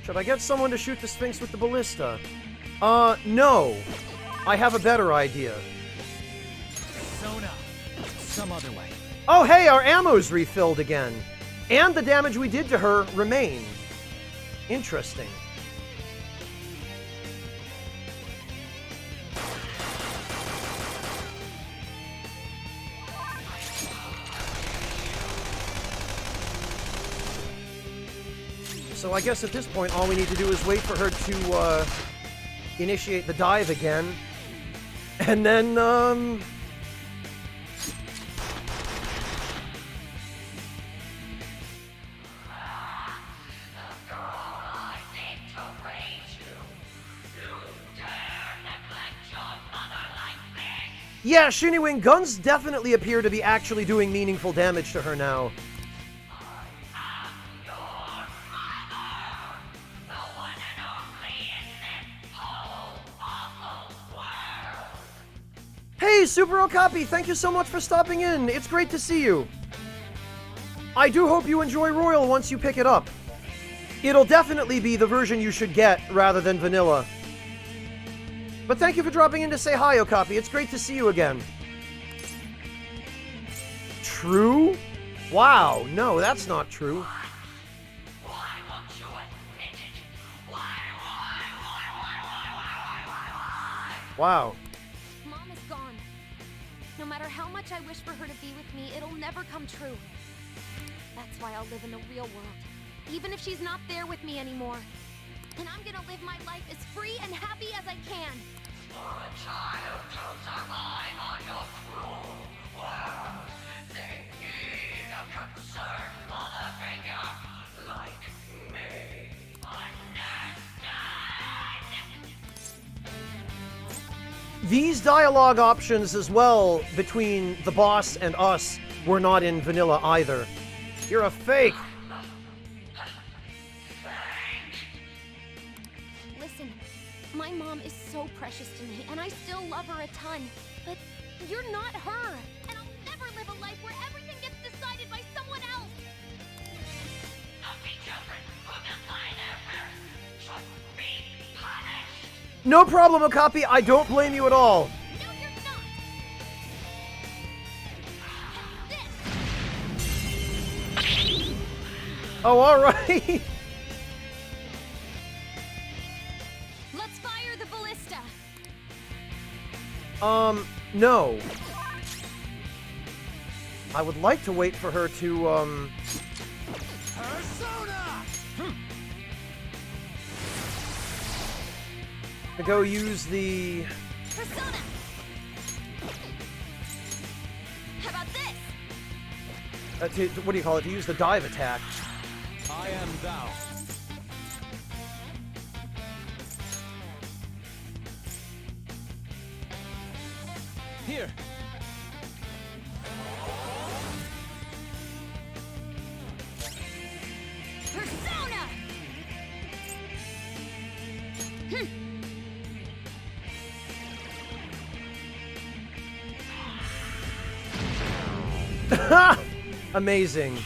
Should I get someone to shoot the Sphinx with the ballista? No. I have a better idea. Persona. Some other way. Oh, hey, our ammo's refilled again. And the damage we did to her remained. Interesting. So I guess at this point, all we need to do is wait for her to, initiate the dive again. And then, yeah, Shiniwing, guns definitely appear to be actually doing meaningful damage to her now. Hey, Super Okapi, thank you so much for stopping in. It's great to see you. I do hope you enjoy Royal once you pick it up. It'll definitely be the version you should get rather than vanilla. But thank you for dropping in to say hi, Okapi. It's great to see you again. True? Wow, no, that's not true. Wow. Mom is gone. No matter how much I wish for her to be with me, it'll never come true. That's why I'll live in the real world, even if she's not there with me anymore. And I'm gonna live my life as free and happy as I can. For a child to survive on your cruel world, they need a concerned mother figure like me. These dialogue options as well between the boss and us were not in vanilla either. You're a fake. Listen, my mom is so precious to me, and I still love her a ton. But you're not her, and I'll never live a life where everything gets decided by someone else. Happy children who defy their parents should be punished. No problem, Okapi. I don't blame you at all. No, you're not. Oh, all right. Let's fire the ballista. No. I would like to wait for her to, Persona! to go use the... Persona! what do you call it? To use the dive attack. I am thou. Here. Persona! Amazing.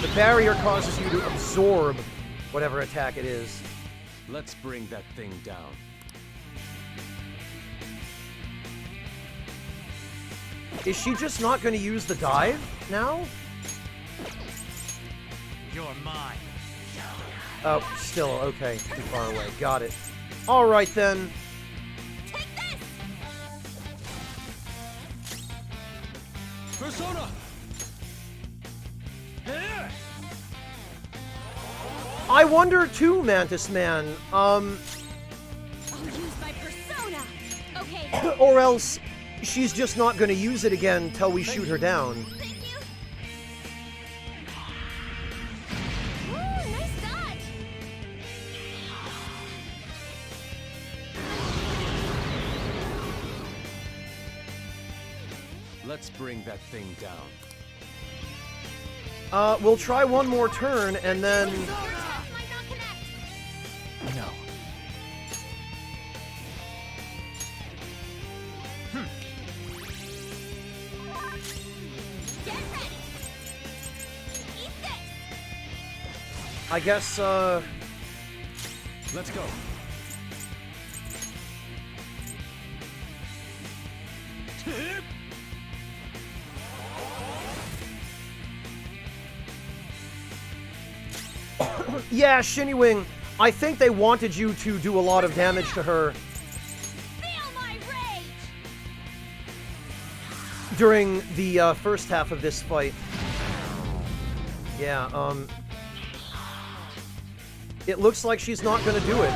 The barrier causes you to absorb whatever attack it is. Let's bring that thing down. Is she just not going to use the dive now? You're mine. Oh, still, okay. Too far away. Got it. Alright then. Persona! I wonder too, Mantis Man. I'll use my persona. Okay. Or else she's just not going to use it again until we shoot her down. Ooh, nice dodge. Let's bring that thing down. We'll try one more turn and then... No. Get ready. Eat this. I guess, Let's go. yeah, Shinny-Wing, I think they wanted you to do a lot of damage to her Feel my rage. during the first half of this fight. Yeah, it looks like she's not gonna do it.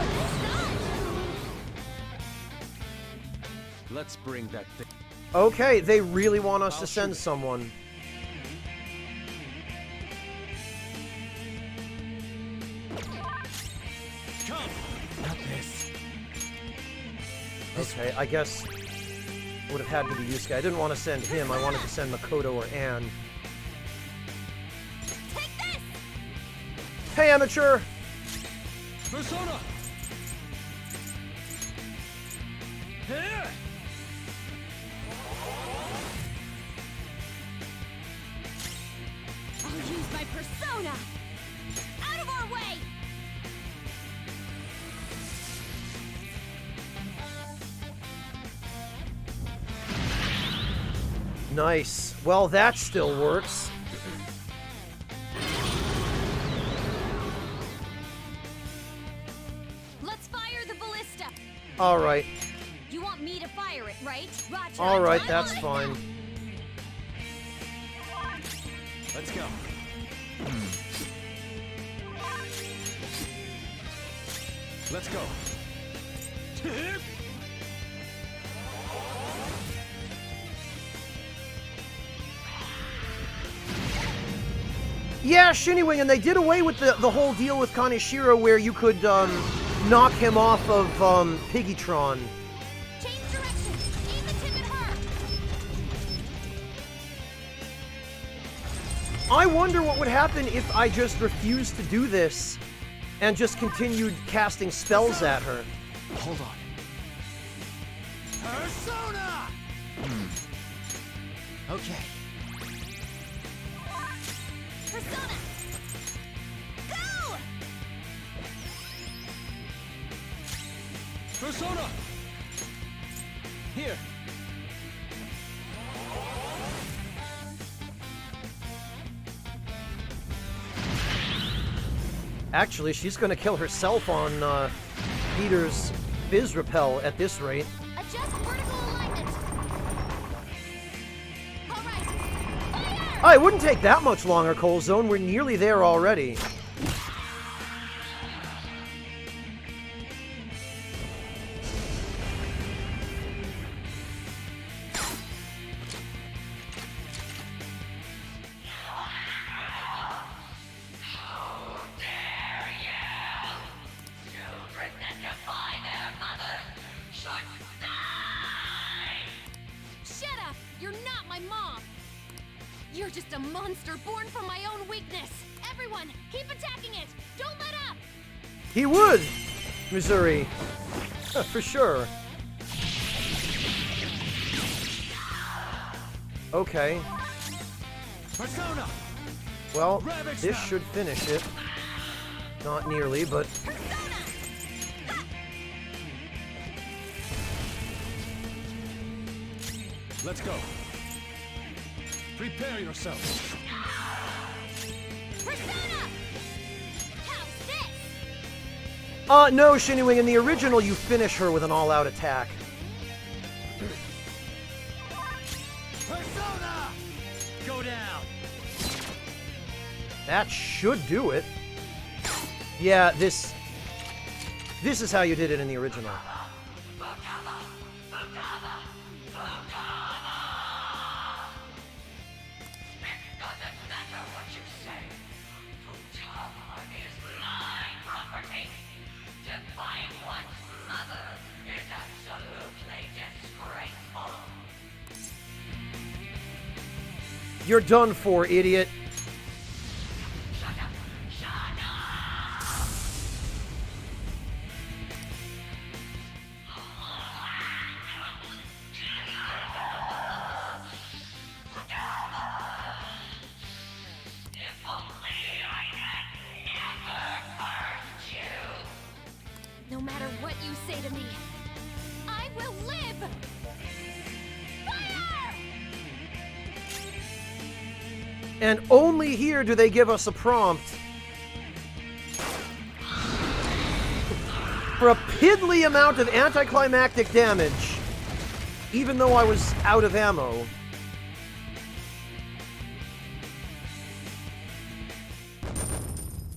Let's bring that thing. Okay, they really want us to send someone. Come. Not this. Okay, I guess would have had to be Yusuke. I didn't want to send him. I wanted to send Makoto or Anne. Hey, amateur! Persona! I'll use my persona. Out of our way. Nice. Well, that still works. Let's fire the ballista. Alright. You want me to fire it, right? Roger. Alright, that's fine. Let's go. Let's go. Yeah, Shinny-Wing, and they did away with the whole deal with Kaneshiro where you could knock him off of Piggytron. Change direction. Aim the tip at her. I wonder what would happen if I just refused to do this and just continued casting spells at her. Hold on. Persona! Okay. Persona. Go! Persona! Here. Actually, she's gonna kill herself on Peter's Fizz Repel at this rate. Adjust vertical alignment. All right. Fire! Oh, it wouldn't take that much longer, Cold Zone. We're nearly there already. just a monster born from my own weakness. Everyone, keep attacking it. Don't let up. He would, Missouri. For sure. Okay. Persona! Well, Ravage this them. should finish it. Not nearly, but... Let's go. Prepare yourself. Persona! How's this? No, Shinwing, in the original, you finish her with an all-out attack. Persona! Go down. That should do it. Yeah, this is how you did it in the original. You're done for, idiot. No matter what you say to me, I will live! Fire! And only here do they give us a prompt for a piddly amount of anticlimactic damage, even though I was out of ammo.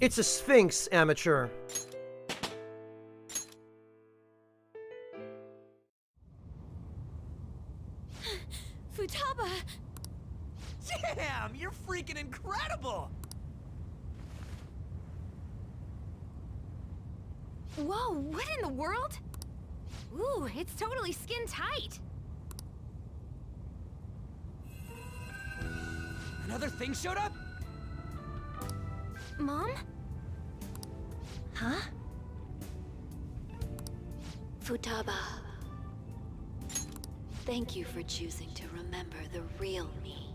It's a Sphinx, amateur. Futaba! Damn, you're freaking incredible! Whoa, what in the world? Ooh, it's totally skin tight. Another thing showed up? Mom? Huh? Futaba. Thank you for choosing to remember the real me.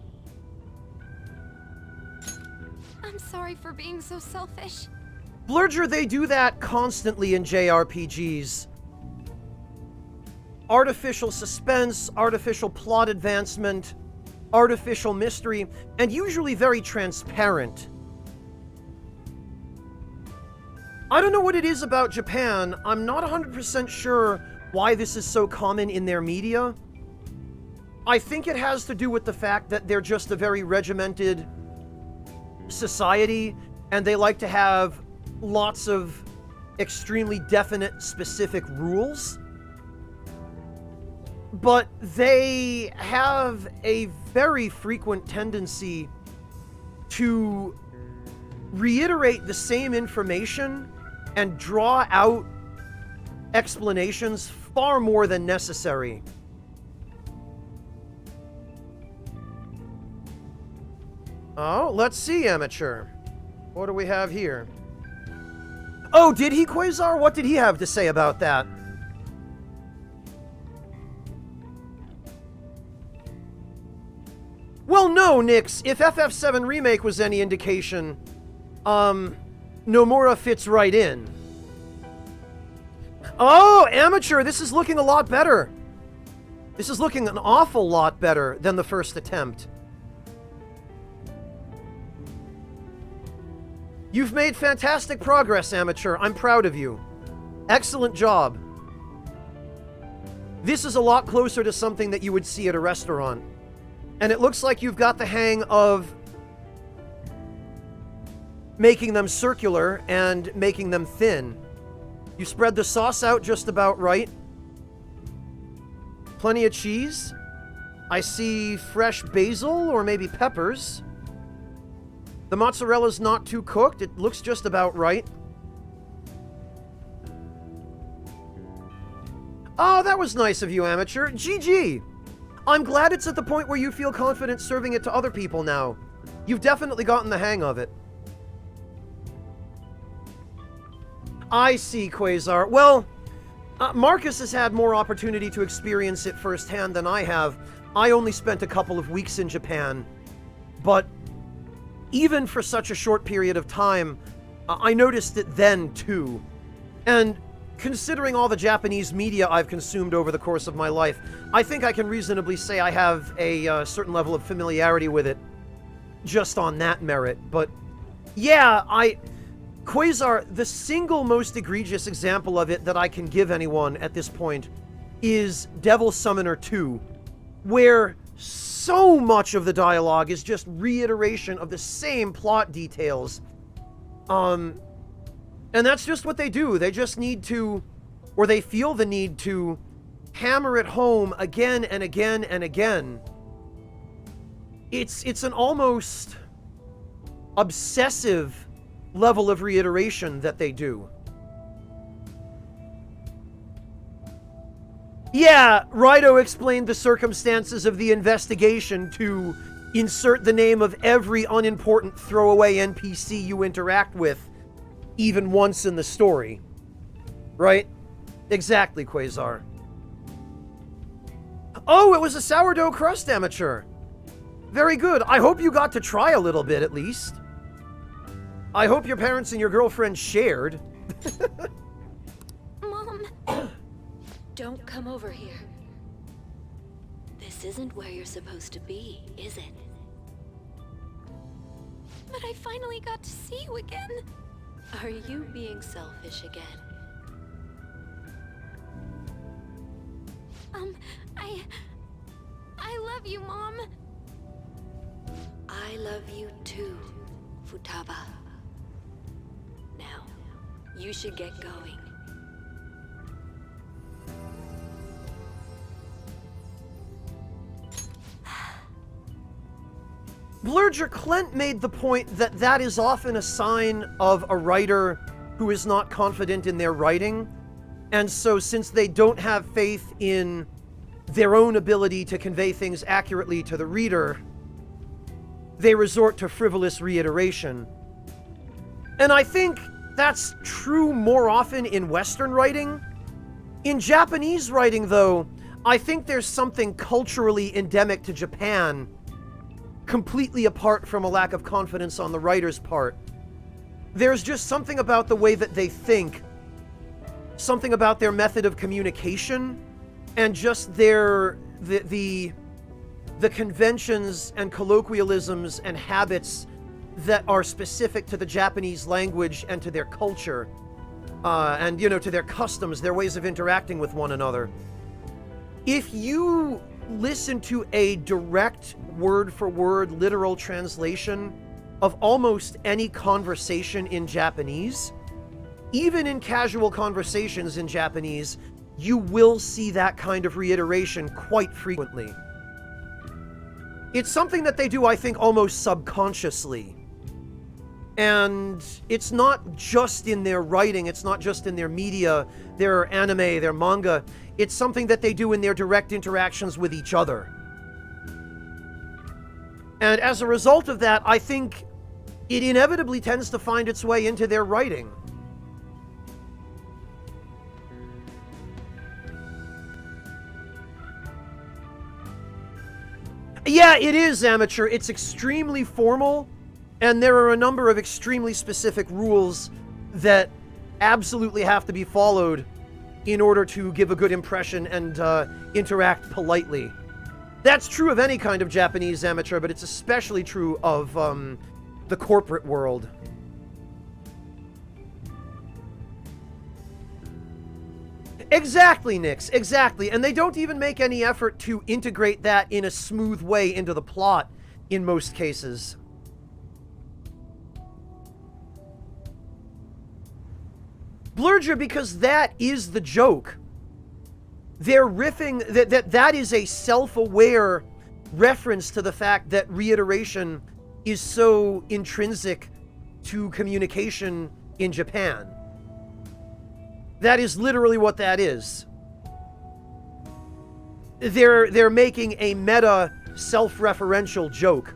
I'm sorry for being so selfish. Blurger, they do that constantly in JRPGs. Artificial suspense, artificial plot advancement, artificial mystery, and usually very transparent. I don't know what it is about Japan. I'm not 100% sure why this is so common in their media. I think it has to do with the fact that they're just a very regimented society, and they like to have lots of extremely definite, specific rules. But they have a very frequent tendency to reiterate the same information and draw out explanations far more than necessary. Oh, let's see, amateur. What do we have here? Oh, did he, Quasar? What did he have to say about that? Well, no, Nix. If FF7 Remake was any indication, Nomura fits right in. Oh, amateur, this is looking a lot better. This is looking an awful lot better than the first attempt. You've made fantastic progress, amateur. I'm proud of you. Excellent job. This is a lot closer to something that you would see at a restaurant. And it looks like you've got the hang of making them circular and making them thin. You spread the sauce out just about right. Plenty of cheese. I see fresh basil or maybe peppers. The mozzarella's not too cooked. It looks just about right. Oh, that was nice of you, amateur. GG. I'm glad it's at the point where you feel confident serving it to other people now. You've definitely gotten the hang of it. I see, Quasar. Well, Marcus has had more opportunity to experience it firsthand than I have. I only spent a couple of weeks in Japan. But even for such a short period of time, I noticed it then, too. And considering all the Japanese media I've consumed over the course of my life, I think I can reasonably say I have a certain level of familiarity with it just on that merit. But yeah, Quasar, the single most egregious example of it that I can give anyone at this point is Devil Summoner 2, where so much of the dialogue is just reiteration of the same plot details. And that's just what they do. They just need to, or they feel the need to, hammer it home again and again and again. It's an almost obsessive level of reiteration that they do. Yeah, Rido explained the circumstances of the investigation to insert the name of every unimportant throwaway NPC you interact with, even once in the story. Right? Exactly, Quasar. Oh, it was a sourdough crust amateur. Very good. I hope you got to try a little bit, at least. I hope your parents and your girlfriend shared. Mom! Don't come over here. This isn't where you're supposed to be, is it? But I finally got to see you again. Are you being selfish again? I love you, Mom. I love you too, Futaba. Now, you should get going. Blurger Klent made the point that that is often a sign of a writer who is not confident in their writing, and so since they don't have faith in their own ability to convey things accurately to the reader, they resort to frivolous reiteration. And I think that's true more often in Western writing. In Japanese writing, though, I think there's something culturally endemic to Japan, completely apart from a lack of confidence on the writer's part. There's just something about the way that they think, something about their method of communication, and just the conventions and colloquialisms and habits that are specific to the Japanese language and to their culture, and, you know, to their customs, their ways of interacting with one another. If you listen to a direct word-for-word literal translation of almost any conversation in Japanese, even in casual conversations in Japanese, you will see that kind of reiteration quite frequently. It's something that they do, I think, almost subconsciously. And it's not just in their writing, it's not just in their media, their anime, their manga. It's something that they do in their direct interactions with each other. And as a result of that, I think it inevitably tends to find its way into their writing. Yeah, it is, Amateur. It's extremely formal, and there are a number of extremely specific rules that absolutely have to be followed in order to give a good impression and interact politely. That's true of any kind of Japanese amateur, but it's especially true of the corporate world. Exactly, Nix, exactly. And they don't even make any effort to integrate that in a smooth way into the plot in most cases. Blurger, because that is the joke. They're riffing, that is a self-aware reference to the fact that reiteration is so intrinsic to communication in Japan. That is literally what that is. They're making a meta self-referential joke.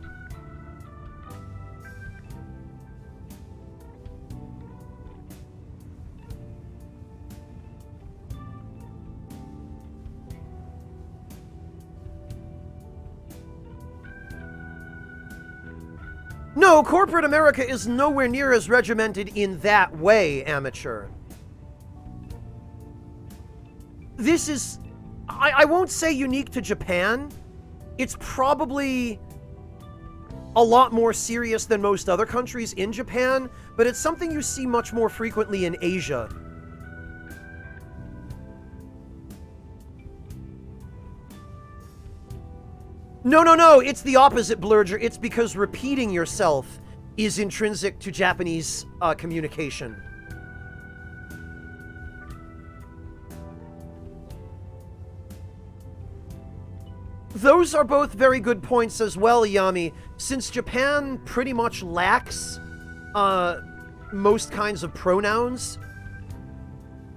No, corporate America is nowhere near as regimented in that way, amateur. This is, I won't say unique to Japan. It's probably a lot more serious than most other countries in Japan, but it's something you see much more frequently in Asia. No, it's the opposite, Blurger. It's because repeating yourself is intrinsic to Japanese communication. Those are both very good points as well, Yami. Since Japan pretty much lacks most kinds of pronouns,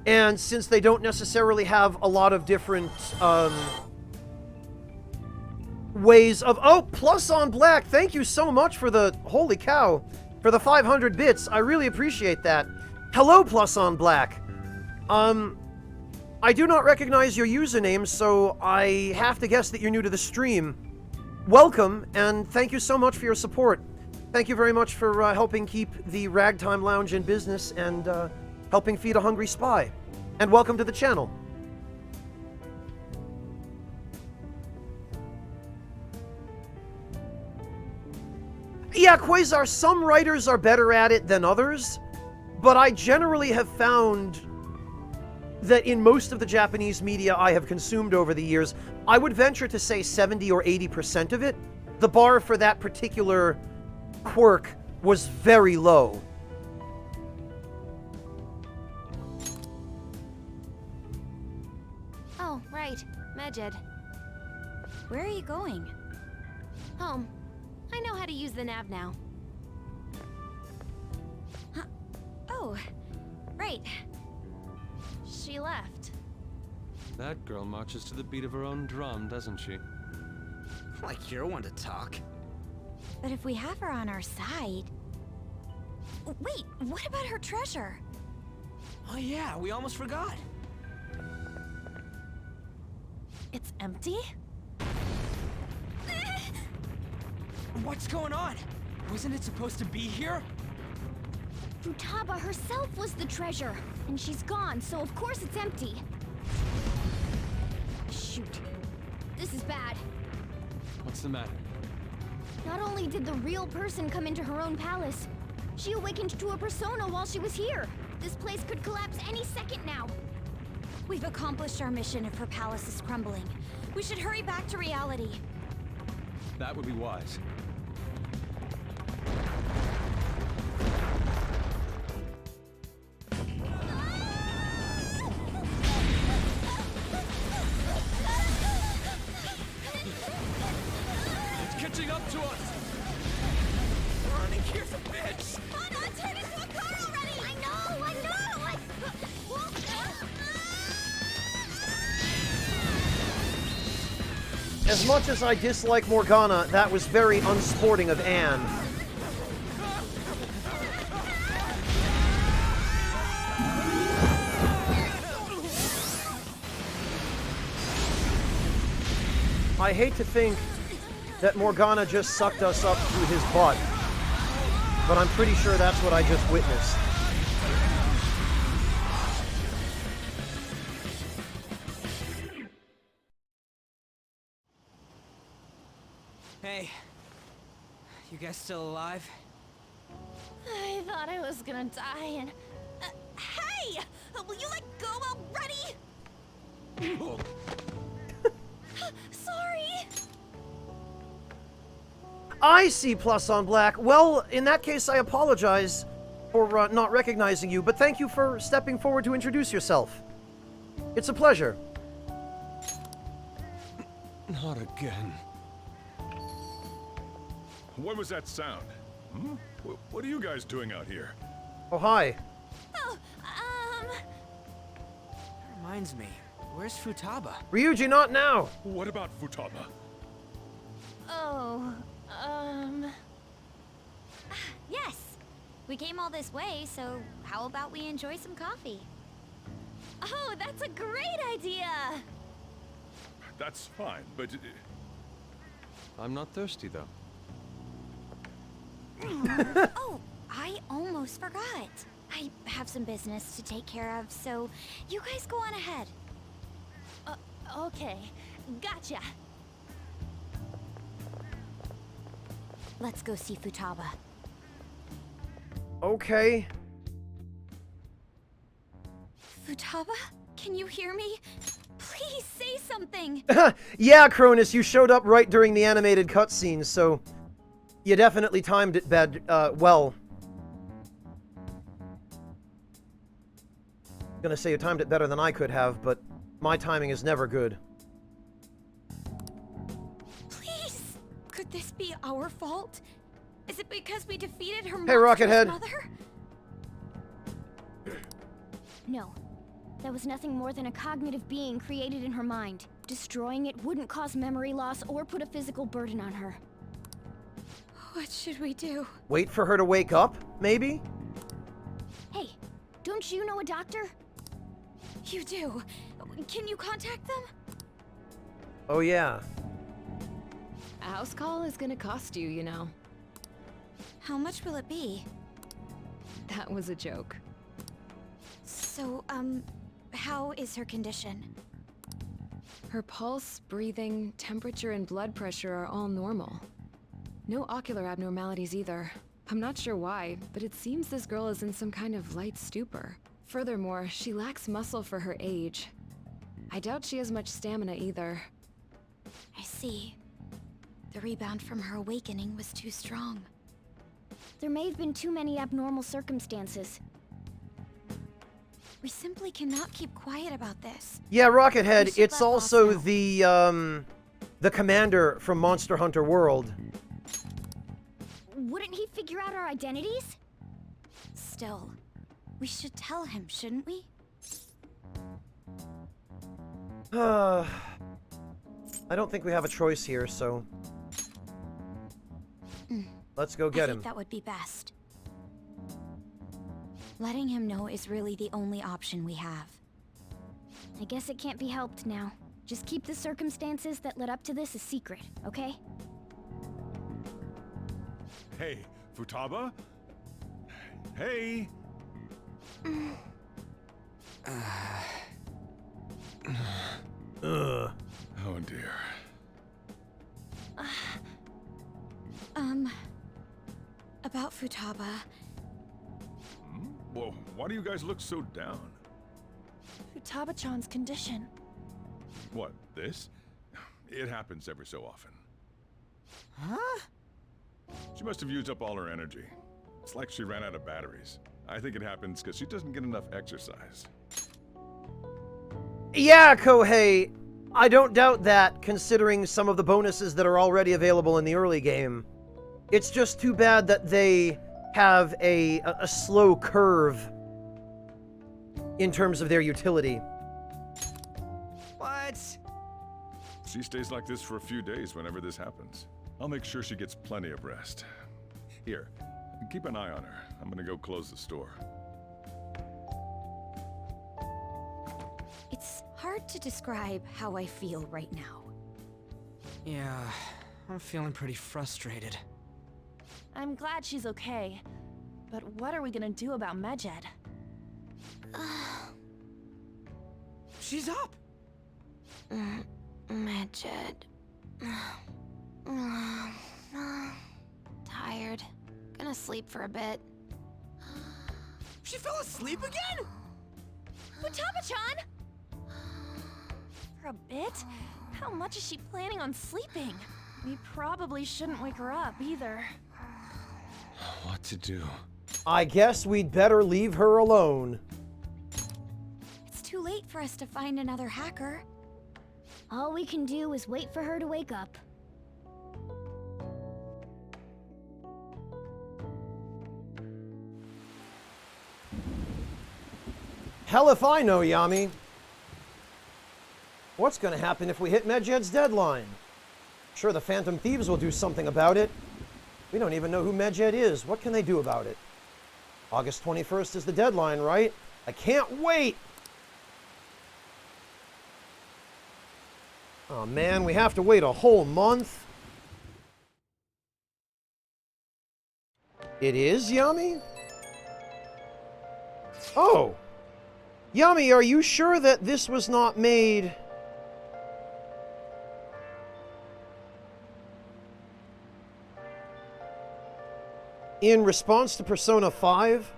and since they don't necessarily have a lot of different ways of... Oh, Plus on Black, thank you so much for the... Holy cow, for the 500 bits. I really appreciate that. Hello, Plus on Black. I do not recognize your username, so I have to guess that you're new to the stream. Welcome, and thank you so much for your support. Thank you very much for helping keep the Ragtime Lounge in business and helping feed a hungry spy. And welcome to the channel. Yeah, Quasar, some writers are better at it than others, but I generally have found that in most of the Japanese media I have consumed over the years, I would venture to say 70 or 80% of it, the bar for that particular quirk was very low. Oh, right. Medjed. Where are you going? Home. I know how to use the nav now. Huh. Oh, right. She left. That girl marches to the beat of her own drum, doesn't she? Like you're one to talk. But if we have her on our side... Wait, what about her treasure? Oh yeah, we almost forgot. It's empty? What's going on? Wasn't it supposed to be here? Futaba herself was the treasure, and she's gone, so of course it's empty. Shoot. This is bad. What's the matter? Not only did the real person come into her own palace, she awakened to a persona while she was here. This place could collapse any second now. We've accomplished our mission if her palace is crumbling. We should hurry back to reality. That would be wise. It's catching up to us! Running here's a bitch! Anna, turn into a car already! I know! As much as I dislike Morgana, that was very unsporting of Anne. I hate to think that Morgana just sucked us up through his butt, but I'm pretty sure that's what I just witnessed. Hey, you guys still alive? I thought I was gonna die and... hey! Will you let go already? Sorry! I see Plus on Black. Well, in that case, I apologize for not recognizing you, but thank you for stepping forward to introduce yourself. It's a pleasure. Not again. What was that sound? Hmm? What are you guys doing out here? Oh, hi. Oh, That reminds me, where's Futaba? Ryuji, not now. What about Futaba? Oh, Yes! We came all this way, so how about we enjoy some coffee? Oh, that's a great idea! That's fine, but... I'm not thirsty, though. Oh, I almost forgot. I have some business to take care of, so you guys go on ahead. Okay. Gotcha. Let's go see Futaba. Okay. Futaba? Can you hear me? Please say something! Yeah, Cronus, you showed up right during the animated cutscene, so you definitely timed it well. Gonna say you timed it better than I could have, but my timing is never good. Please! Could this be our fault? Is it because we defeated her Hey, Rockethead. mother? No. That was nothing more than a cognitive being created in her mind. Destroying it wouldn't cause memory loss or put a physical burden on her. What should we do? Wait for her to wake up, maybe? Hey, don't you know a doctor? You do. Can you contact them? Oh, yeah. A house call is gonna cost you, you know. How much will it be? That was a joke. So, how is her condition? Her pulse, breathing, temperature, and blood pressure are all normal. No ocular abnormalities either. I'm not sure why, but it seems this girl is in some kind of light stupor. Furthermore, she lacks muscle for her age. I doubt she has much stamina either. I see. The rebound from her awakening was too strong. There may have been too many abnormal circumstances. We simply cannot keep quiet about this. Yeah, We Rockethead, should it's let Boss also know. the commander from Monster Hunter World. Wouldn't he figure out our identities? Still, we should tell him, shouldn't we? I don't think we have a choice here, so let's go get I him. think that would be best. Letting him know is really the only option we have. I guess it can't be helped now. Just keep the circumstances that led up to this a secret, okay? Hey, Futaba? Hey! Ugh. Oh dear. About Futaba. Well, why do you guys look so down? Futaba-chan's condition. What, this? It happens every so often. Huh? She must have used up all her energy. It's like she ran out of batteries. I think it happens because she doesn't get enough exercise. Yeah, Kohei, I don't doubt that, considering some of the bonuses that are already available in the early game. It's just too bad that they have a slow curve in terms of their utility. What? She stays like this for a few days whenever this happens. I'll make sure she gets plenty of rest. Here, keep an eye on her. I'm gonna go close the store. It's hard to describe how I feel right now. Yeah, I'm feeling pretty frustrated. I'm glad she's okay. But what are we gonna do about Medjed? She's up! Medjed. Tired. Gonna sleep for a bit. She fell asleep again? Futaba-chan! For a bit? How much is she planning on sleeping? We probably shouldn't wake her up either. What to do? I guess we'd better leave her alone. It's too late for us to find another hacker. All we can do is wait for her to wake up. Hell if I know, Yami. What's gonna happen if we hit Medjed's deadline? Sure, the Phantom Thieves will do something about it. We don't even know who Medjed is. What can they do about it? August 21st is the deadline, right? I can't wait! Oh man, we have to wait a whole month? It is Yami? Oh. Yami, are you sure that this was not made... in response to Persona 5?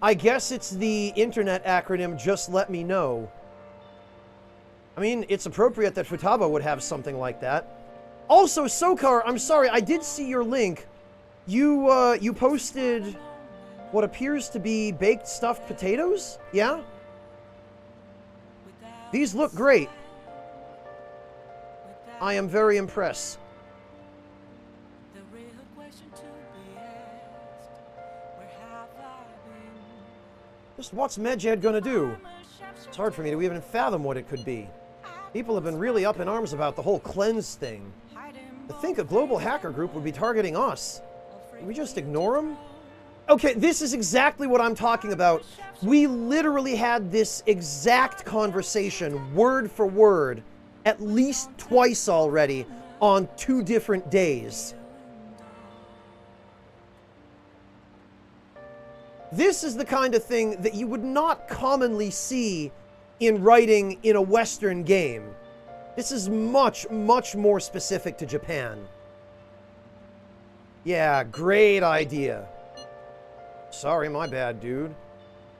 I guess it's the internet acronym, Just Let Me Know. I mean, it's appropriate that Futaba would have something like that. Also, Sokar, I'm sorry, I did see your link. You posted what appears to be baked stuffed potatoes? Yeah? These look great. I am very impressed. Just what's Medjed gonna do? It's hard for me to even fathom what it could be. People have been really up in arms about the whole cleanse thing. To think a global hacker group would be targeting us. Can we just ignore them? Okay, this is exactly what I'm talking about. We literally had this exact conversation, word for word, at least twice already, on 2 different days. This is the kind of thing that you would not commonly see in writing in a Western game. This is much, much more specific to Japan. Yeah, great idea. Sorry, my bad, dude.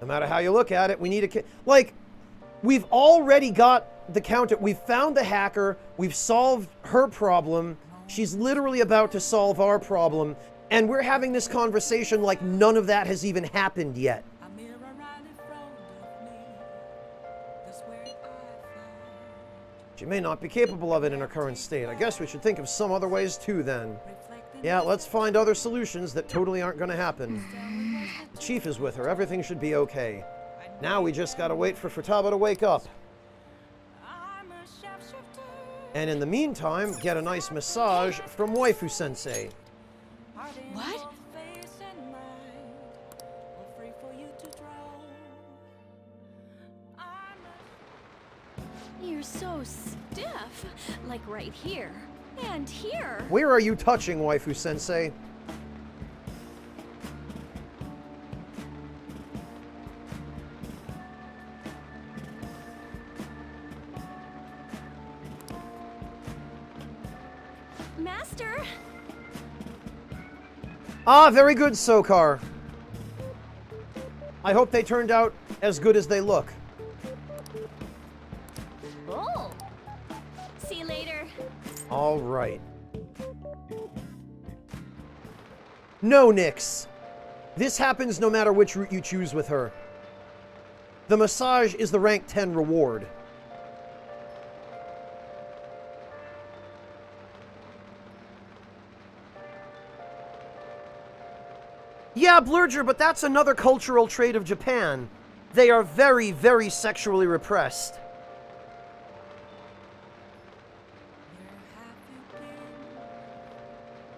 No matter how you look at it, we need a... Like, we've already got the counter. We've found the hacker. We've solved her problem. She's literally about to solve our problem. And we're having this conversation like none of that has even happened yet. She may not be capable of it in her current state. I guess we should think of some other ways too, then. Yeah, let's find other solutions that totally aren't going to happen. The chief is with her. Everything should be okay. Now we just gotta wait for Futaba to wake up. And in the meantime, get a nice massage from Waifu-sensei. What? You're so stiff. Like right here. And here. Where are you touching, Waifu-sensei? Master! Ah, very good, Sokar. I hope they turned out as good as they look. Oh. See you later. All right. No, Nyx. This happens no matter which route you choose with her. The massage is the rank 10 reward. Yeah, Blurger, but that's another cultural trait of Japan. They are very, very sexually repressed.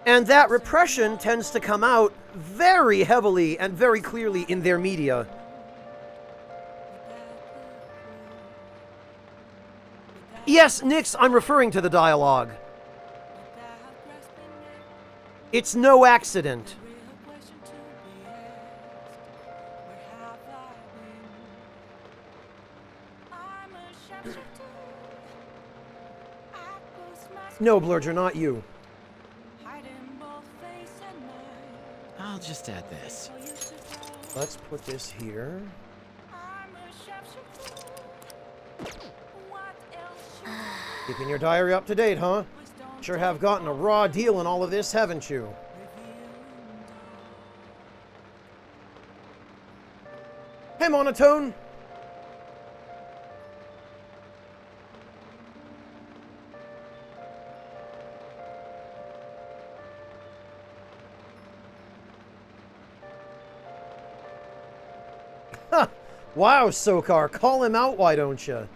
And that repression tends to come out very heavily and very clearly in their media. Yes, Nyx, I'm referring to the dialogue. It's no accident. No, Blurger, not you. I'll just add this. Let's put this here. Keeping your diary up to date, huh? Sure have gotten a raw deal in all of this, haven't you? Hey, Monotone! Huh. Wow, Sokar, call him out, why don't you?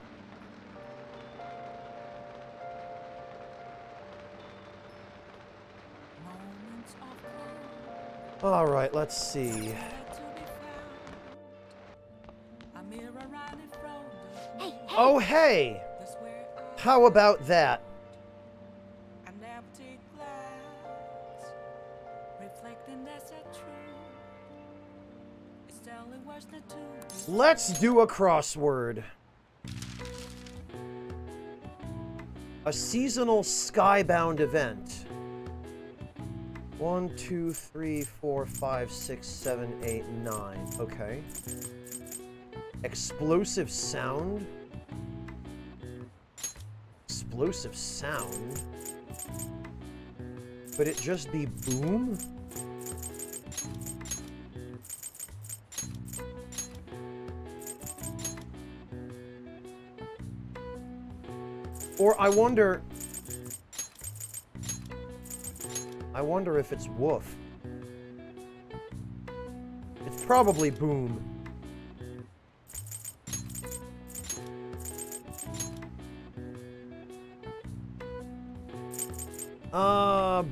All right, let's see. Oh, hey! How about that? Let's do a crossword. A seasonal skybound event. 1, 2, 3, 4, 5, 6, 7, 8, 9. Okay. Explosive sound? Explosive sound? Would it just be boom? Or I wonder if it's woof. It's probably boom.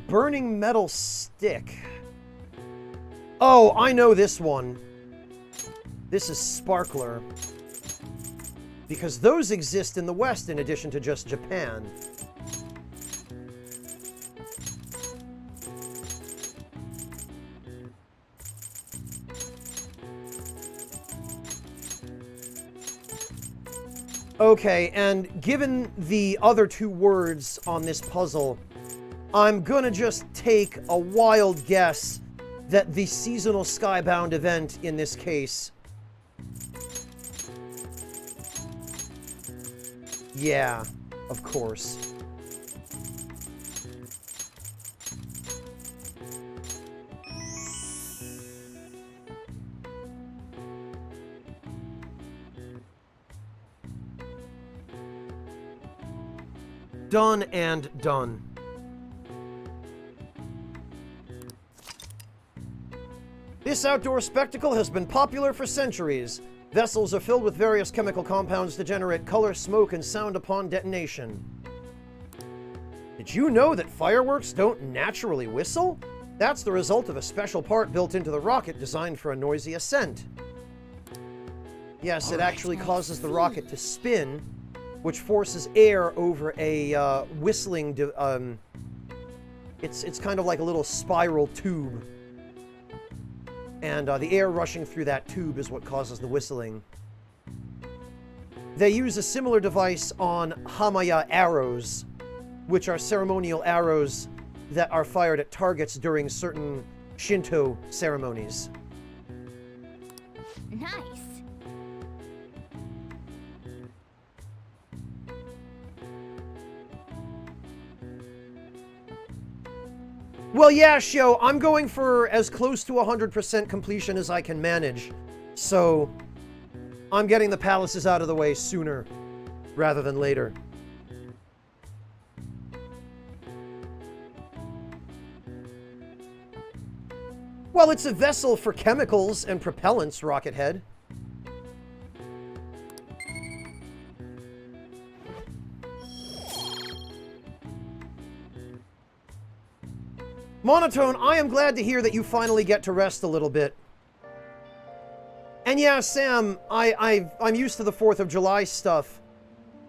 Burning metal stick. Oh, I know this one. This is sparkler. Because those exist in the West in addition to just Japan. Okay, and given the other two words on this puzzle, I'm gonna just take a wild guess that the seasonal skybound event in this case... Yeah, of course. Done and done. This outdoor spectacle has been popular for centuries. Vessels are filled with various chemical compounds to generate color, smoke, and sound upon detonation. Did you know that fireworks don't naturally whistle? That's the result of a special part built into the rocket designed for a noisy ascent. Yes, it actually causes the rocket to spin, which forces air over a whistling... It's kind of like a little spiral tube. And the air rushing through that tube is what causes the whistling. They use a similar device on Hamaya arrows, which are ceremonial arrows that are fired at targets during certain Shinto ceremonies. Nice. Well, yeah, Shio, I'm going for as close to 100% completion as I can manage. So, I'm getting the palaces out of the way sooner rather than later. Well, it's a vessel for chemicals and propellants, Rockethead. Monotone, I am glad to hear that you finally get to rest a little bit. And yeah, Sam, I'm used to the 4th of July stuff,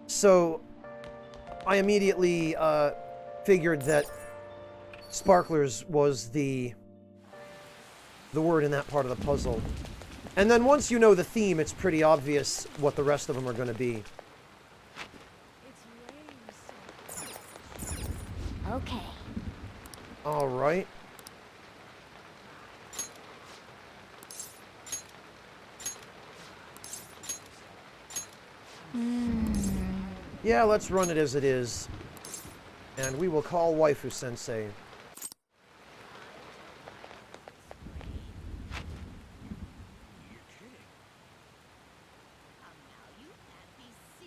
so I immediately figured that sparklers was the word in that part of the puzzle. And then once you know the theme, it's pretty obvious what the rest of them are going to be. Okay. All right. Yeah, let's run it as it is. And we will call Waifu Sensei.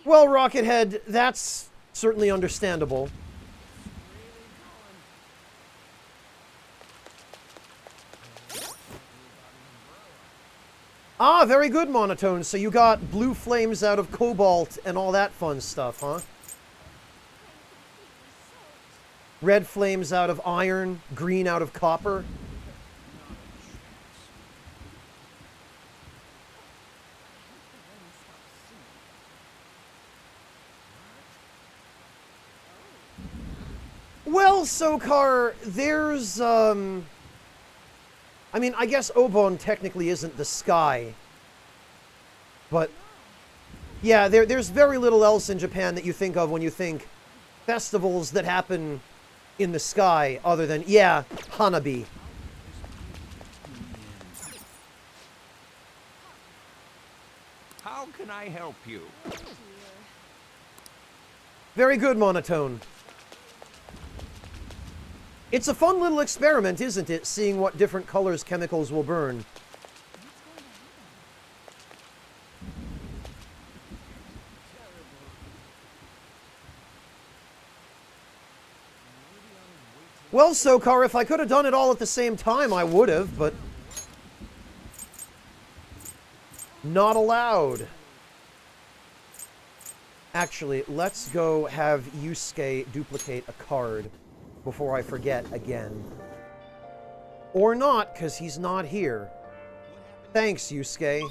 Well, Rockethead, that's certainly understandable. Ah, very good, Monotone. So you got blue flames out of cobalt and all that fun stuff, huh? Red flames out of iron, green out of copper. Well, Sokar, there's, I mean, I guess Obon technically isn't the sky. But, yeah, there's very little else in Japan that you think of when you think festivals that happen in the sky other than, yeah, Hanabi. How can I help you? Very good, Monotone. It's a fun little experiment, isn't it? Seeing what different colors chemicals will burn. Well, Sokar, if I could have done it all at the same time, I would have, but... not allowed. Actually, let's go have Yusuke duplicate a card before I forget again. Or not, because he's not here. Thanks, Yusuke.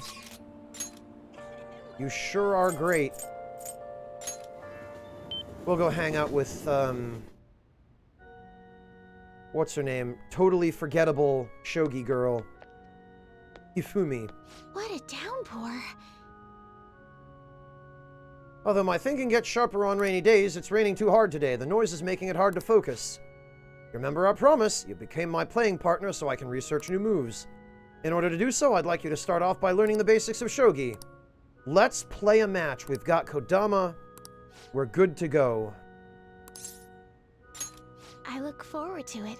You sure are great. We'll go hang out with, what's her name? Totally forgettable shogi girl. Ifumi. What a downpour. Although my thinking gets sharper on rainy days, it's raining too hard today. The noise is making it hard to focus. Remember our promise? You became my playing partner so I can research new moves. In order to do so, I'd like you to start off by learning the basics of shogi. Let's play a match. We've got Kodama. We're good to go. I look forward to it.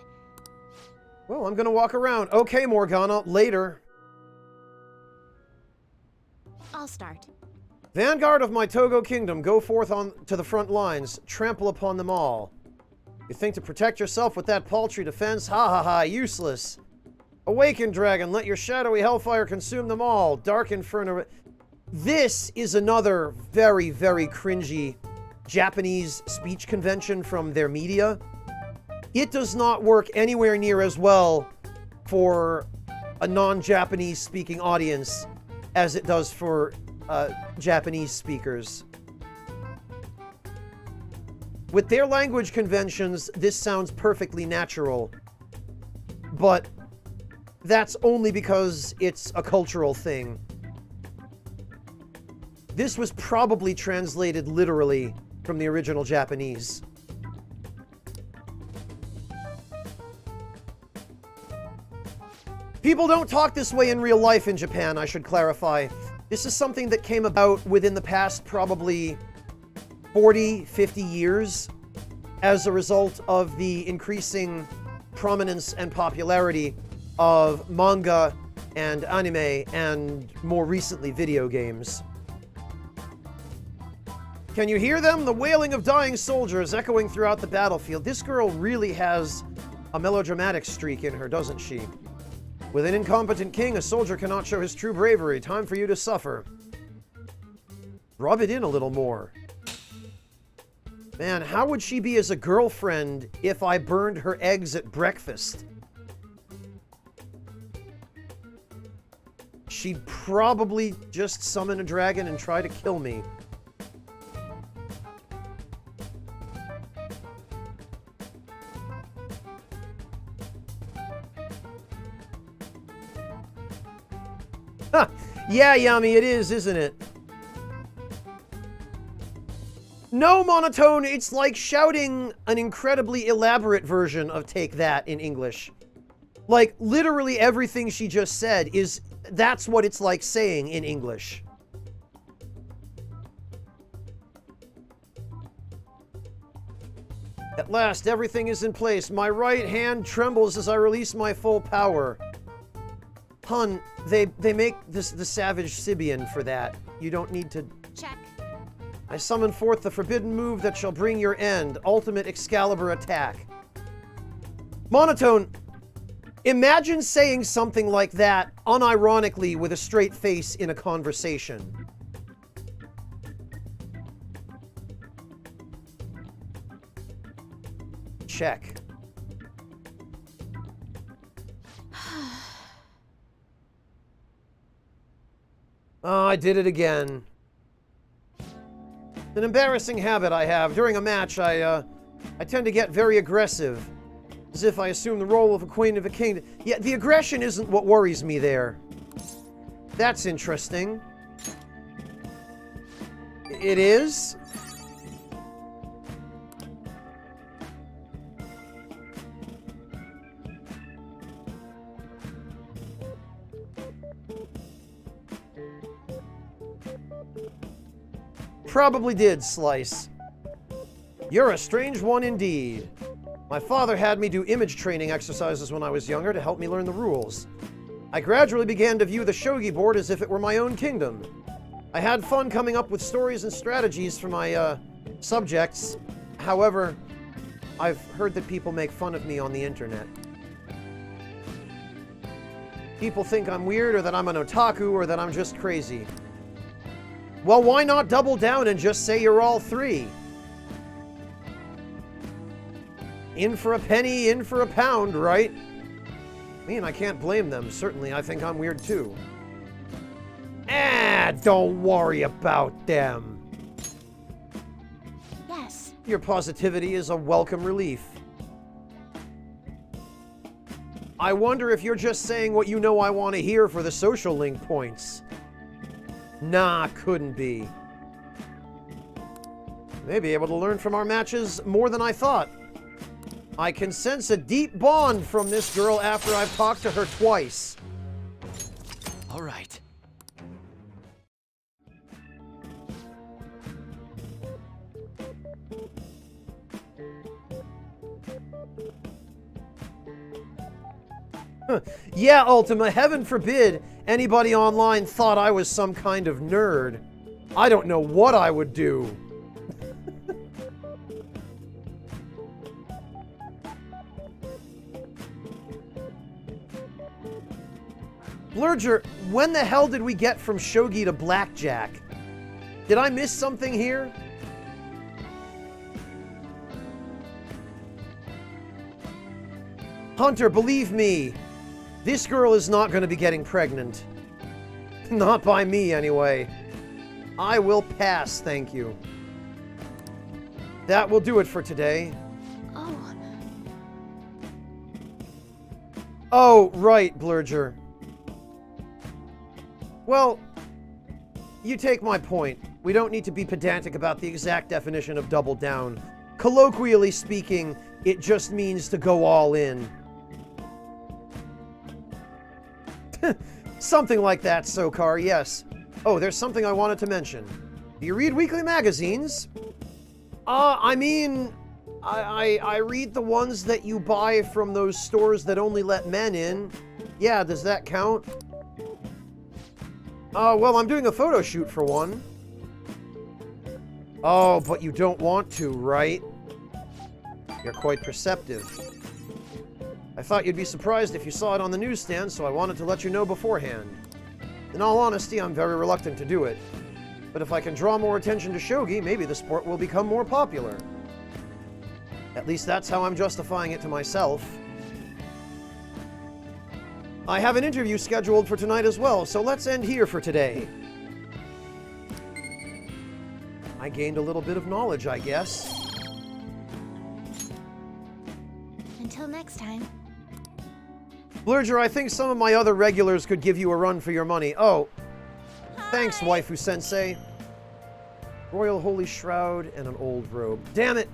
Well, I'm gonna walk around. Okay, Morgana, later. I'll start. Vanguard of my Togo kingdom, go forth on to the front lines. Trample upon them all. You think to protect yourself with that paltry defense? Ha ha ha, useless. Awaken, dragon, let your shadowy hellfire consume them all. Dark inferno. This is another very, very cringy Japanese speech convention from their media. It does not work anywhere near as well for a non-Japanese speaking audience as it does for Japanese speakers. With their language conventions, this sounds perfectly natural. But that's only because it's a cultural thing. This was probably translated literally from the original Japanese. People don't talk this way in real life in Japan, I should clarify. This is something that came about within the past probably 40, 50 years as a result of the increasing prominence and popularity of manga and anime and, more recently, video games. Can you hear them? The wailing of dying soldiers echoing throughout the battlefield. This girl really has a melodramatic streak in her, doesn't she? With an incompetent king, a soldier cannot show his true bravery. Time for you to suffer. Rub it in a little more. Man, how would she be as a girlfriend if I burned her eggs at breakfast? She'd probably just summon a dragon and try to kill me. Huh. Yeah, Yami, it is, isn't it? No, Monotone, it's like shouting an incredibly elaborate version of Take That in English. Like, literally everything she just said is... that's what it's like saying in English. At last, everything is in place. My right hand trembles as I release my full power. Hun, they make this the Savage Sibian for that. You don't need to... Check. I summon forth the forbidden move that shall bring your end. Ultimate Excalibur attack. Monotone, imagine saying something like that unironically with a straight face in a conversation. Check. Oh, I did it again. An embarrassing habit I have. During a match, I tend to get very aggressive. As if I assume the role of a queen of a kingdom. Yeah, the aggression isn't what worries me there. That's interesting. It is? Probably did, Slice. You're a strange one indeed. My father had me do image training exercises when I was younger to help me learn the rules. I gradually began to view the shogi board as if it were my own kingdom. I had fun coming up with stories and strategies for my, subjects. However, I've heard that people make fun of me on the internet. People think I'm weird, or that I'm an otaku, or that I'm just crazy. Well, why not double down and just say you're all three? In for a penny, in for a pound, right? I mean, I can't blame them. Certainly, I think I'm weird too. Don't worry about them. Yes. Your positivity is a welcome relief. I wonder if you're just saying what you know I want to hear for the social link points. Nah, couldn't be. May be able to learn from our matches more than I thought. I can sense a deep bond from this girl after I've talked to her twice. All right. Yeah, Ultima, heaven forbid anybody online thought I was some kind of nerd. I don't know what I would do. Blurger, when the hell did we get from shogi to blackjack? Did I miss something here? Hunter, believe me, this girl is not going to be getting pregnant. Not by me, anyway. I will pass, thank you. That will do it for today. Oh, right, Blurger. Well, you take my point. We don't need to be pedantic about the exact definition of double down. Colloquially speaking, it just means to go all in. Something like that, Sokar, yes. Oh, there's something I wanted to mention. Do you read weekly magazines? I mean, I read the ones that you buy from those stores that only let men in. Yeah, does that count? Well, I'm doing a photo shoot for one. Oh, but you don't want to, right? You're quite perceptive. I thought you'd be surprised if you saw it on the newsstand, so I wanted to let you know beforehand. In all honesty, I'm very reluctant to do it. But if I can draw more attention to shogi, maybe the sport will become more popular. At least that's how I'm justifying it to myself. I have an interview scheduled for tonight as well, so let's end here for today. I gained a little bit of knowledge, I guess. Until next time. Blurger, I think some of my other regulars could give you a run for your money. Oh, thanks, waifu-sensei. Royal Holy Shroud and an old robe. Damn it!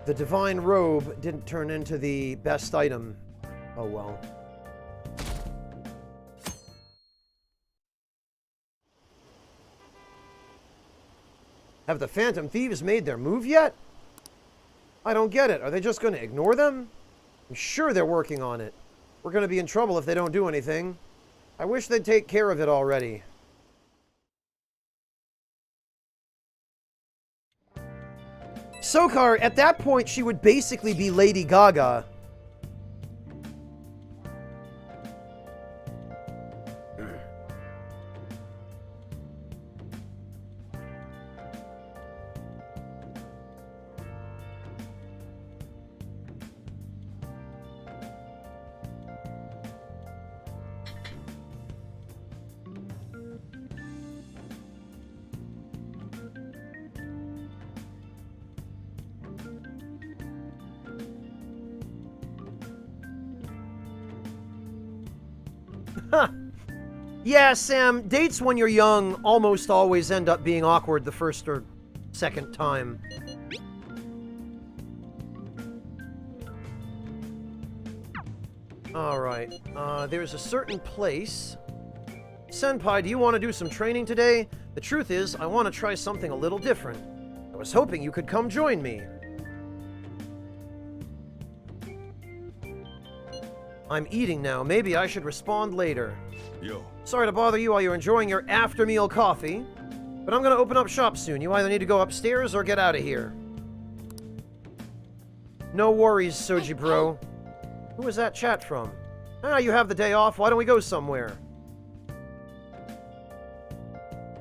The Divine Robe didn't turn into the best item. Oh well. Have the Phantom Thieves made their move yet? I don't get it. Are they just going to ignore them? I'm sure they're working on it. We're going to be in trouble if they don't do anything. I wish they'd take care of it already. Sokar, at that point, she would basically be Lady Gaga. Yeah, Sam, dates when you're young almost always end up being awkward the first or second time. Alright, there's a certain place. Senpai, do you want to do some training today? The truth is, I want to try something a little different. I was hoping you could come join me. I'm eating now. Maybe I should respond later. Yo. Sorry to bother you while you're enjoying your after-meal coffee, but I'm gonna open up shop soon. You either need to go upstairs or get out of here. No worries, Soji bro. Who was that chat from? Ah, you have the day off. Why don't we go somewhere?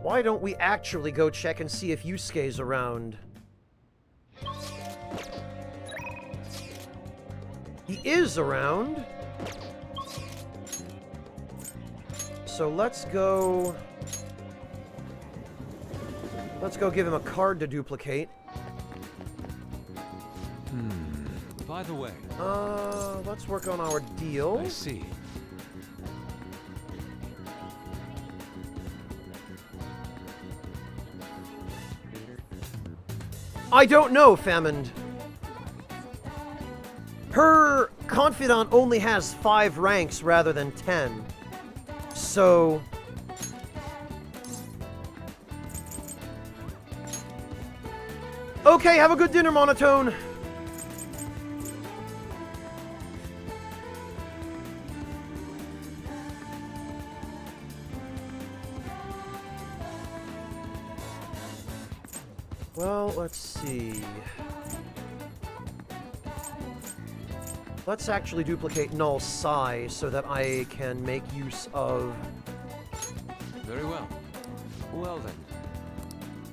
Why don't we actually go check and see if Yusuke's around? He is around. So let's go give him a card to duplicate. By the way. Let's work on our deal. I see. I don't know, Famine. Her confidant only has 5 ranks rather than 10. So... Okay, have a good dinner, Monotone. Well, let's see. Let's actually duplicate Null Sai so that I can make use of... Very well. Well then.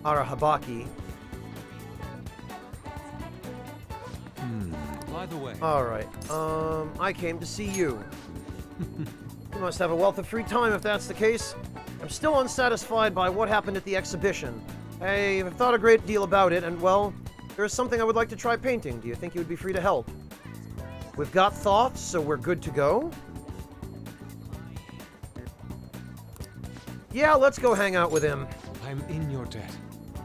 Arahabaki. By the way. Alright, I came to see you. You must have a wealth of free time if that's the case. I'm still unsatisfied by what happened at the exhibition. I've thought a great deal about it, and well, there's something I would like to try painting. Do you think you would be free to help? We've got thoughts, so we're good to go. Yeah, let's go hang out with him. I'm in your debt.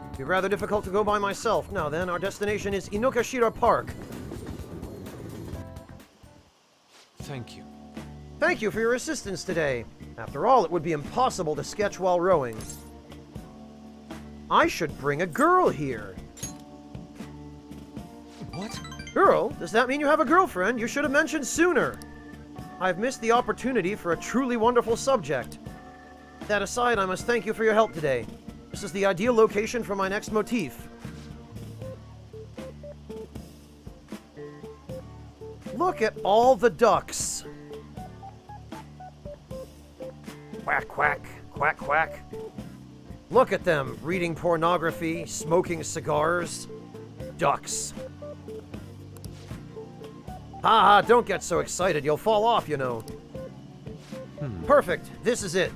It'd be rather difficult to go by myself. Now then, our destination is Inokashira Park. Thank you. Thank you for your assistance today. After all, it would be impossible to sketch while rowing. I should bring a girl here. What? Girl? Does that mean you have a girlfriend? You should have mentioned sooner. I've missed the opportunity for a truly wonderful subject. That aside, I must thank you for your help today. This is the ideal location for my next motif. Look at all the ducks. Quack, quack, quack, quack. Look at them, reading pornography, smoking cigars. Ducks. Haha, don't get so excited, you'll fall off, you know. Perfect, this is it.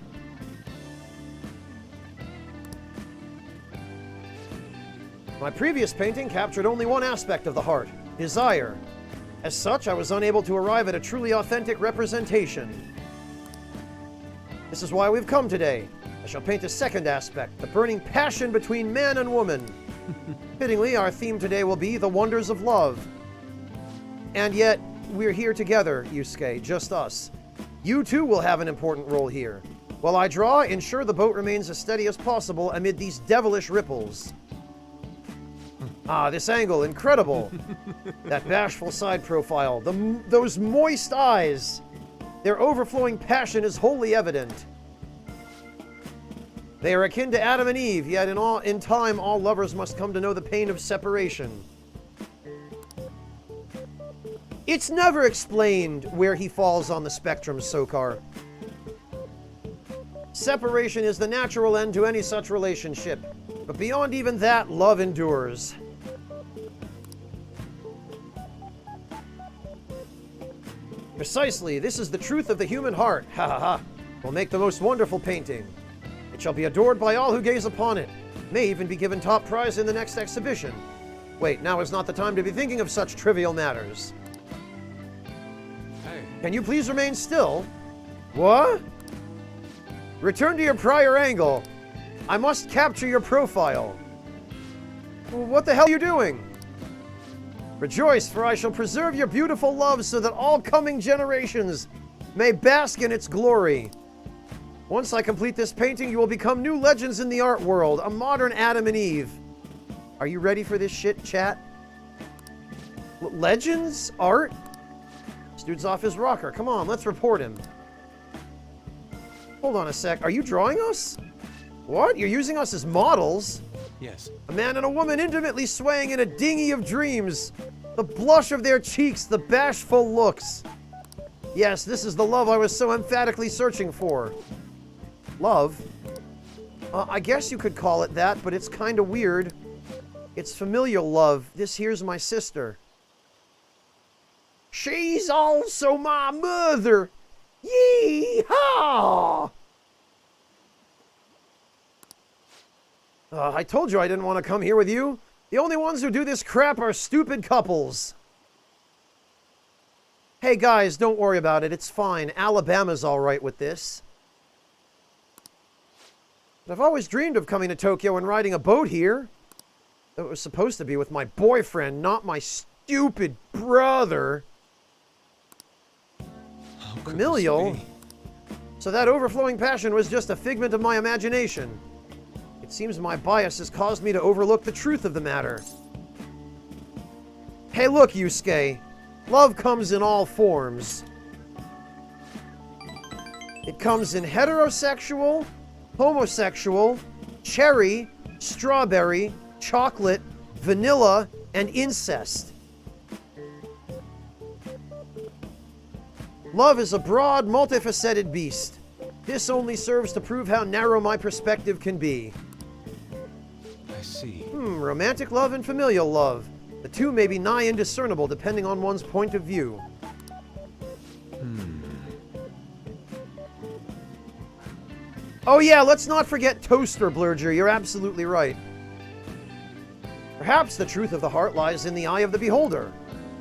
My previous painting captured only one aspect of the heart, desire. As such, I was unable to arrive at a truly authentic representation. This is why we've come today. I shall paint a second aspect, the burning passion between man and woman. Fittingly, our theme today will be the wonders of love. And yet, we're here together, Yusuke, just us. You too will have an important role here. While I draw, ensure the boat remains as steady as possible amid these devilish ripples. Ah, this angle, incredible. That bashful side profile, those moist eyes. Their overflowing passion is wholly evident. They are akin to Adam and Eve, yet in time all lovers must come to know the pain of separation. It's never explained where he falls on the spectrum, Sokar. Separation is the natural end to any such relationship, but beyond even that, love endures. Precisely, this is the truth of the human heart. Ha ha ha. Will make the most wonderful painting. It shall be adored by all who gaze upon it. May even be given top prize in the next exhibition. Wait, now is not the time to be thinking of such trivial matters. Hey. Can you please remain still? What? Return to your prior angle. I must capture your profile. What the hell are you doing? Rejoice, for I shall preserve your beautiful love so that all coming generations may bask in its glory. Once I complete this painting, you will become new legends in the art world, a modern Adam and Eve. Are you ready for this shit, chat? Legends? Art? This dude's off his rocker. Come on, let's report him. Hold on a sec. Are you drawing us? What? You're using us as models? Yes. A man and a woman intimately swaying in a dinghy of dreams. The blush of their cheeks, the bashful looks. Yes, this is the love I was so emphatically searching for. Love? I guess you could call it that, but it's kind of weird. It's familial love. This here's my sister. She's also my mother. Yee-haw! I told you I didn't want to come here with you. The only ones who do this crap are stupid couples. Hey guys, don't worry about it. It's fine. Alabama's all right with this. But I've always dreamed of coming to Tokyo and riding a boat here. It was supposed to be with my boyfriend, not my stupid brother. Familial? So that overflowing passion was just a figment of my imagination. It seems my bias has caused me to overlook the truth of the matter. Hey look, Yusuke. Love comes in all forms. It comes in heterosexual, homosexual, cherry, strawberry, chocolate, vanilla, and incest. Love is a broad, multifaceted beast. This only serves to prove how narrow my perspective can be. I see. Romantic love and familial love. The two may be nigh indiscernible depending on one's point of view. Oh yeah, let's not forget Toaster Blurger. You're absolutely right. Perhaps the truth of the heart lies in the eye of the beholder.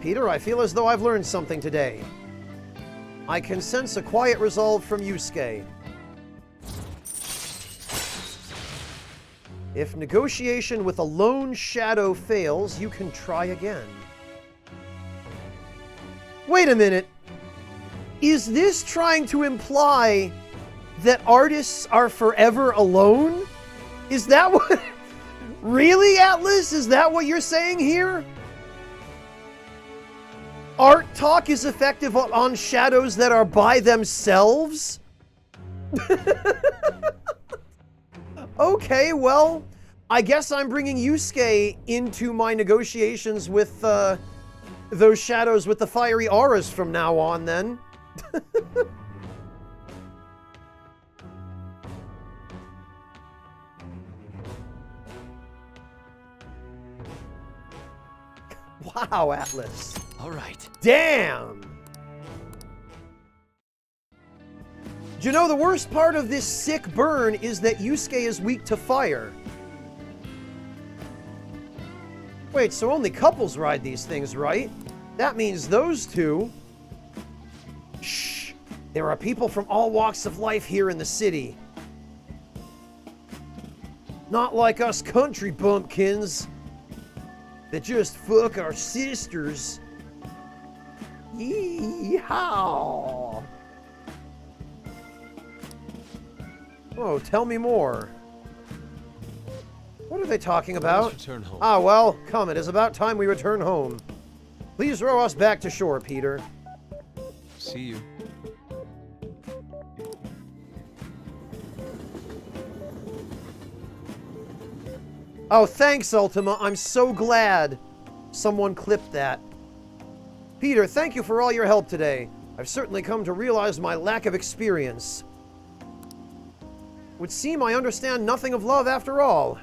Peter, I feel as though I've learned something today. I can sense a quiet resolve from Yusuke. If negotiation with a lone shadow fails, you can try again. Wait a minute. Is this trying to imply that artists are forever alone? Is that what... Really, Atlas? Is that what you're saying here? Art talk is effective on shadows that are by themselves? Okay, well, I guess I'm bringing Yusuke into my negotiations with those shadows with the fiery auras from now on, then. Wow, Atlas. All right. Damn! Do you know the worst part of this sick burn is that Yusuke is weak to fire? Wait, so only couples ride these things, right? That means those two... Shh! There are people from all walks of life here in the city. Not like us country bumpkins that just fuck our sisters. Yee-haw! Oh, tell me more. What are they talking about? Let's return home. Ah, well, come, it is about time we return home. Please row us back to shore, Peter. See you. Oh, thanks, Ultima. I'm so glad someone clipped that. Peter, thank you for all your help today. I've certainly come to realize my lack of experience. Would seem I understand nothing of love after all.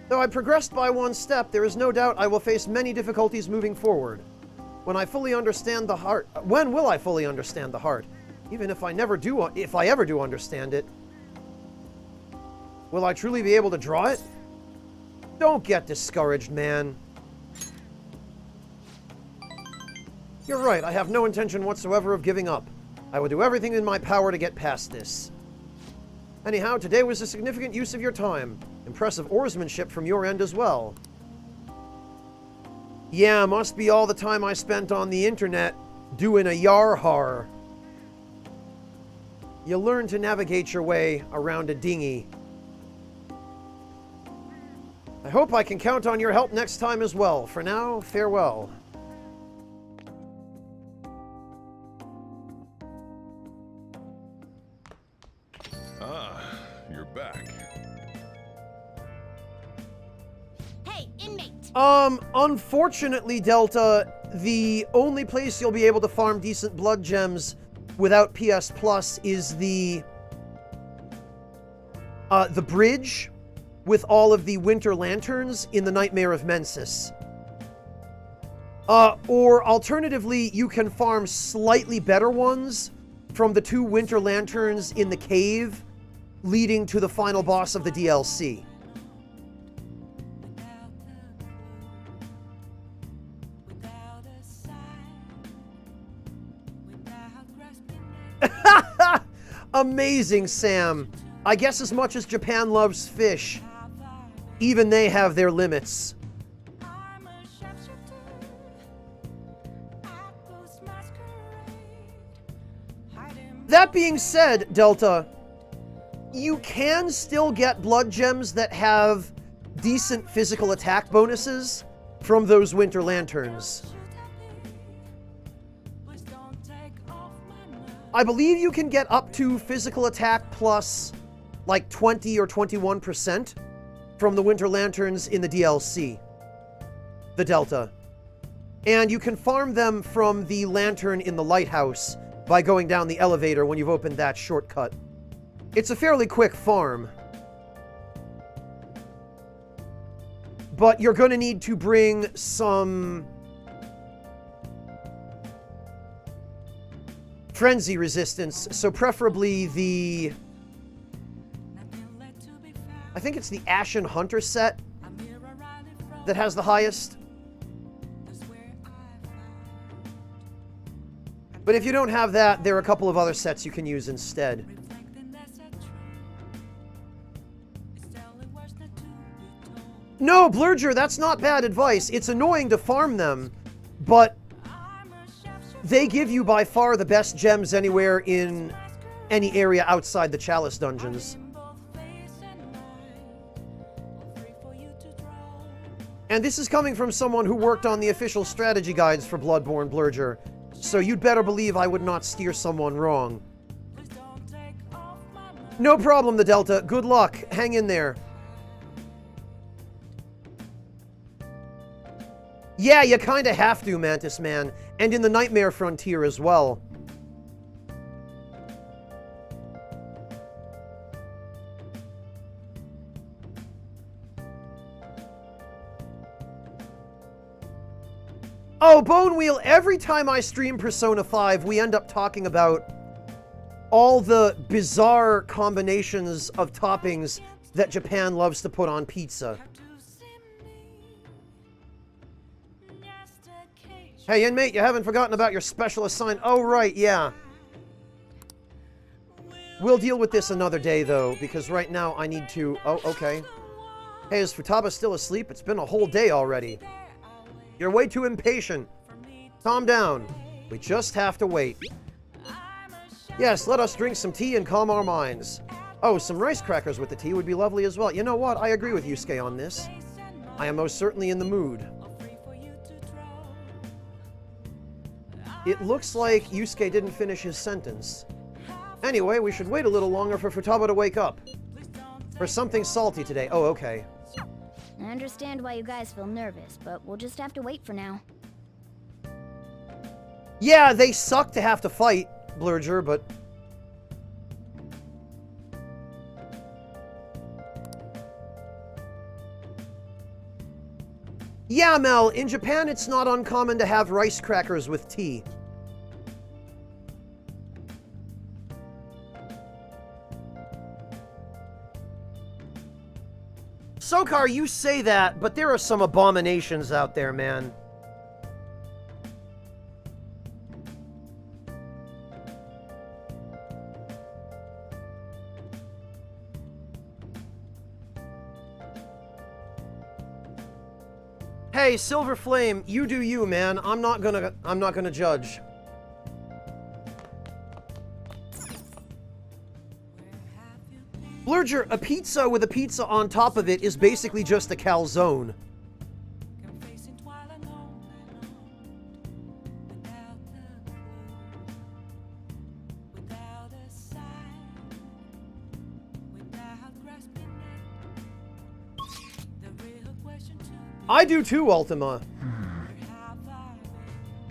Though I progressed by one step, there is no doubt I will face many difficulties moving forward. When I fully understand the heart... When will I fully understand the heart? Even if I ever do understand it. Will I truly be able to draw it? Don't get discouraged, man. You're right, I have no intention whatsoever of giving up. I will do everything in my power to get past this. Anyhow, today was a significant use of your time. Impressive oarsmanship from your end as well. Yeah, must be all the time I spent on the internet doing a yarhar. You learn to navigate your way around a dinghy. I hope I can count on your help next time as well. For now, farewell. Ah, you're back. Hey, inmate! Unfortunately, Delta, the only place you'll be able to farm decent blood gems without PS Plus is the bridge with all of the winter lanterns in the Nightmare of Mensis. Or alternatively, you can farm slightly better ones from the 2 winter lanterns in the cave leading to the final boss of the DLC. Amazing, Sam. I guess as much as Japan loves fish, even they have their limits. That being said, Delta, you can still get blood gems that have decent physical attack bonuses from those winter lanterns. I believe you can get up to physical attack plus like 20 or 21% from the winter lanterns in the DLC, the Delta. And you can farm them from the lantern in the lighthouse by going down the elevator when you've opened that shortcut. It's a fairly quick farm. But you're going to need to bring some frenzy resistance, so preferably the... I think it's the Ashen Hunter set that has the highest. But if you don't have that, there are a couple of other sets you can use instead. No, Blurger, that's not bad advice. It's annoying to farm them, but they give you by far the best gems anywhere in any area outside the Chalice dungeons. And this is coming from someone who worked on the official strategy guides for Bloodborne, Blurger, so you'd better believe I would not steer someone wrong. No problem, the Delta. Good luck. Hang in there. Yeah, you kinda have to, Mantis Man. And in the Nightmare Frontier as well. Oh, Bonewheel, every time I stream Persona 5, we end up talking about all the bizarre combinations of toppings that Japan loves to put on pizza. Hey, inmate, you haven't forgotten about your special assigned... Oh, right, yeah. We'll deal with this another day, though, because right now I need to... Oh, okay. Hey, is Futaba still asleep? It's been a whole day already. You're way too impatient. Calm down. We just have to wait. Yes, let us drink some tea and calm our minds. Oh, some rice crackers with the tea would be lovely as well. You know what? I agree with Yusuke on this. I am most certainly in the mood. It looks like Yusuke didn't finish his sentence. Anyway, we should wait a little longer for Futaba to wake up. For something salty today. Oh, okay. I understand why you guys feel nervous, but we'll just have to wait for now. Yeah, they suck to have to fight, Blurger, but... Yeah, Mel, in Japan it's not uncommon to have rice crackers with tea. Sokar, you say that, but there are some abominations out there, man. Hey, Silver Flame, you do you, man. I'm not gonna judge. Blurger, a pizza with a pizza on top of it is basically just a calzone. I do too, Ultima.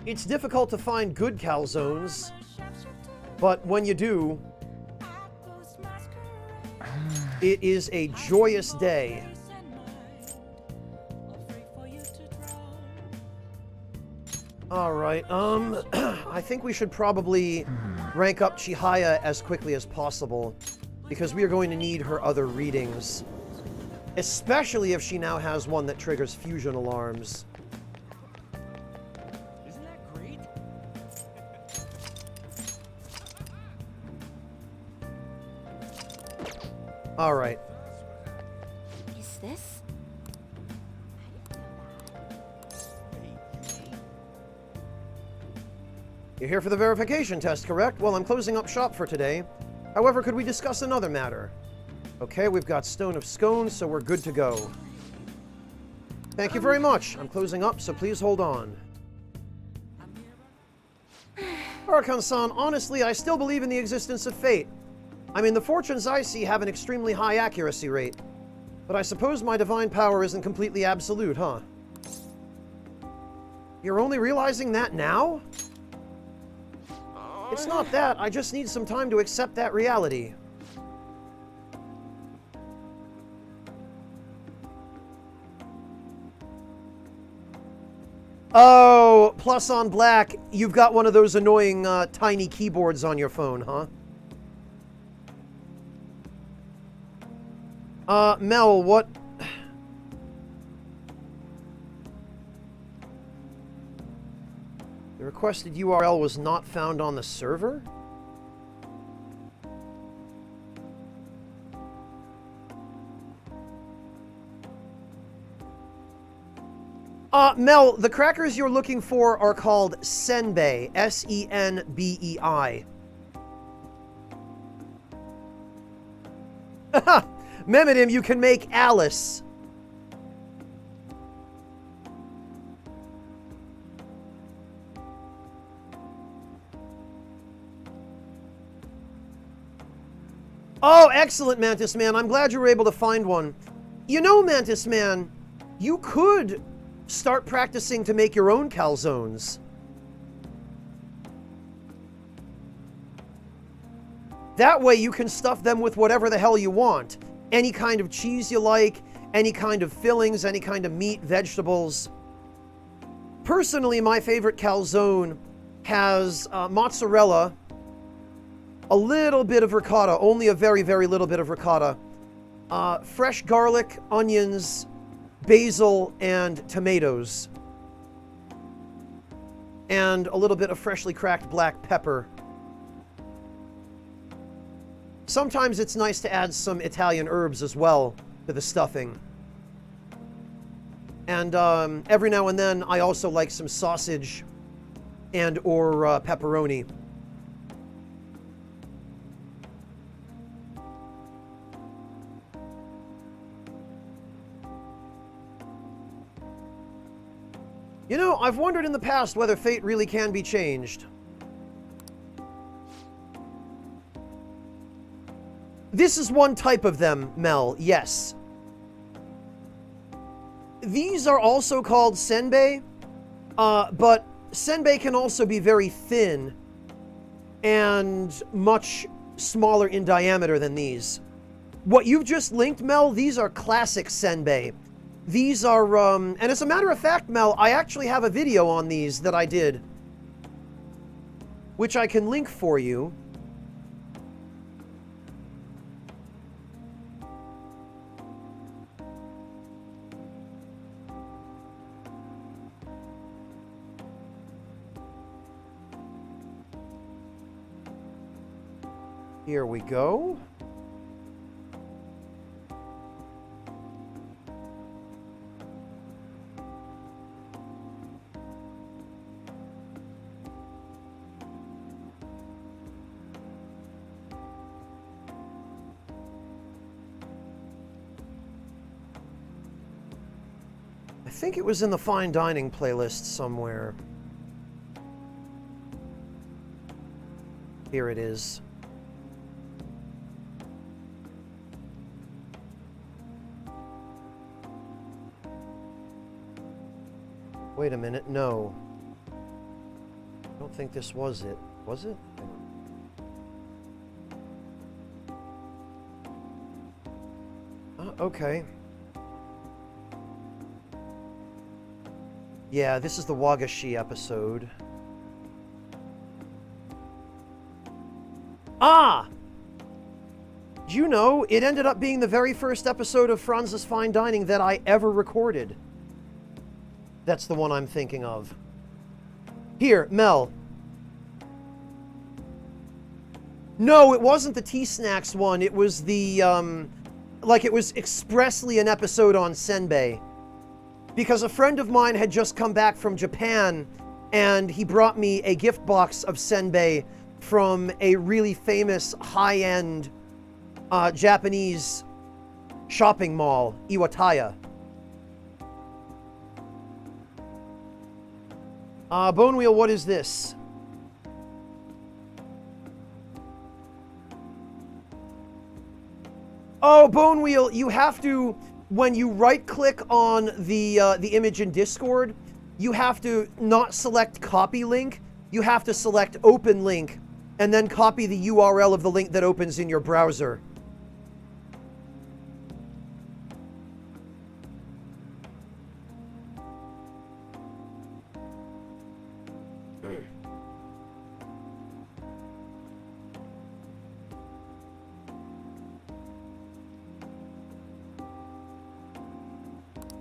It's difficult to find good calzones, but when you do, it is a joyous day. Alright, I think we should probably rank up Chihaya as quickly as possible, because we are going to need her other readings. Especially if she now has one that triggers fusion alarms. Isn't that great? Alright. Is this? You're here for the verification test, correct? Well, I'm closing up shop for today. However, could we discuss another matter? Okay, we've got Stone of Scone, so we're good to go. Thank you very much. I'm closing up, so please hold on. Archon-san, honestly, I still believe in the existence of fate. I mean, the fortunes I see have an extremely high accuracy rate. But I suppose my divine power isn't completely absolute, huh? You're only realizing that now? It's not that. I just need some time to accept that reality. Oh, plus on black, you've got one of those annoying tiny keyboards on your phone, huh? Mel, what... The requested URL was not found on the server? Mel, the crackers you're looking for are called Senbei. S-E-N-B-E-I. Memedim, you can make Alice. Oh, excellent, Mantis Man. I'm glad you were able to find one. You know, Mantis Man, you could start practicing to make your own calzones. That way you can stuff them with whatever the hell you want. Any kind of cheese you like, any kind of fillings, any kind of meat, vegetables. Personally, my favorite calzone has mozzarella, a little bit of ricotta, only a very, very little bit of ricotta, fresh garlic, onions, basil, and tomatoes. And a little bit of freshly cracked black pepper. Sometimes it's nice to add some Italian herbs as well to the stuffing. And every now and then, I also like some sausage and or pepperoni. You know, I've wondered in the past whether fate really can be changed. This is one type of them, Mel, yes. These are also called senbei, but senbei can also be very thin and much smaller in diameter than these. What you've just linked, Mel, these are classic senbei. These are, and as a matter of fact, Mel, I actually have a video on these that I did, which I can link for you. Here we go. I think it was in the fine dining playlist somewhere. Here it is. Wait a minute, no. I don't think this was it. Was it? Okay. Yeah, this is the Wagashi episode. Ah! Do you know, it ended up being the very first episode of Franz's Fine Dining that I ever recorded. That's the one I'm thinking of. Here, Mel. No, it wasn't the T-Snacks one. It was the, like it was expressly an episode on Senbei. Because a friend of mine had just come back from Japan, and he brought me a gift box of Senbei from a really famous high-end Japanese shopping mall, Iwataya. Bonewheel, what is this? Oh, Bonewheel, you have to, when you right-click on the image in Discord, you have to not select copy link, you have to select open link, and then copy the URL of the link that opens in your browser.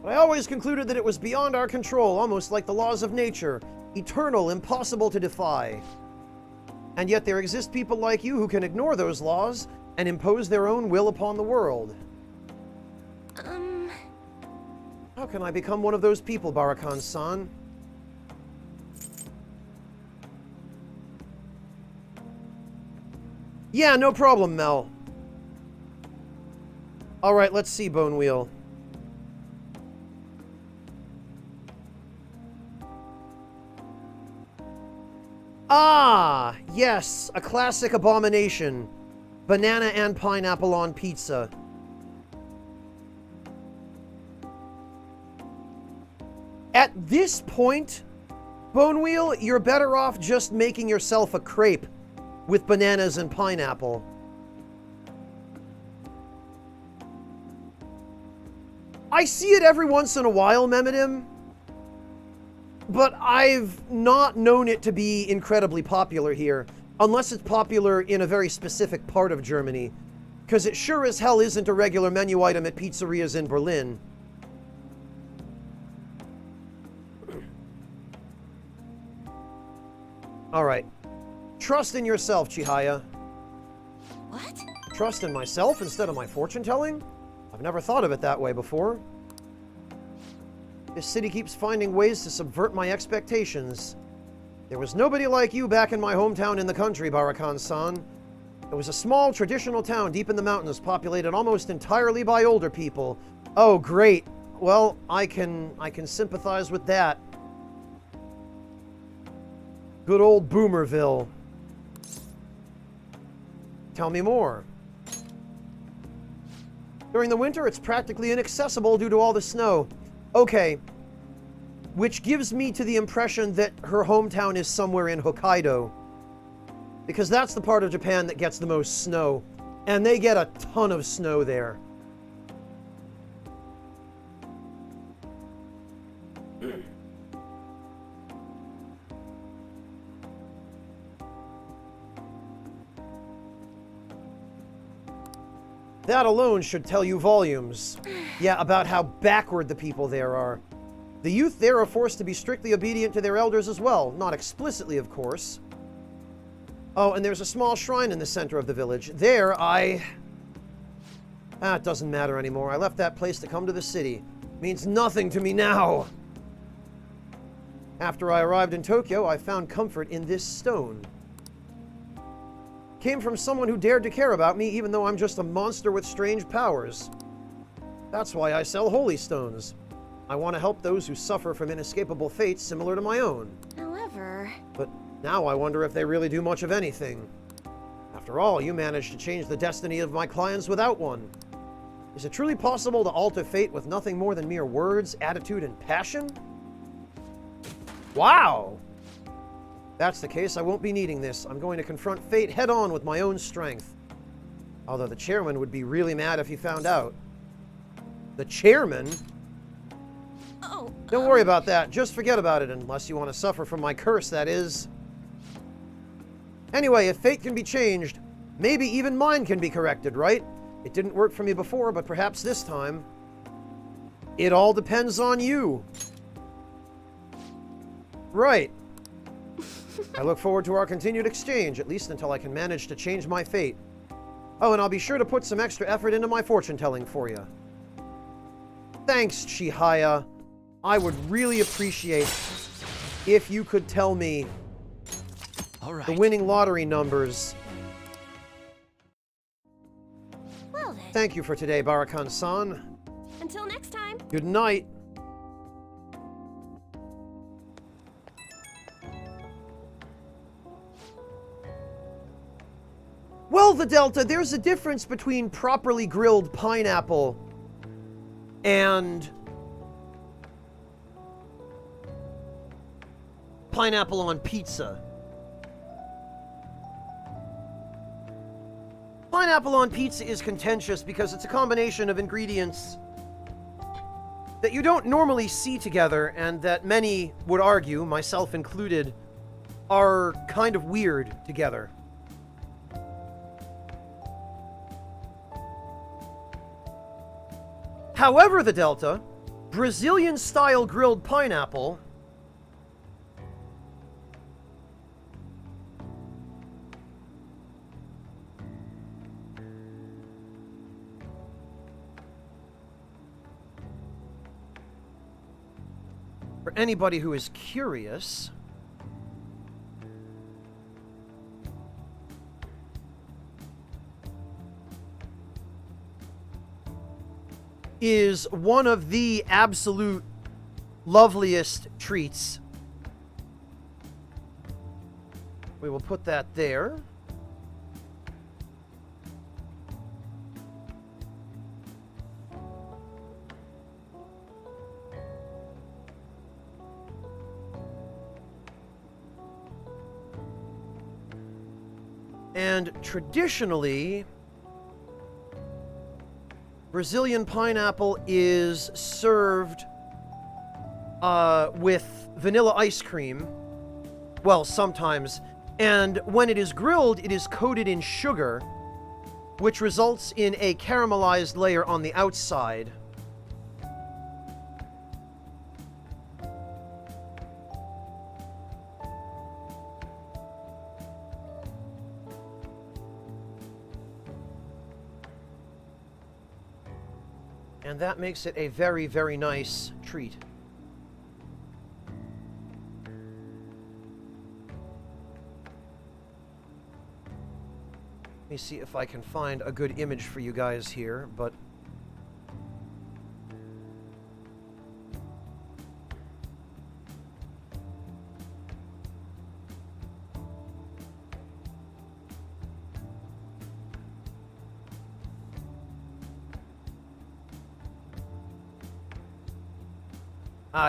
I always concluded that it was beyond our control, almost like the laws of nature, eternal, impossible to defy. And yet there exist people like you who can ignore those laws and impose their own will upon the world. How can I become one of those people, Barakan-san? Yeah, no problem, Mel. Alright, let's see, Bonewheel. Ah, yes, a classic abomination. Banana and pineapple on pizza. At this point, Bonewheel, you're better off just making yourself a crepe with bananas and pineapple. I see it every once in a while, Memedim. But I've not known it to be incredibly popular here, unless it's popular in a very specific part of Germany, because it sure as hell isn't a regular menu item at pizzerias in Berlin. Alright. Trust in yourself, Chihaya. What? Trust in myself instead of my fortune-telling? I've never thought of it that way before. This city keeps finding ways to subvert my expectations. There was nobody like you back in my hometown in the country, Barakan-san. It was a small, traditional town deep in the mountains, populated almost entirely by older people. Oh, great. Well, I can sympathize with that. Good old Boomerville. Tell me more. During the winter, it's practically inaccessible due to all the snow. Okay, which gives me to the impression that her hometown is somewhere in Hokkaido. Because that's the part of Japan that gets the most snow. And they get a ton of snow there. That alone should tell you volumes. Yeah, about how backward the people there are. The youth there are forced to be strictly obedient to their elders as well. Not explicitly, of course. Oh, and there's a small shrine in the center of the village. There, it doesn't matter anymore. I left that place to come to the city. It means nothing to me now. After I arrived in Tokyo, I found comfort in this stone. Came from someone who dared to care about me, even though I'm just a monster with strange powers. That's why I sell holy stones. I want to help those who suffer from inescapable fates similar to my own. However... But now I wonder if they really do much of anything. After all, you managed to change the destiny of my clients without one. Is it truly possible to alter fate with nothing more than mere words, attitude, and passion? Wow! If that's the case, I won't be needing this. I'm going to confront fate head-on with my own strength. Although the chairman would be really mad if he found out. The chairman? Oh. Don't worry about that. Just forget about it, unless you want to suffer from my curse, that is. Anyway, if fate can be changed, maybe even mine can be corrected, right? It didn't work for me before, but perhaps this time. It all depends on you. Right. I look forward to our continued exchange, at least until I can manage to change my fate. Oh, and I'll be sure to put some extra effort into my fortune-telling for you. Thanks, Chihaya. I would really appreciate if you could tell me the winning lottery numbers. Well then. Thank you for today, Barakan-san. Until next time. Good night. Well, the Delta, there's a difference between properly grilled pineapple and pineapple on pizza. Pineapple on pizza is contentious because it's a combination of ingredients that you don't normally see together and that many would argue, myself included, are kind of weird together. However, the Delta, Brazilian-style grilled pineapple for anybody who is curious, is one of the absolute loveliest treats. We will put that there. And traditionally, Brazilian pineapple is served with vanilla ice cream. Well, sometimes. And when it is grilled, it is coated in sugar, which results in a caramelized layer on the outside. And that makes it a very, very nice treat. Let me see if I can find a good image for you guys here, but...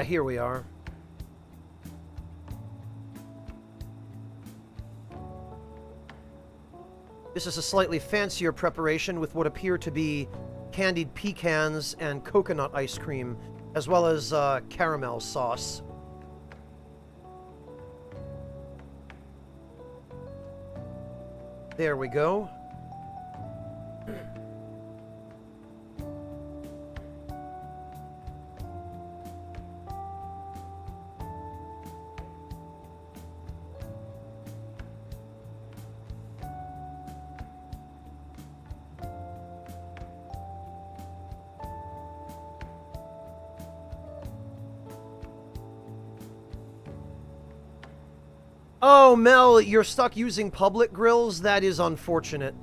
here we are. This is a slightly fancier preparation with what appear to be candied pecans and coconut ice cream, as well as caramel sauce. There we go. Oh, Mel, you're stuck using public grills? That is unfortunate.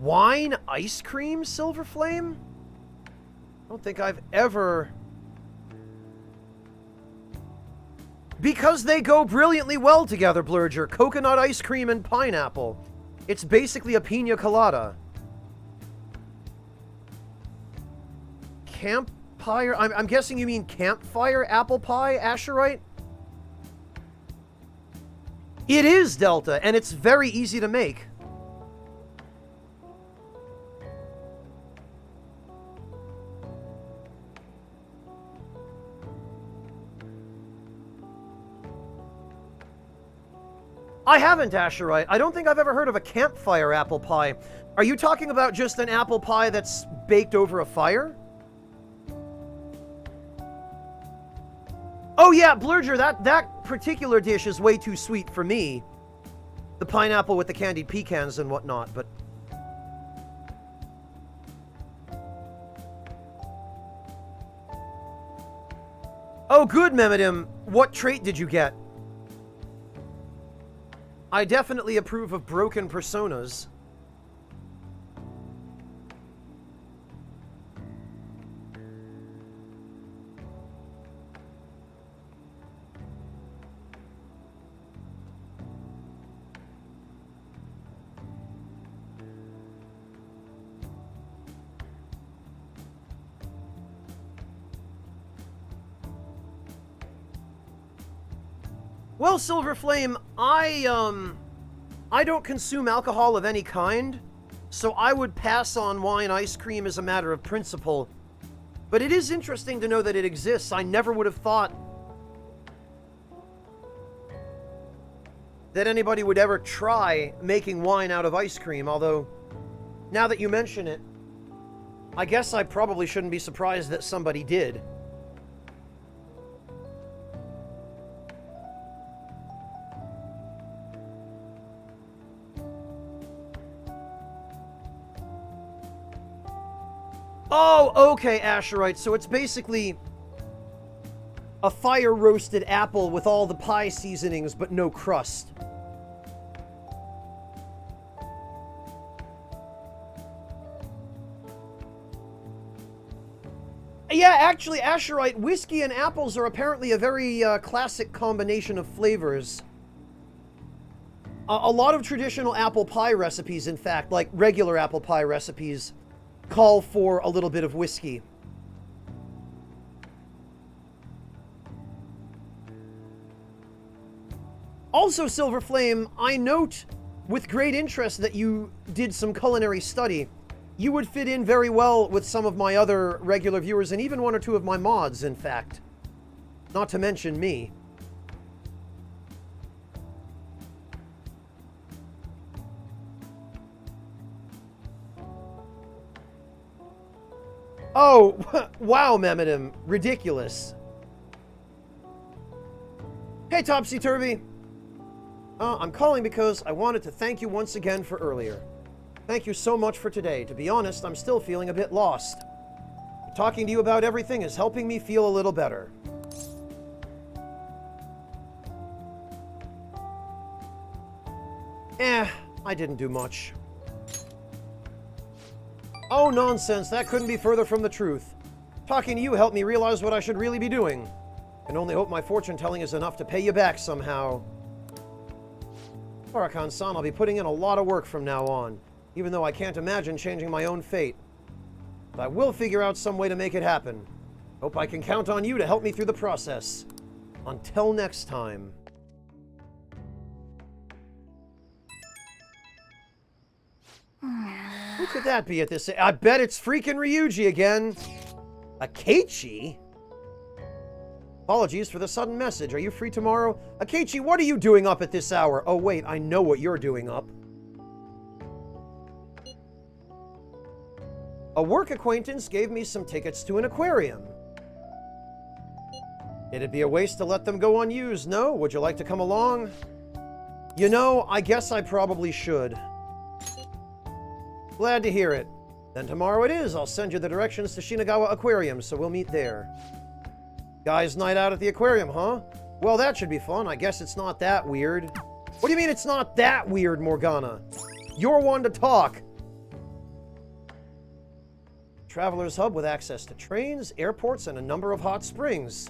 Wine ice cream, Silver Flame? I don't think I've ever... Because they go brilliantly well together, Blurger. Coconut ice cream and pineapple. It's basically a pina colada. Campfire? I'm guessing you mean campfire apple pie, Asherite? It is, Delta, and it's very easy to make. I haven't, Asherite. I don't think I've ever heard of a campfire apple pie. Are you talking about just an apple pie that's baked over a fire? Oh yeah, Blurger, that particular dish is way too sweet for me. The pineapple with the candied pecans and whatnot, but... Oh, good, Mehmedim. What trait did you get? I definitely approve of broken personas. Well, Silver Flame, I don't consume alcohol of any kind, so I would pass on wine ice cream as a matter of principle. But it is interesting to know that it exists. I never would have thought that anybody would ever try making wine out of ice cream, although, now that you mention it, I guess I probably shouldn't be surprised that somebody did. Oh, okay, Asherite. So it's basically a fire-roasted apple with all the pie seasonings, but no crust. Yeah, actually, Asherite, whiskey and apples are apparently a very classic combination of flavors. A lot of traditional apple pie recipes, in fact, like regular apple pie recipes, call for a little bit of whiskey. Also, Silver Flame, I note with great interest that you did some culinary study. You would fit in very well with some of my other regular viewers, and even one or two of my mods, in fact. Not to mention me. Oh, wow, Mehmedim. Ridiculous. Hey, Topsy-Turvy. I'm calling because I wanted to thank you once again for earlier. Thank you so much for today. To be honest, I'm still feeling a bit lost. Talking to you about everything is helping me feel a little better. I didn't do much. Oh, nonsense. That couldn't be further from the truth. Talking to you helped me realize what I should really be doing. I can only hope my fortune-telling is enough to pay you back somehow. Farrakhan-san, I'll be putting in a lot of work from now on, even though I can't imagine changing my own fate. But I will figure out some way to make it happen. Hope I can count on you to help me through the process. Until next time. Who could that be at this? I bet it's freaking Ryuji again. Akechi? Apologies for the sudden message. Are you free tomorrow? Akechi, what are you doing up at this hour? Oh, wait, I know what you're doing up. A work acquaintance gave me some tickets to an aquarium. It'd be a waste to let them go unused, no? Would you like to come along? You know, I guess I probably should. Glad to hear it. Then tomorrow it is. I'll send you the directions to Shinagawa Aquarium, so we'll meet there. Guys' night out at the aquarium, huh? Well, that should be fun. I guess it's not that weird. What do you mean it's not that weird, Morgana? You're one to talk. Traveler's hub with access to trains, airports, and a number of hot springs.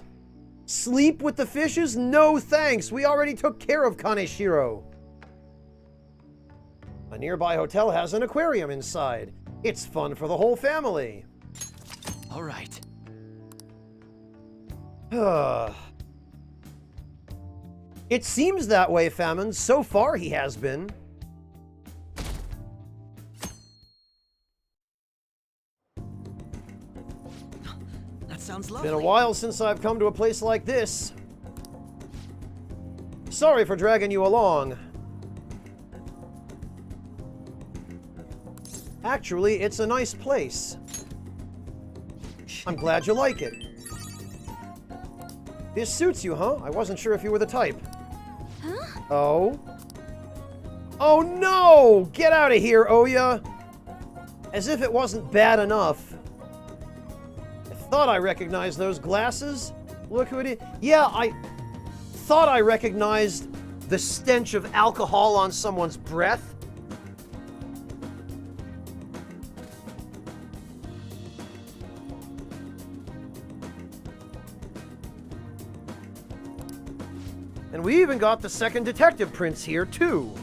Sleep with the fishes? No thanks. We already took care of Kaneshiro. A nearby hotel has an aquarium inside. It's fun for the whole family. All right. It seems that way, Famine. So far, he has been. That sounds lovely. Been a while since I've come to a place like this. Sorry for dragging you along. Actually, it's a nice place. I'm glad you like it. This suits you, huh? I wasn't sure if you were the type. Huh? Oh? Oh no! Get out of here, Oya! As if it wasn't bad enough. I thought I recognized those glasses. Look who it is. Yeah, I thought I recognized the stench of alcohol on someone's breath. And we even got the second detective prince here, too.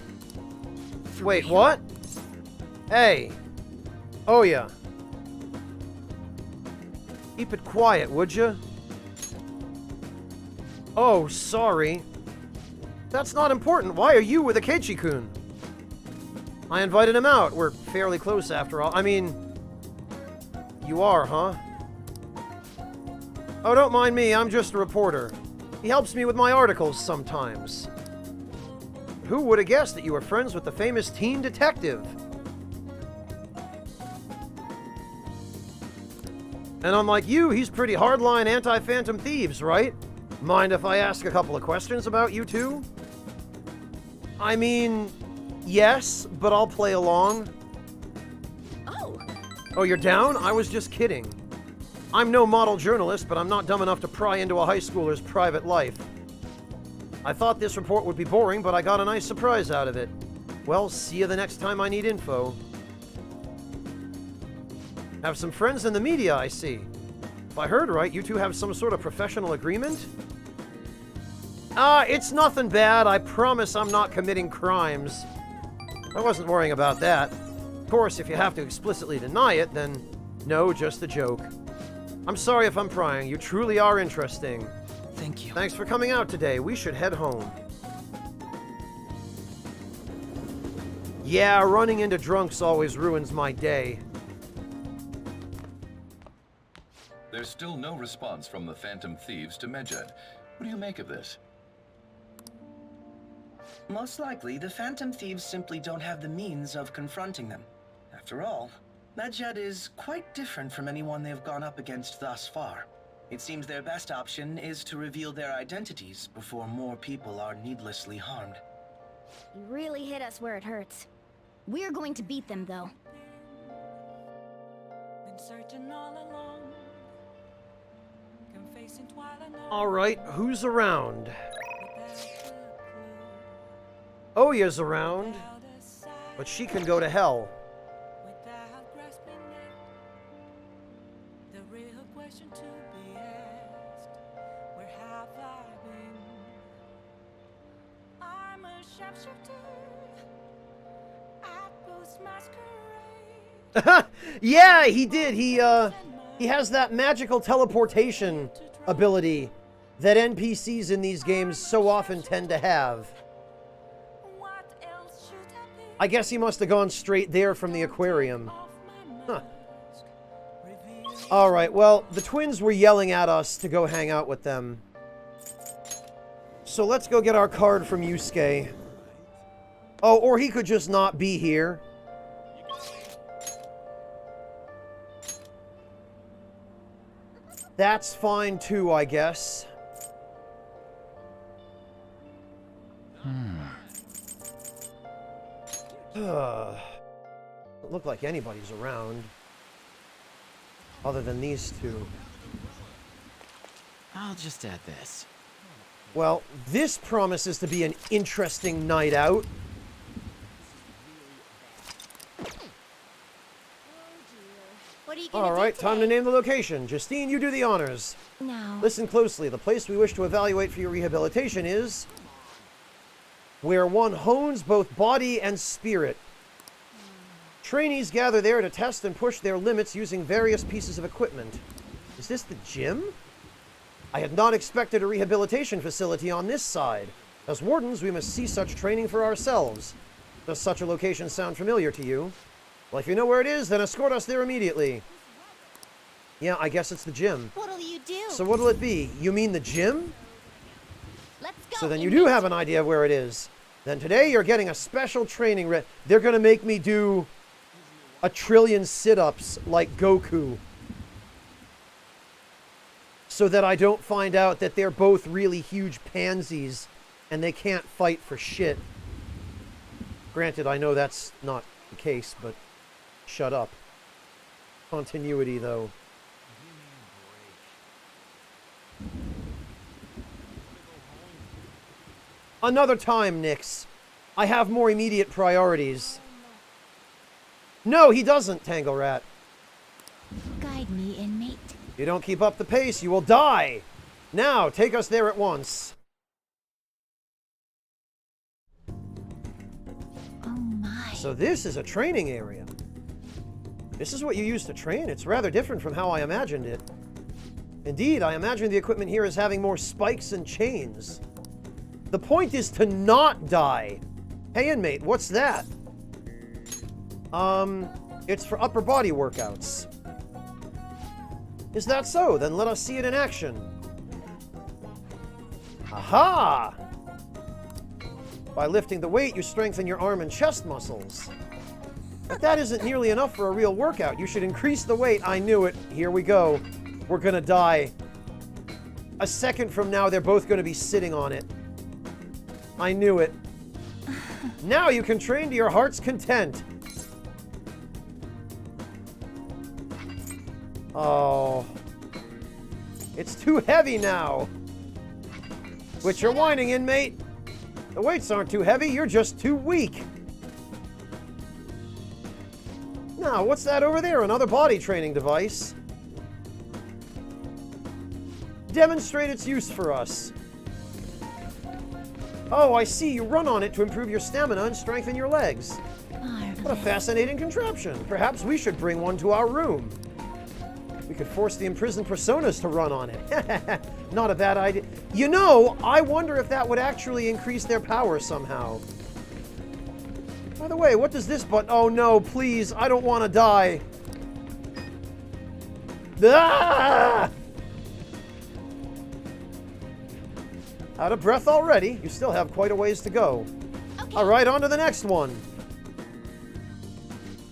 Wait, what? Hey. Oh, yeah. Keep it quiet, would you? Oh, sorry. That's not important. Why are you with Akechi-kun? I invited him out. We're fairly close, after all. I mean... You are, huh? Oh, don't mind me. I'm just a reporter. He helps me with my articles sometimes. Who would have guessed that you were friends with the famous teen detective? And unlike you, he's pretty hardline anti-Phantom Thieves, right? Mind if I ask a couple of questions about you two? I mean, yes, but I'll play along. Oh, you're down? I was just kidding. I'm no model journalist, but I'm not dumb enough to pry into a high schooler's private life. I thought this report would be boring, but I got a nice surprise out of it. Well, see you the next time I need info. Have some friends in the media, I see. If I heard right, you two have some sort of professional agreement? It's nothing bad. I promise I'm not committing crimes. I wasn't worrying about that. Of course, if you have to explicitly deny it, then no, just a joke. I'm sorry if I'm prying. You truly are interesting. Thank you. Thanks for coming out today. We should head home. Yeah, running into drunks always ruins my day. There's still no response from the Phantom Thieves to Medjed. What do you make of this? Most likely, the Phantom Thieves simply don't have the means of confronting them. After all, Medjed is quite different from anyone they've gone up against thus far. It seems their best option is to reveal their identities before more people are needlessly harmed. You really hit us where it hurts. We're going to beat them, though. Alright, who's around? Oya's around, but she can go to hell. Yeah, he did. He has that magical teleportation ability that NPCs in these games so often tend to have. I guess he must have gone straight there from the aquarium. Huh. Alright, well, the twins were yelling at us to go hang out with them. So let's go get our card from Yusuke. Oh, or he could just not be here. That's fine too, I guess. Doesn't look like anybody's around. Other than these two. I'll just add this. Well, this promises to be an interesting night out. Alright, time to name the location. Justine, you do the honors. Now... Listen closely. The place we wish to evaluate for your rehabilitation is... where one hones both body and spirit. Trainees gather there to test and push their limits using various pieces of equipment. Is this the gym? I had not expected a rehabilitation facility on this side. As wardens, we must see such training for ourselves. Does such a location sound familiar to you? Well, if you know where it is, then escort us there immediately. Yeah, I guess it's the gym. What'll you do? So what'll it be? You mean the gym? Let's go. So then you do have an idea of where it is. Then today you're getting a special training. They're going to make me do 1 trillion sit-ups like Goku. So that I don't find out that they're both really huge pansies and they can't fight for shit. Granted, I know that's not the case, but shut up. Continuity, though. Another time, Nyx. I have more immediate priorities. No, he doesn't, Tangle Rat. Guide me, inmate. If you don't keep up the pace, you will die. Now, take us there at once. Oh my. So this is a training area. This is what you use to train? It's rather different from how I imagined it. Indeed, I imagine the equipment here as having more spikes and chains. The point is to not die. Hey, inmate, what's that? It's for upper body workouts. Is that so? Then let us see it in action. Aha! By lifting the weight, you strengthen your arm and chest muscles. But that isn't nearly enough for a real workout. You should increase the weight. I knew it. Here we go. We're gonna die. A second from now, they're both gonna be sitting on it. I knew it. Now you can train to your heart's content. Oh. It's too heavy now. Quit your whining, inmate. The weights aren't too heavy, you're just too weak. Now, what's that over there? Another body training device. Demonstrate its use for us. Oh, I see. You run on it to improve your stamina and strengthen your legs. What a fascinating contraption. Perhaps we should bring one to our room. We could force the imprisoned personas to run on it. Not a bad idea. You know, I wonder if that would actually increase their power somehow. By the way, what does this button... Oh no, please, I don't want to die. Ah! Out of breath already. You still have quite a ways to go. Okay. All right, on to the next one.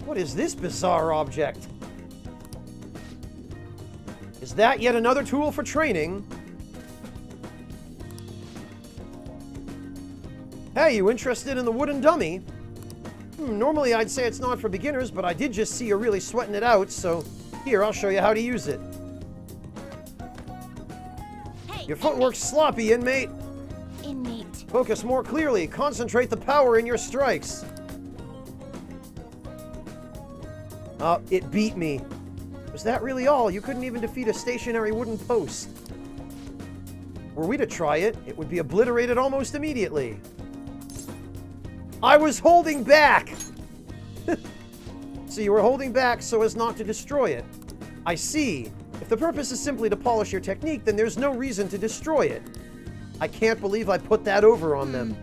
What is this bizarre object? Is that yet another tool for training? Hey, you interested in the wooden dummy? Normally I'd say it's not for beginners, but I did just see you really sweating it out, so here, I'll show you how to use it. Hey, your footwork's sloppy, inmate. Inmate. Focus more clearly. Concentrate the power in your strikes. Oh, it beat me. Was that really all? You couldn't even defeat a stationary wooden post. Were we to try it, it would be obliterated almost immediately. I was holding back! So you were holding back so as not to destroy it. I see. If the purpose is simply to polish your technique, then there's no reason to destroy it. I can't believe I put that over on them.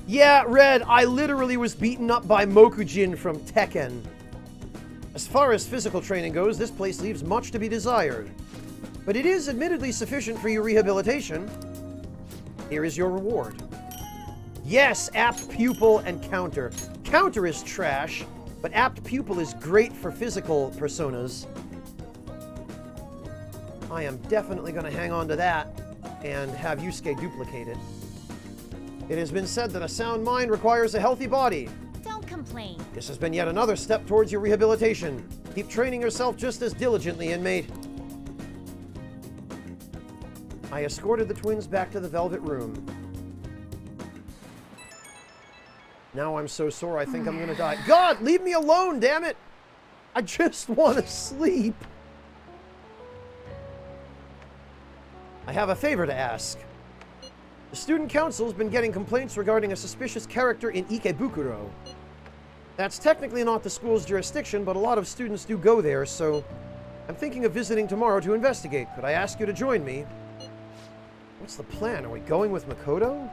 Yeah, Red, I literally was beaten up by Mokujin from Tekken. As far as physical training goes, this place leaves much to be desired. But it is admittedly sufficient for your rehabilitation. Here is your reward. Yes, apt pupil and counter. Counter is trash, but apt pupil is great for physical personas. I am definitely going to hang on to that and have Yusuke duplicate it. It has been said that a sound mind requires a healthy body. Don't complain. This has been yet another step towards your rehabilitation. Keep training yourself just as diligently, inmate. I escorted the twins back to the Velvet Room. Now I'm so sore I think I'm gonna die. God, leave me alone, damn it! I just want to sleep. I have a favor to ask. The student council's been getting complaints regarding a suspicious character in Ikebukuro. That's technically not the school's jurisdiction, but a lot of students do go there, so I'm thinking of visiting tomorrow to investigate. Could I ask you to join me? What's the plan? Are we going with Makoto?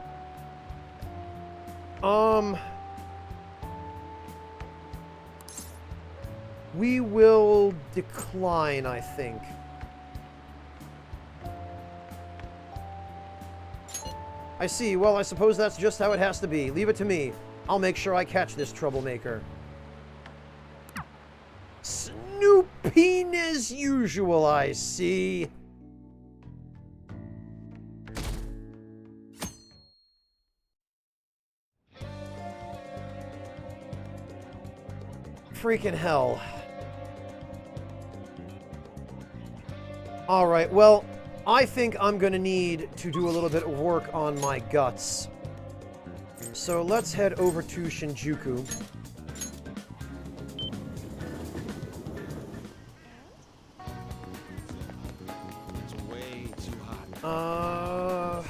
We will decline, I think. I see. Well, I suppose that's just how it has to be. Leave it to me. I'll make sure I catch this troublemaker. Snooping as usual, I see. Freaking hell. Alright, well, I think I'm gonna need to do a little bit of work on my guts. So let's head over to Shinjuku. It's way too hot.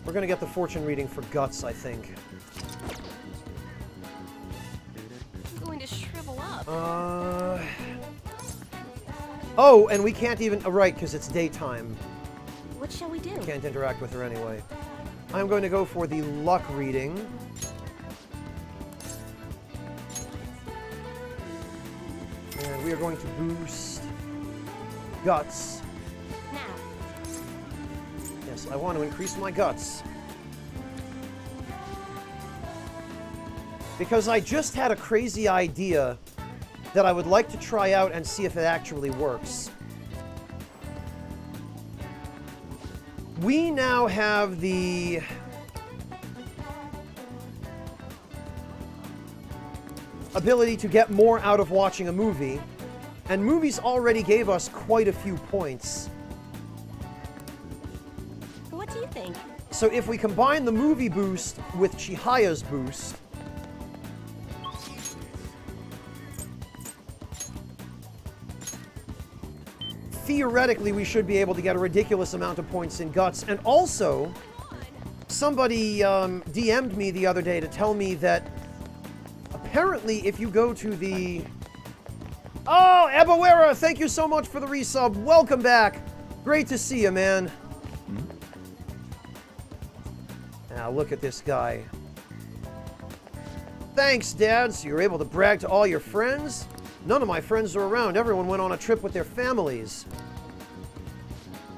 We're gonna get the fortune reading for guts, I think. I'm going to shrivel up. Oh, and we can't even... right, because it's daytime. What shall we do? Can't interact with her anyway. I'm going to go for the luck reading. And we are going to boost guts. Now. Yes, I want to increase my guts. Because I just had a crazy idea that I would like to try out and see if it actually works. We now have the ability to get more out of watching a movie, and movies already gave us quite a few points. What do you think? So if we combine the movie boost with Chihaya's boost, theoretically, we should be able to get a ridiculous amount of points in guts. And also, somebody DM'd me the other day to tell me that apparently if you go to the... Oh, Ebawera, thank you so much for the resub. Welcome back. Great to see you, man. Now, look at this guy. Thanks, Dad. So you're able to brag to all your friends? None of my friends are around. Everyone went on a trip with their families.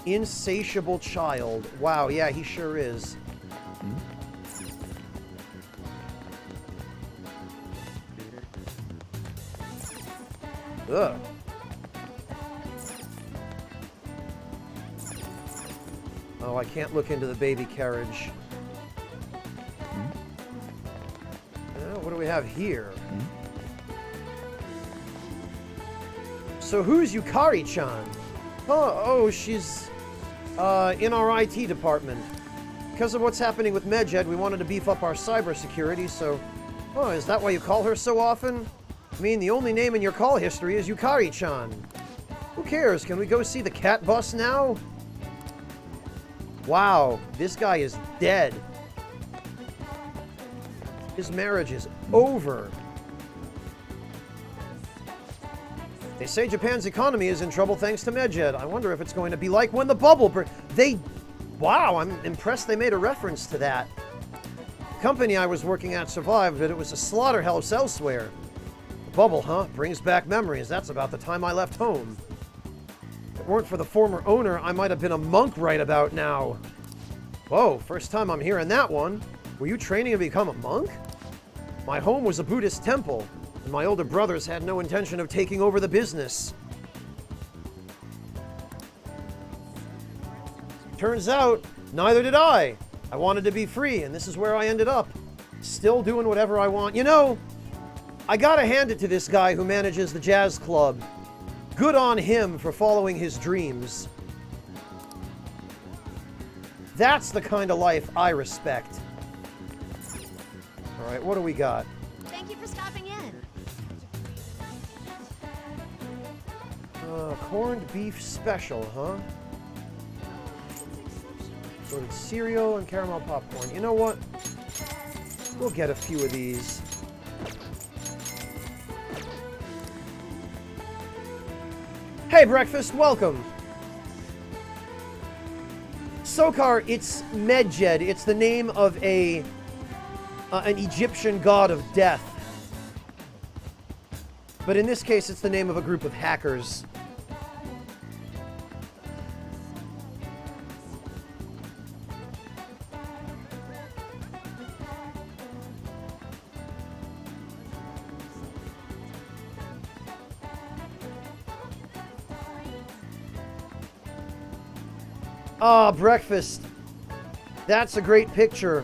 Insatiable child. Wow, yeah, he sure is. Ugh. Oh, I can't look into the baby carriage. What do we have here? So who's Yukari-chan? Oh, she's in our IT department. Because of what's happening with Medjed, we wanted to beef up our cybersecurity, so... Oh, is that why you call her so often? I mean, the only name in your call history is Yukari-chan. Who cares? Can we go see the cat bus now? Wow, this guy is dead. His marriage is over. They say Japan's economy is in trouble thanks to Medjed. I wonder if it's going to be like when the bubble burst. Wow, I'm impressed they made a reference to that. The company I was working at survived, but it was a slaughterhouse elsewhere. The bubble, huh? Brings back memories. That's about the time I left home. If it weren't for the former owner, I might have been a monk right about now. Whoa, first time I'm hearing that one. Were you training to become a monk? My home was a Buddhist temple, and my older brothers had no intention of taking over the business. Turns out, neither did I. I wanted to be free, and this is where I ended up. Still doing whatever I want. You know, I gotta hand it to this guy who manages the jazz club. Good on him for following his dreams. That's the kind of life I respect. All right, what do we got? Thank you for stopping in. Corned beef special, huh? Loaded cereal and caramel popcorn. You know what? We'll get a few of these. Hey, breakfast, welcome. Sokar, it's Medjed. It's the name of an Egyptian god of death. But in this case, it's the name of a group of hackers. Ah, breakfast. That's a great picture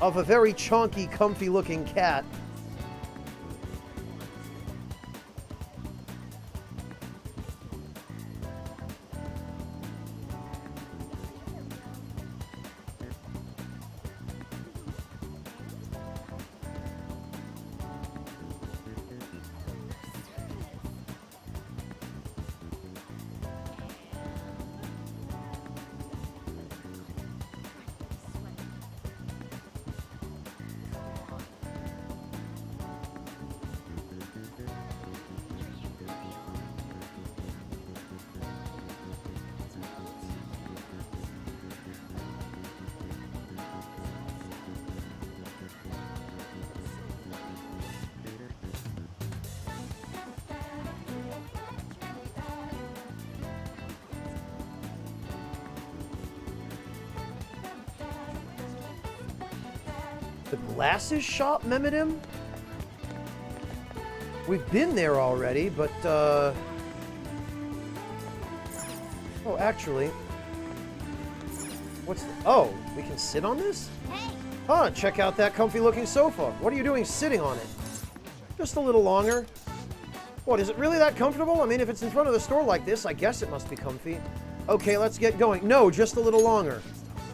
of a very chonky, comfy-looking cat. The glasses shop, Memidim? We've been there already, but, oh, actually... What's the... Oh, we can sit on this? Huh, check out that comfy-looking sofa. What are you doing sitting on it? Just a little longer. What, is it really that comfortable? I mean, if it's in front of the store like this, I guess it must be comfy. Okay, let's get going. No, just a little longer.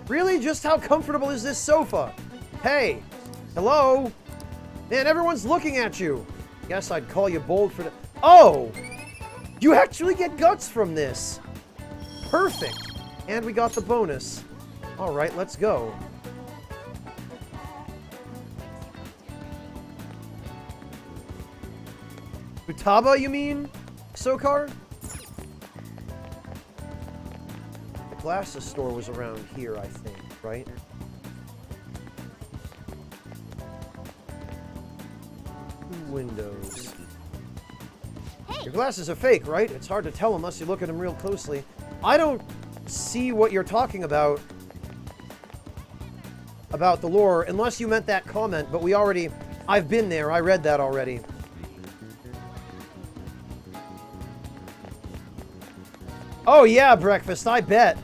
Really? Just how comfortable is this sofa? Hey! Hello? Man, everyone's looking at you. Guess I'd call you bold for the... Oh! You actually get guts from this. Perfect. And we got the bonus. Alright, let's go. Futaba, you mean? Sokar? The glasses store was around here, I think, right? Windows. Hey. Your glasses are fake, right? It's hard to tell unless you look at them real closely. I don't see what you're talking about the lore, unless you meant that comment, but I've been there, I read that already. Oh yeah, breakfast, I bet.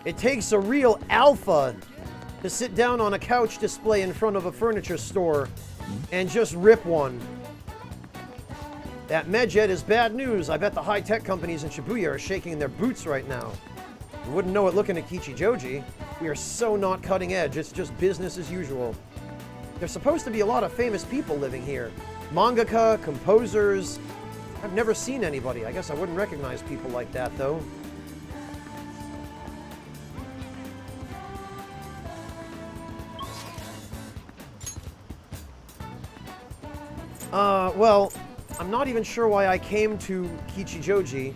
It takes a real alpha to sit down on a couch display in front of a furniture store and just rip one. That Medjed is bad news. I bet the high-tech companies in Shibuya are shaking in their boots right now. You wouldn't know it looking at Kichijoji. We are so not cutting edge. It's just business as usual. There's supposed to be a lot of famous people living here. Mangaka, composers. I've never seen anybody. I guess I wouldn't recognize people like that, though. Well, I'm not even sure why I came to Kichijoji.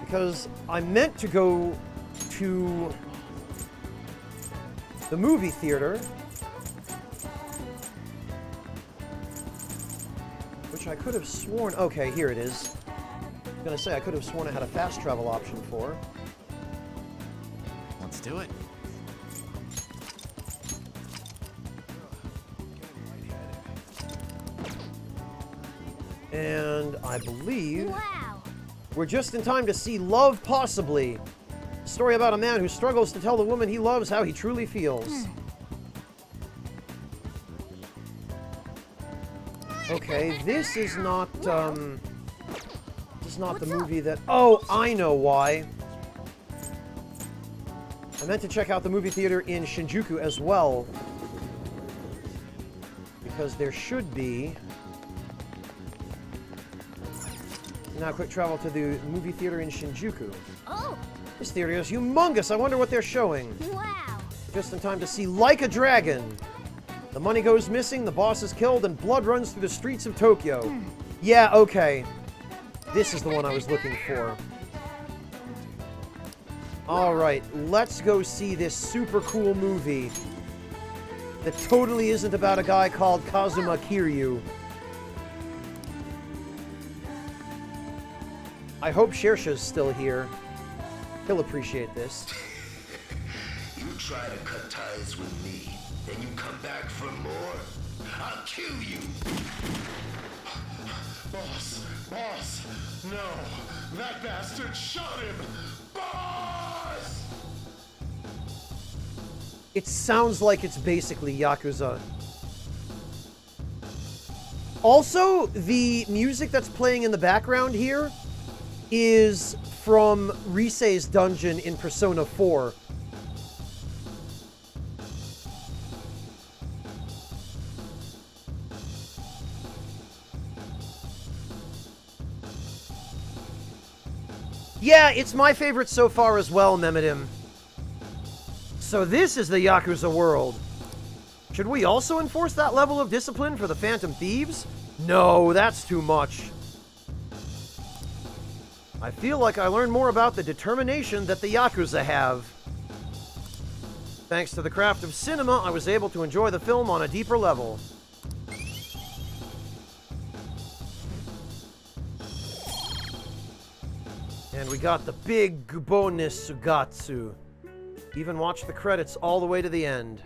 Because I meant to go to the movie theater, which I could have sworn... Okay, here it is. I was gonna say, I could have sworn I had a fast travel option for. Let's do it. And I believe we're just in time to see Love Possibly. A story about a man who struggles to tell the woman he loves how he truly feels. Okay, this is not the movie that... Oh, I know why. I meant to check out the movie theater in Shinjuku as well. Because there should be... Now quick travel to the movie theater in Shinjuku. Oh! This theater is humongous. I wonder what they're showing. Wow! Just in time to see Like a Dragon. The money goes missing, the boss is killed, and blood runs through the streets of Tokyo. Yeah, okay. This is the one I was looking for. Alright, let's go see this super cool movie that totally isn't about a guy called Kazuma Kiryu. I hope Shersha's still here. He'll appreciate this. You try to cut ties with me, and you come back for more, I'll kill you! Boss! No! That bastard shot him! Boss! It sounds like it's basically Yakuza. Also, the music that's playing in the background here is from Risei's dungeon in Persona 4. Yeah, it's my favorite so far as well, Memidim. So this is the Yakuza world. Should we also enforce that level of discipline for the Phantom Thieves? No, that's too much. I feel like I learned more about the determination that the Yakuza have. Thanks to the craft of cinema, I was able to enjoy the film on a deeper level. And we got the big Gubone Sugatsu. Even watched the credits all the way to the end.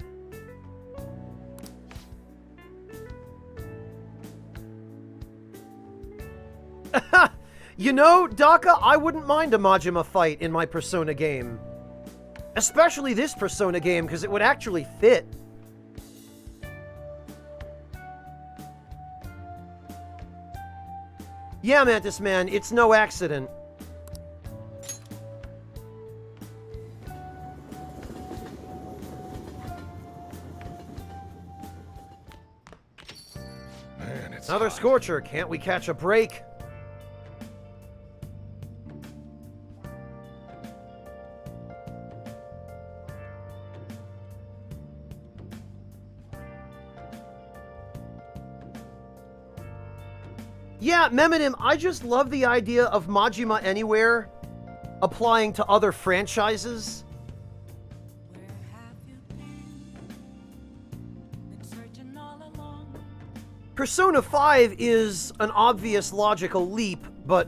You know, Daka, I wouldn't mind a Majima fight in my Persona game. Especially this Persona game, because it would actually fit. Yeah, Mantis Man, it's no accident. Man, it's Another Scorcher. Can't we catch a break? Yeah, Meminim, I just love the idea of Majima Anywhere applying to other franchises. Persona 5 is an obvious logical leap, but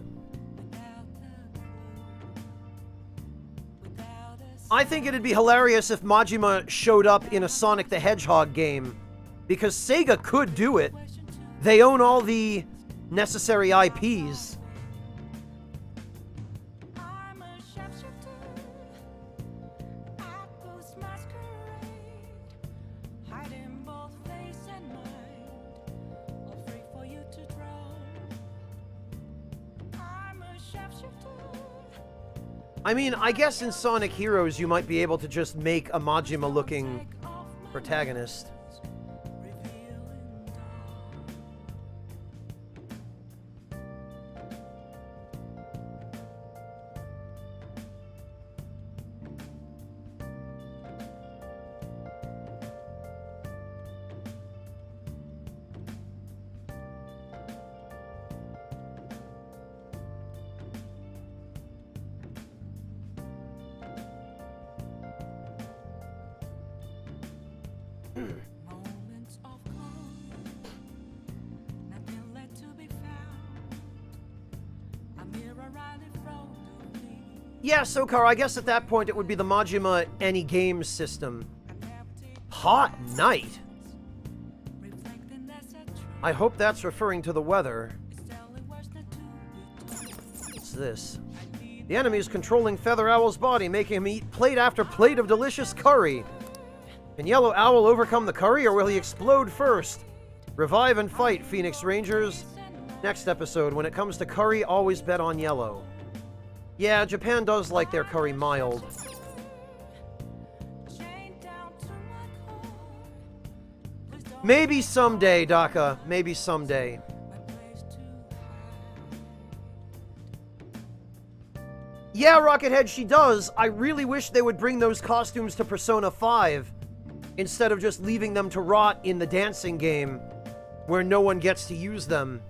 I think it'd be hilarious if Majima showed up in a Sonic the Hedgehog game, because Sega could do it. They own all the necessary IPs. I mean, I guess in Sonic Heroes you might be able to just make a Majima-looking protagonist. Yeah, Sokar, I guess at that point it would be the Majima Any Games system. Hot night. I hope that's referring to the weather. What's this? The enemy is controlling Feather Owl's body, making him eat plate after plate of delicious curry. Can Yellow Owl overcome the curry, or will he explode first? Revive and fight, Phoenix Rangers. Next episode, when it comes to curry, always bet on yellow. Yeah, Japan does like their curry mild. Maybe someday, Daka. Maybe someday. Yeah, Rockethead, she does. I really wish they would bring those costumes to Persona 5 instead of just leaving them to rot in the dancing game where no one gets to use them.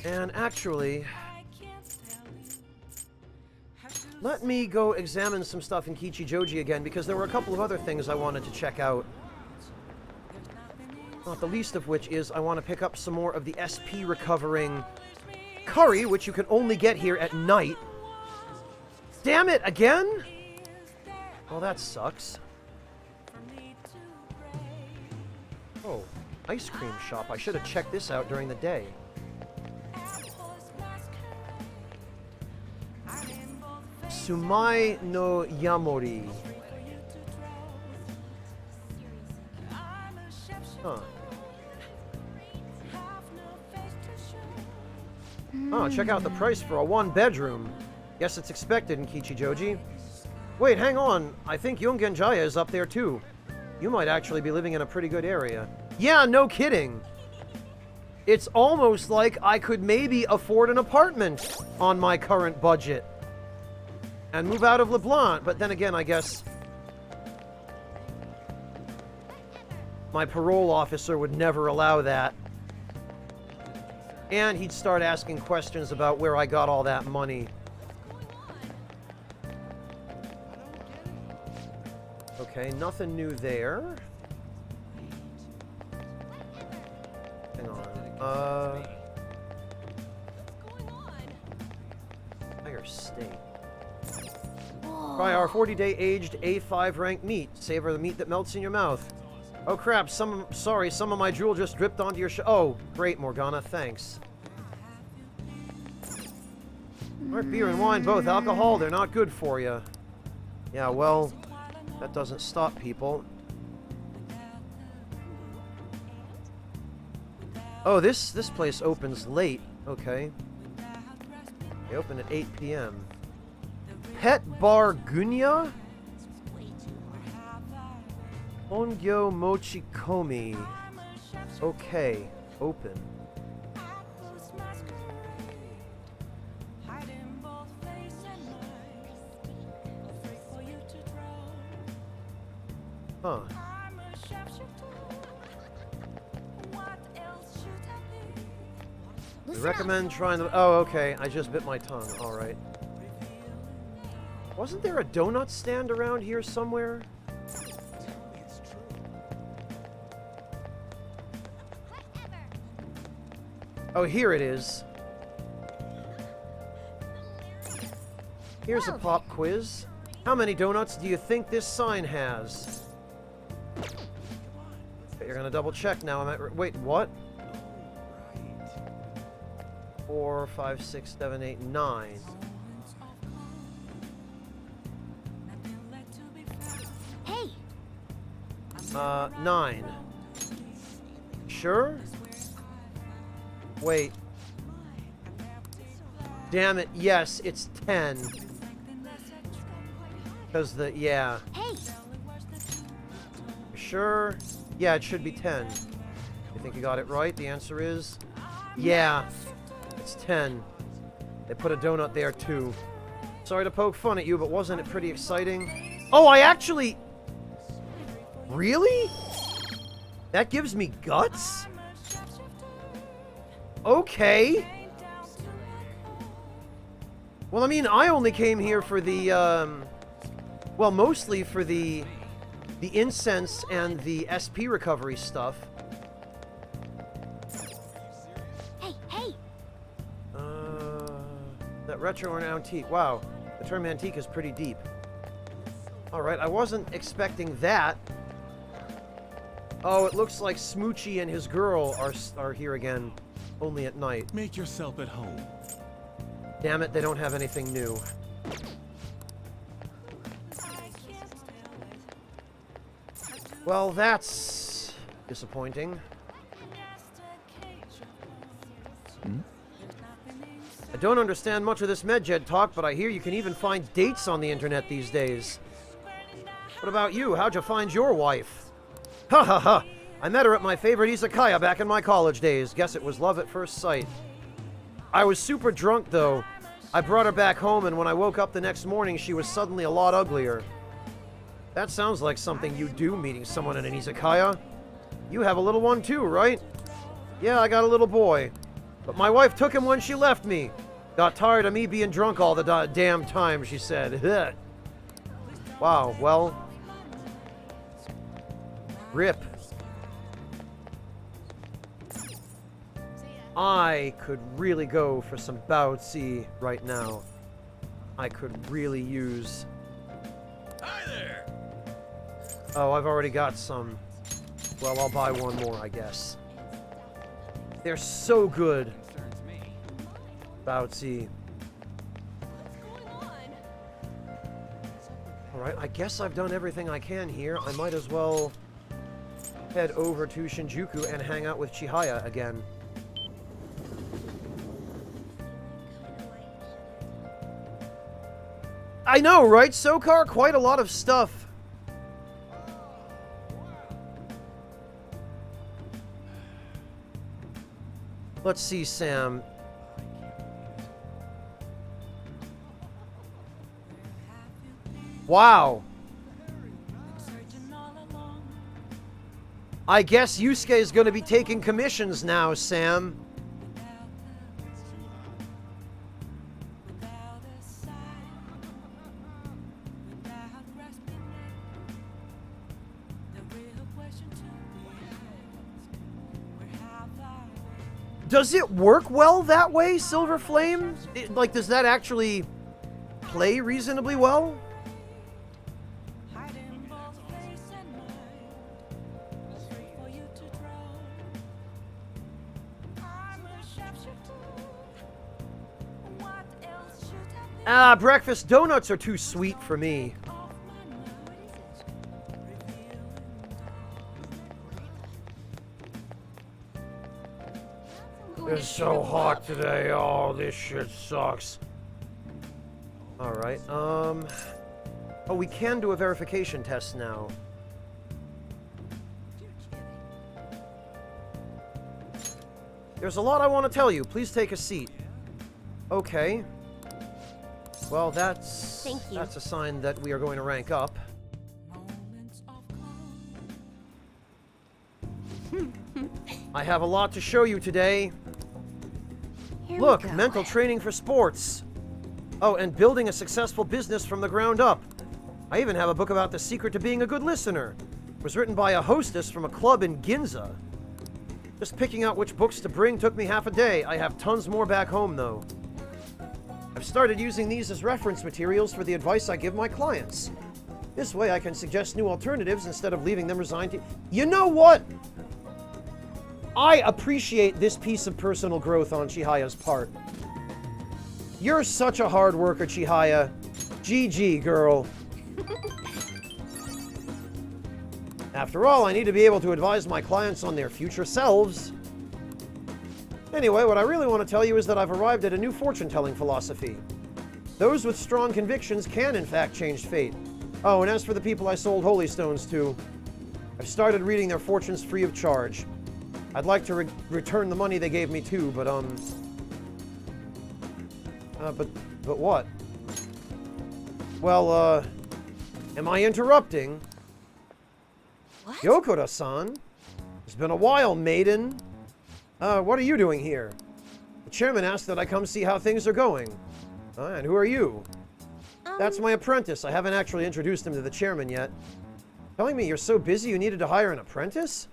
And actually, let me go examine some stuff in Kichijoji again, because there were a couple of other things I wanted to check out. Not the least of which is I want to pick up some more of the SP recovering curry, which you can only get here at night. Damn it, again? Well, that sucks. Oh, ice cream shop. I should have checked this out during the day. Sumai no Yamori. Huh. Oh, check out the price for a one-bedroom. Guess it's expected in Kichijoji. Wait, hang on. I think Yungen Jaya is up there too. You might actually be living in a pretty good area. Yeah, no kidding. It's almost like I could maybe afford an apartment on my current budget and move out of LeBlanc, but then again, I guess my parole officer would never allow that. And he'd start asking questions about where I got all that money. Okay, nothing new there. Hang on. Fire State. Try our 40-day aged A5 ranked meat. Savor the meat that melts in your mouth. Oh crap, sorry, some of my drool just dripped onto your Oh, great, Morgana, thanks. Aren't beer and wine both alcohol? They're not good for you. Yeah, well, that doesn't stop people. Oh, this place opens late. Okay. They open at 8 p.m. Pet Bar Gunya? Ongyo Mochikomi. Okay, open. Huh. I recommend trying the... Oh, okay. I just bit my tongue. Alright. Wasn't there a donut stand around here somewhere? Oh, here it is. Here's a pop quiz. How many donuts do you think this sign has? Okay, you're gonna double check now. I'm at... Wait, what? 4, 5, 6, 7, 8, 9. Hey! 9. Sure? Wait. Damn it, yes, it's 10. Because yeah. Hey! Sure? Yeah, it should be 10. You think you got it right? The answer is... Yeah. It's 10. They put a donut there, too. Sorry to poke fun at you, but wasn't it pretty exciting? Oh, I actually... Really? That gives me guts? Okay. Well, I mean, I only came here for the, well, mostly for the incense and the SP recovery stuff. Hey, hey! That retro or an antique. Wow, the term antique is pretty deep. Alright, I wasn't expecting that. Oh, it looks like Smoochie and his girl are here again, only at night. Make yourself at home. Damn it, they don't have anything new. Well, that's disappointing. I don't understand much of this MedJed talk, but I hear you can even find dates on the internet these days. What about you? How'd you find your wife? Ha ha ha! I met her at my favorite izakaya back in my college days. Guess it was love at first sight. I was super drunk, though. I brought her back home, and when I woke up the next morning, she was suddenly a lot uglier. That sounds like something you do, meeting someone in an izakaya. You have a little one too, right? Yeah, I got a little boy. But my wife took him when she left me. Got tired of me being drunk all the damn time, she said. Wow, well... RIP. I could really go for some Baozi right now. I could really use... Hi there! Oh, I've already got some. Well, I'll buy one more, I guess. They're so good. Baozi. Alright, I guess I've done everything I can here. I might as well head over to Shinjuku and hang out with Chihaya again. I know, right, Sokar? Quite a lot of stuff. Let's see, Sam. Wow. I guess Yusuke is going to be taking commissions now, Sam. Does it work well that way, Silver Flame? Like, does that actually play reasonably well? Breakfast donuts are too sweet for me. It's so hot today. Oh, this shit sucks. Alright, oh, we can do a verification test now. There's a lot I want to tell you. Please take a seat. Okay. Well, that's a sign that we are going to rank up. I have a lot to show you today. Look, mental training for sports. Oh, and building a successful business from the ground up. I even have a book about the secret to being a good listener. It was written by a hostess from a club in Ginza. Just picking out which books to bring took me half a day. I have tons more back home, though. I've started using these as reference materials for the advice I give my clients. This way I can suggest new alternatives instead of leaving them resigned to... You know what? I appreciate this piece of personal growth on Chihaya's part. You're such a hard worker, Chihaya. GG, girl. After all, I need to be able to advise my clients on their future selves. Anyway, what I really want to tell you is that I've arrived at a new fortune-telling philosophy. Those with strong convictions can, in fact, change fate. Oh, and as for the people I sold holy stones to, I've started reading their fortunes free of charge. I'd like to return the money they gave me too, but what? Well, am I interrupting? What? Yokota-san? It's been a while, maiden. What are you doing here? The chairman asked that I come see how things are going. And who are you? That's my apprentice. I haven't actually introduced him to the chairman yet. Telling me you're so busy you needed to hire an apprentice?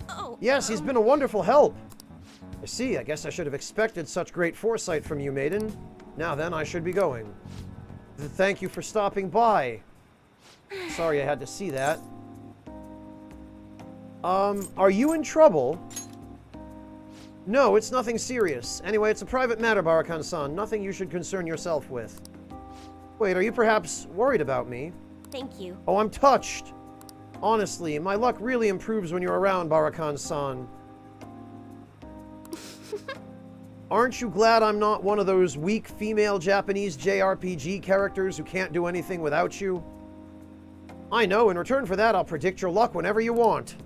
Oh. Yes, he's been a wonderful help. I see. I guess I should have expected such great foresight from you, maiden. Now then, I should be going. Thank you for stopping by. Sorry I had to see that. Are you in trouble? No, it's nothing serious. Anyway, it's a private matter, Barakan-san. Nothing you should concern yourself with. Wait, are you perhaps worried about me? Thank you. Oh, I'm touched. Honestly, my luck really improves when you're around, Barakan-san. Aren't you glad I'm not one of those weak female Japanese JRPG characters who can't do anything without you? I know, in return for that, I'll predict your luck whenever you want.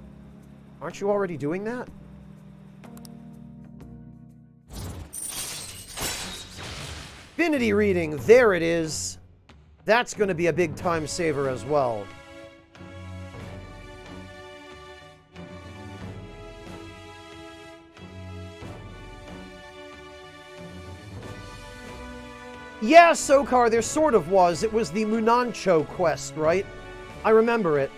Aren't you already doing that? Affinity reading, there it is. That's going to be a big time saver as well. Yeah, Sokar, there sort of was. It was the Munancho quest, right? I remember it.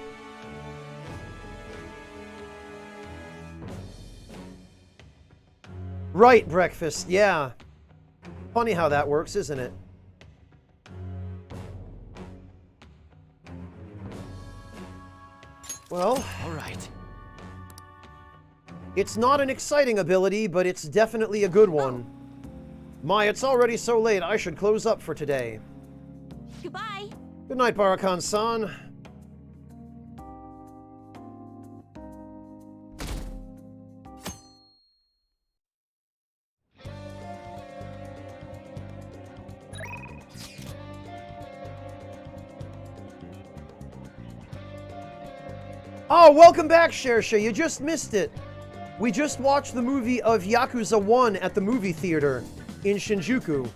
Right, Breakfast, yeah. Funny how that works, isn't it? Well... All right. It's not an exciting ability, but it's definitely a good one. My, it's already so late, I should close up for today. Goodbye. Good night, Barakan-san. Oh, welcome back, Shersha. You just missed it. We just watched the movie of Yakuza 1 at the movie theater in Shinjuku.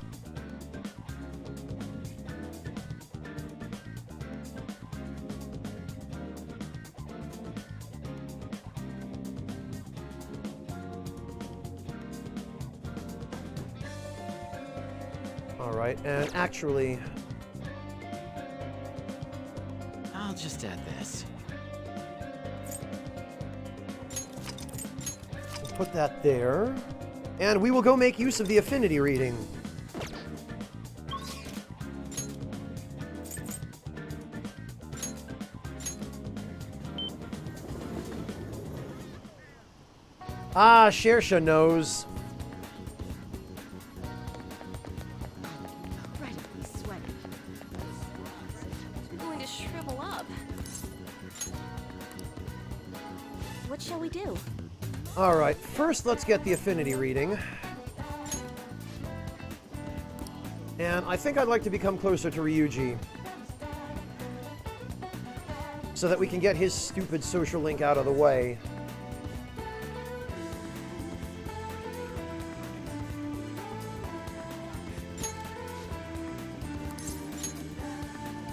All right, and actually... I'll just add this. Put that there. And we will go make use of the affinity reading. Ah, Shersha knows. Incredibly sweaty. I'm going to shrivel up. What shall we do? Alright, first let's get the affinity reading. And I think I'd like to become closer to Ryuji. So that we can get his stupid social link out of the way.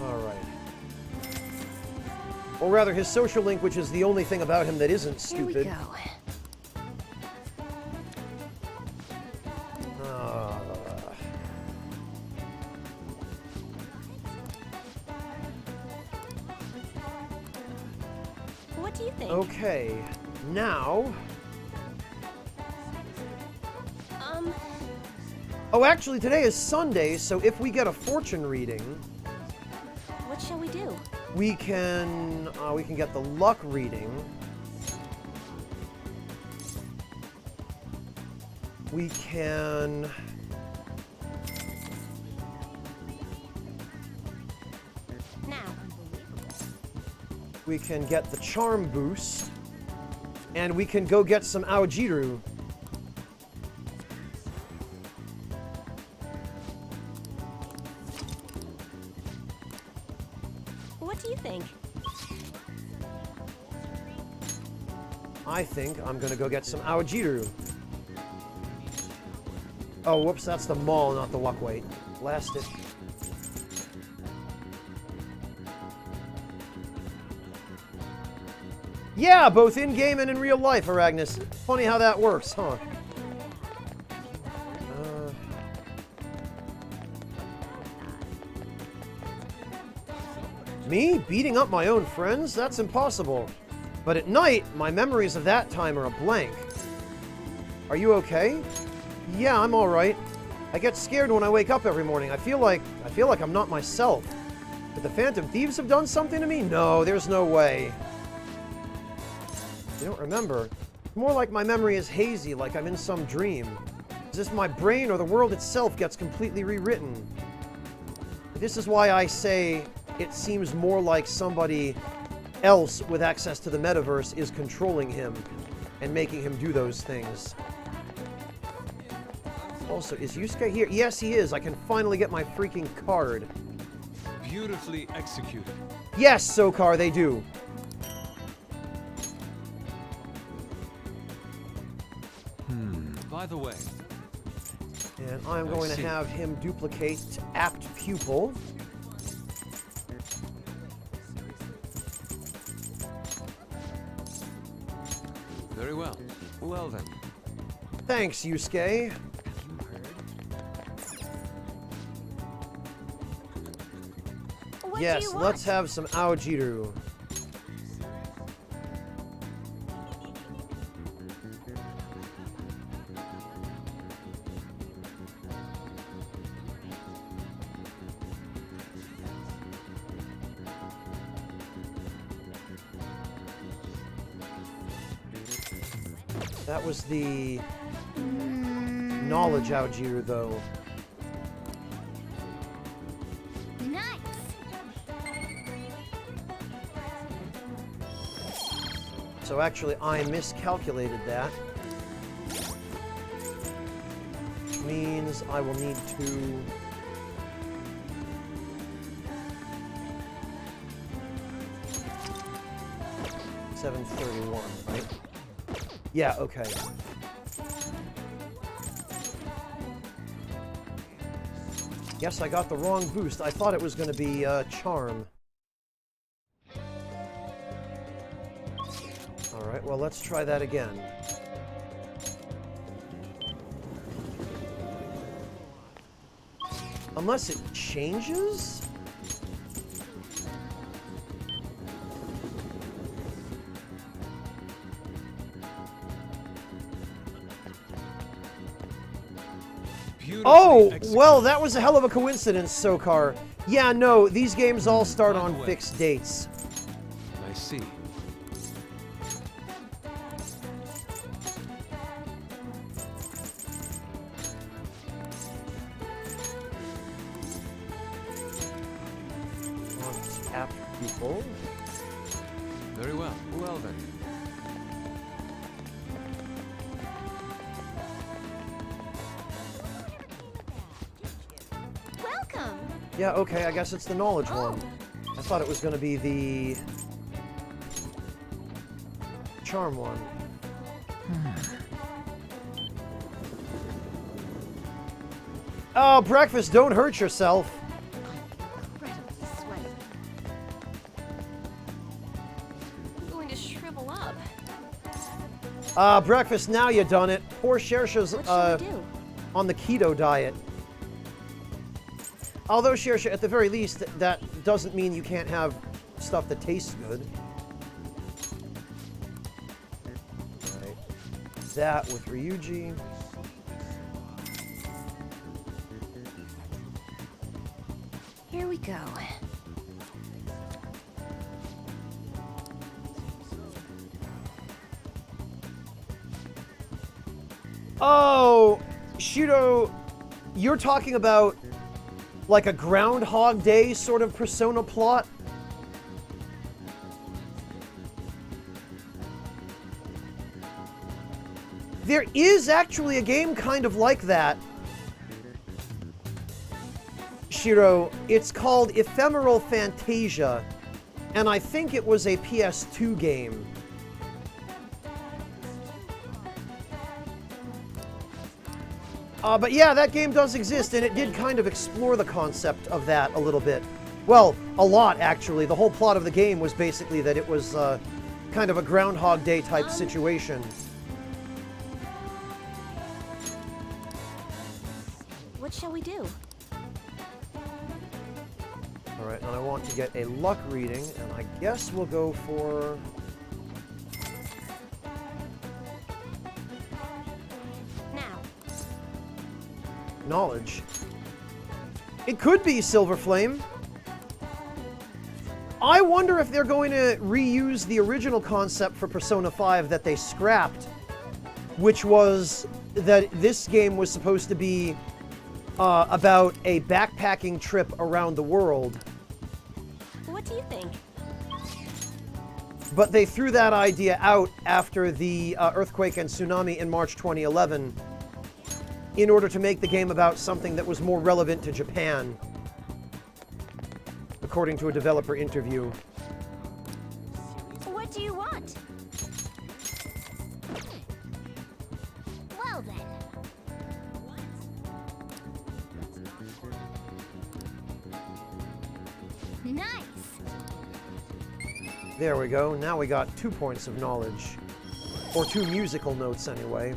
Alright. Or rather, his social link, which is the only thing about him that isn't stupid. Here we go. What do you think? Okay, now... Oh, actually, today is Sunday, so if we get a fortune reading... What shall we do? We can get the luck reading. We can... We can get the charm boost. And we can go get some Aojiru. What do you think? I think I'm gonna go get some Aojiru. Oh, whoops, that's the mall, not the luck weight. Blast it. Yeah, both in-game and in real life, Aragnis. Funny how that works, huh? Me? Beating up my own friends? That's impossible. But at night, my memories of that time are a blank. Are you okay? Yeah, I'm alright. I get scared when I wake up every morning. I feel like I'm not myself. But the Phantom Thieves have done something to me? No, there's no way. don't remember. More like my memory is hazy, like I'm in some dream. Is this my brain or the world itself gets completely rewritten? This is why I say it seems more like somebody else with access to the metaverse is controlling him and making him do those things. Also, is Yusuke here? Yes, he is. I can finally get my freaking card. Beautifully executed. Yes, Sokar, they do. By the way. And I'm going to have him duplicate Apt Pupil. Very well. Well then. Thanks, Yusuke. Yes, let's have some Aojiru. That was the knowledge Aojiru, though. Nice. So actually, I miscalculated that. Which means I will need to... $731, right? Yeah, okay. Guess I got the wrong boost. I thought it was going to be Charm. Alright, well, let's try that again. Unless it changes? Oh, well, that was a hell of a coincidence, Sokar. Yeah, no, these games all start on fixed dates. I see. Tap people. Very well. Well then. Yeah, okay, I guess it's the knowledge one. I thought it was going to be the charm one. Oh, breakfast, don't hurt yourself. I'm going to shrivel up. Breakfast, now you done it. Poor Shersha's on the keto diet. Although, Shersha, at the very least, that doesn't mean you can't have stuff that tastes good. Right. That with Ryuji. Here we go. Oh, Shiro, you're talking about like a Groundhog Day sort of Persona plot? There is actually a game kind of like that, Shiro. It's called Ephemeral Fantasia, and I think it was a PS2 game. But yeah, that game does exist, and it did kind of explore the concept of that a little bit. Well, a lot, actually. The whole plot of the game was basically that it was kind of a Groundhog Day type situation. What shall we do? Alright, and I want to get a luck reading, and I guess we'll go for... knowledge. It could be Silver Flame. I wonder if they're going to reuse the original concept for Persona 5 that they scrapped, which was that this game was supposed to be about a backpacking trip around the world. What do you think? But they threw that idea out after the earthquake and tsunami in March 2011 in order to make the game about something that was more relevant to Japan, according to a developer interview. What do you want? Well then. Nice. There we go. Now we got 2 points of knowledge. Or 2 musical notes, anyway.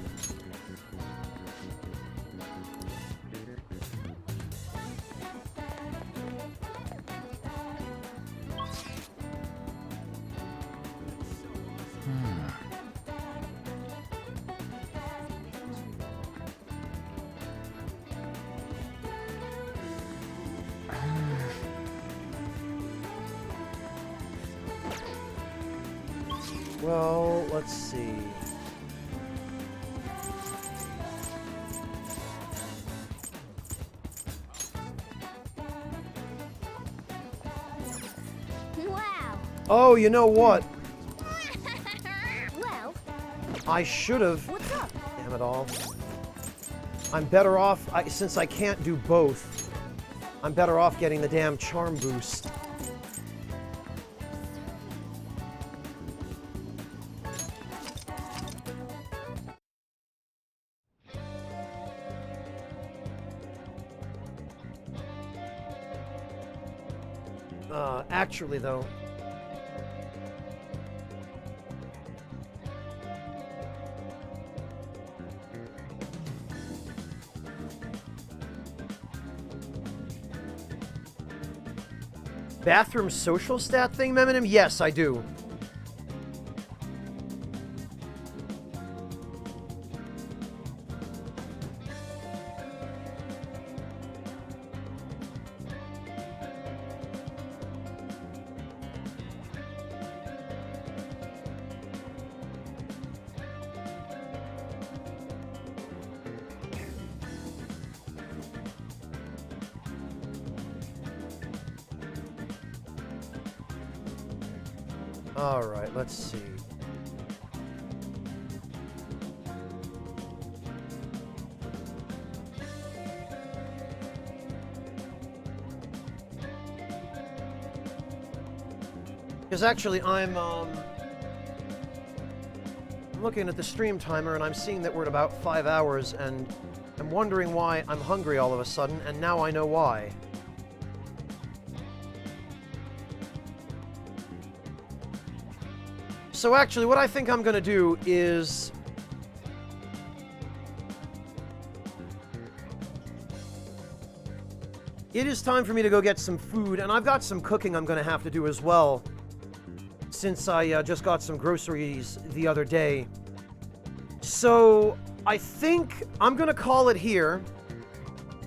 Well, let's see. Wow. Oh, you know what? Well, I should have. what's up? Damn it all. I'm better off, since I can't do both, I'm better off getting the damn charm boost. Actually, though, bathroom social stat thing, Meminim? Yes, I do. All right, let's see. Because actually, I'm looking at the stream timer and I'm seeing that we're at about 5 hours, and I'm wondering why I'm hungry all of a sudden, and now I know why. So actually, what I think I'm going to do is... It is time for me to go get some food, and I've got some cooking I'm going to have to do as well, since I just got some groceries the other day. So I think I'm going to call it here,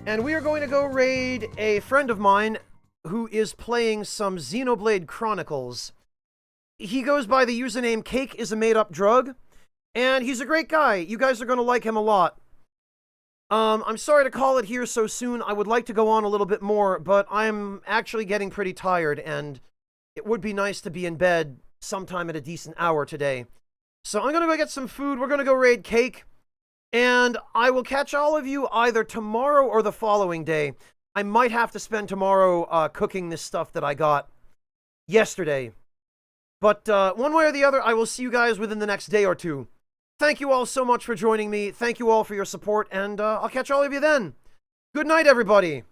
and we are going to go raid a friend of mine who is playing some Xenoblade Chronicles. He goes by the username Cake is a Made-Up Drug, and he's a great guy. You guys are going to like him a lot. I'm sorry to call it here so soon. I would like to go on a little bit more, but I'm actually getting pretty tired, and it would be nice to be in bed sometime at a decent hour today. So I'm going to go get some food. We're going to go raid Cake, and I will catch all of you either tomorrow or the following day. I might have to spend tomorrow cooking this stuff that I got yesterday. But one way or the other, I will see you guys within the next day or two. Thank you all so much for joining me. Thank you all for your support, and I'll catch all of you then. Good night, everybody.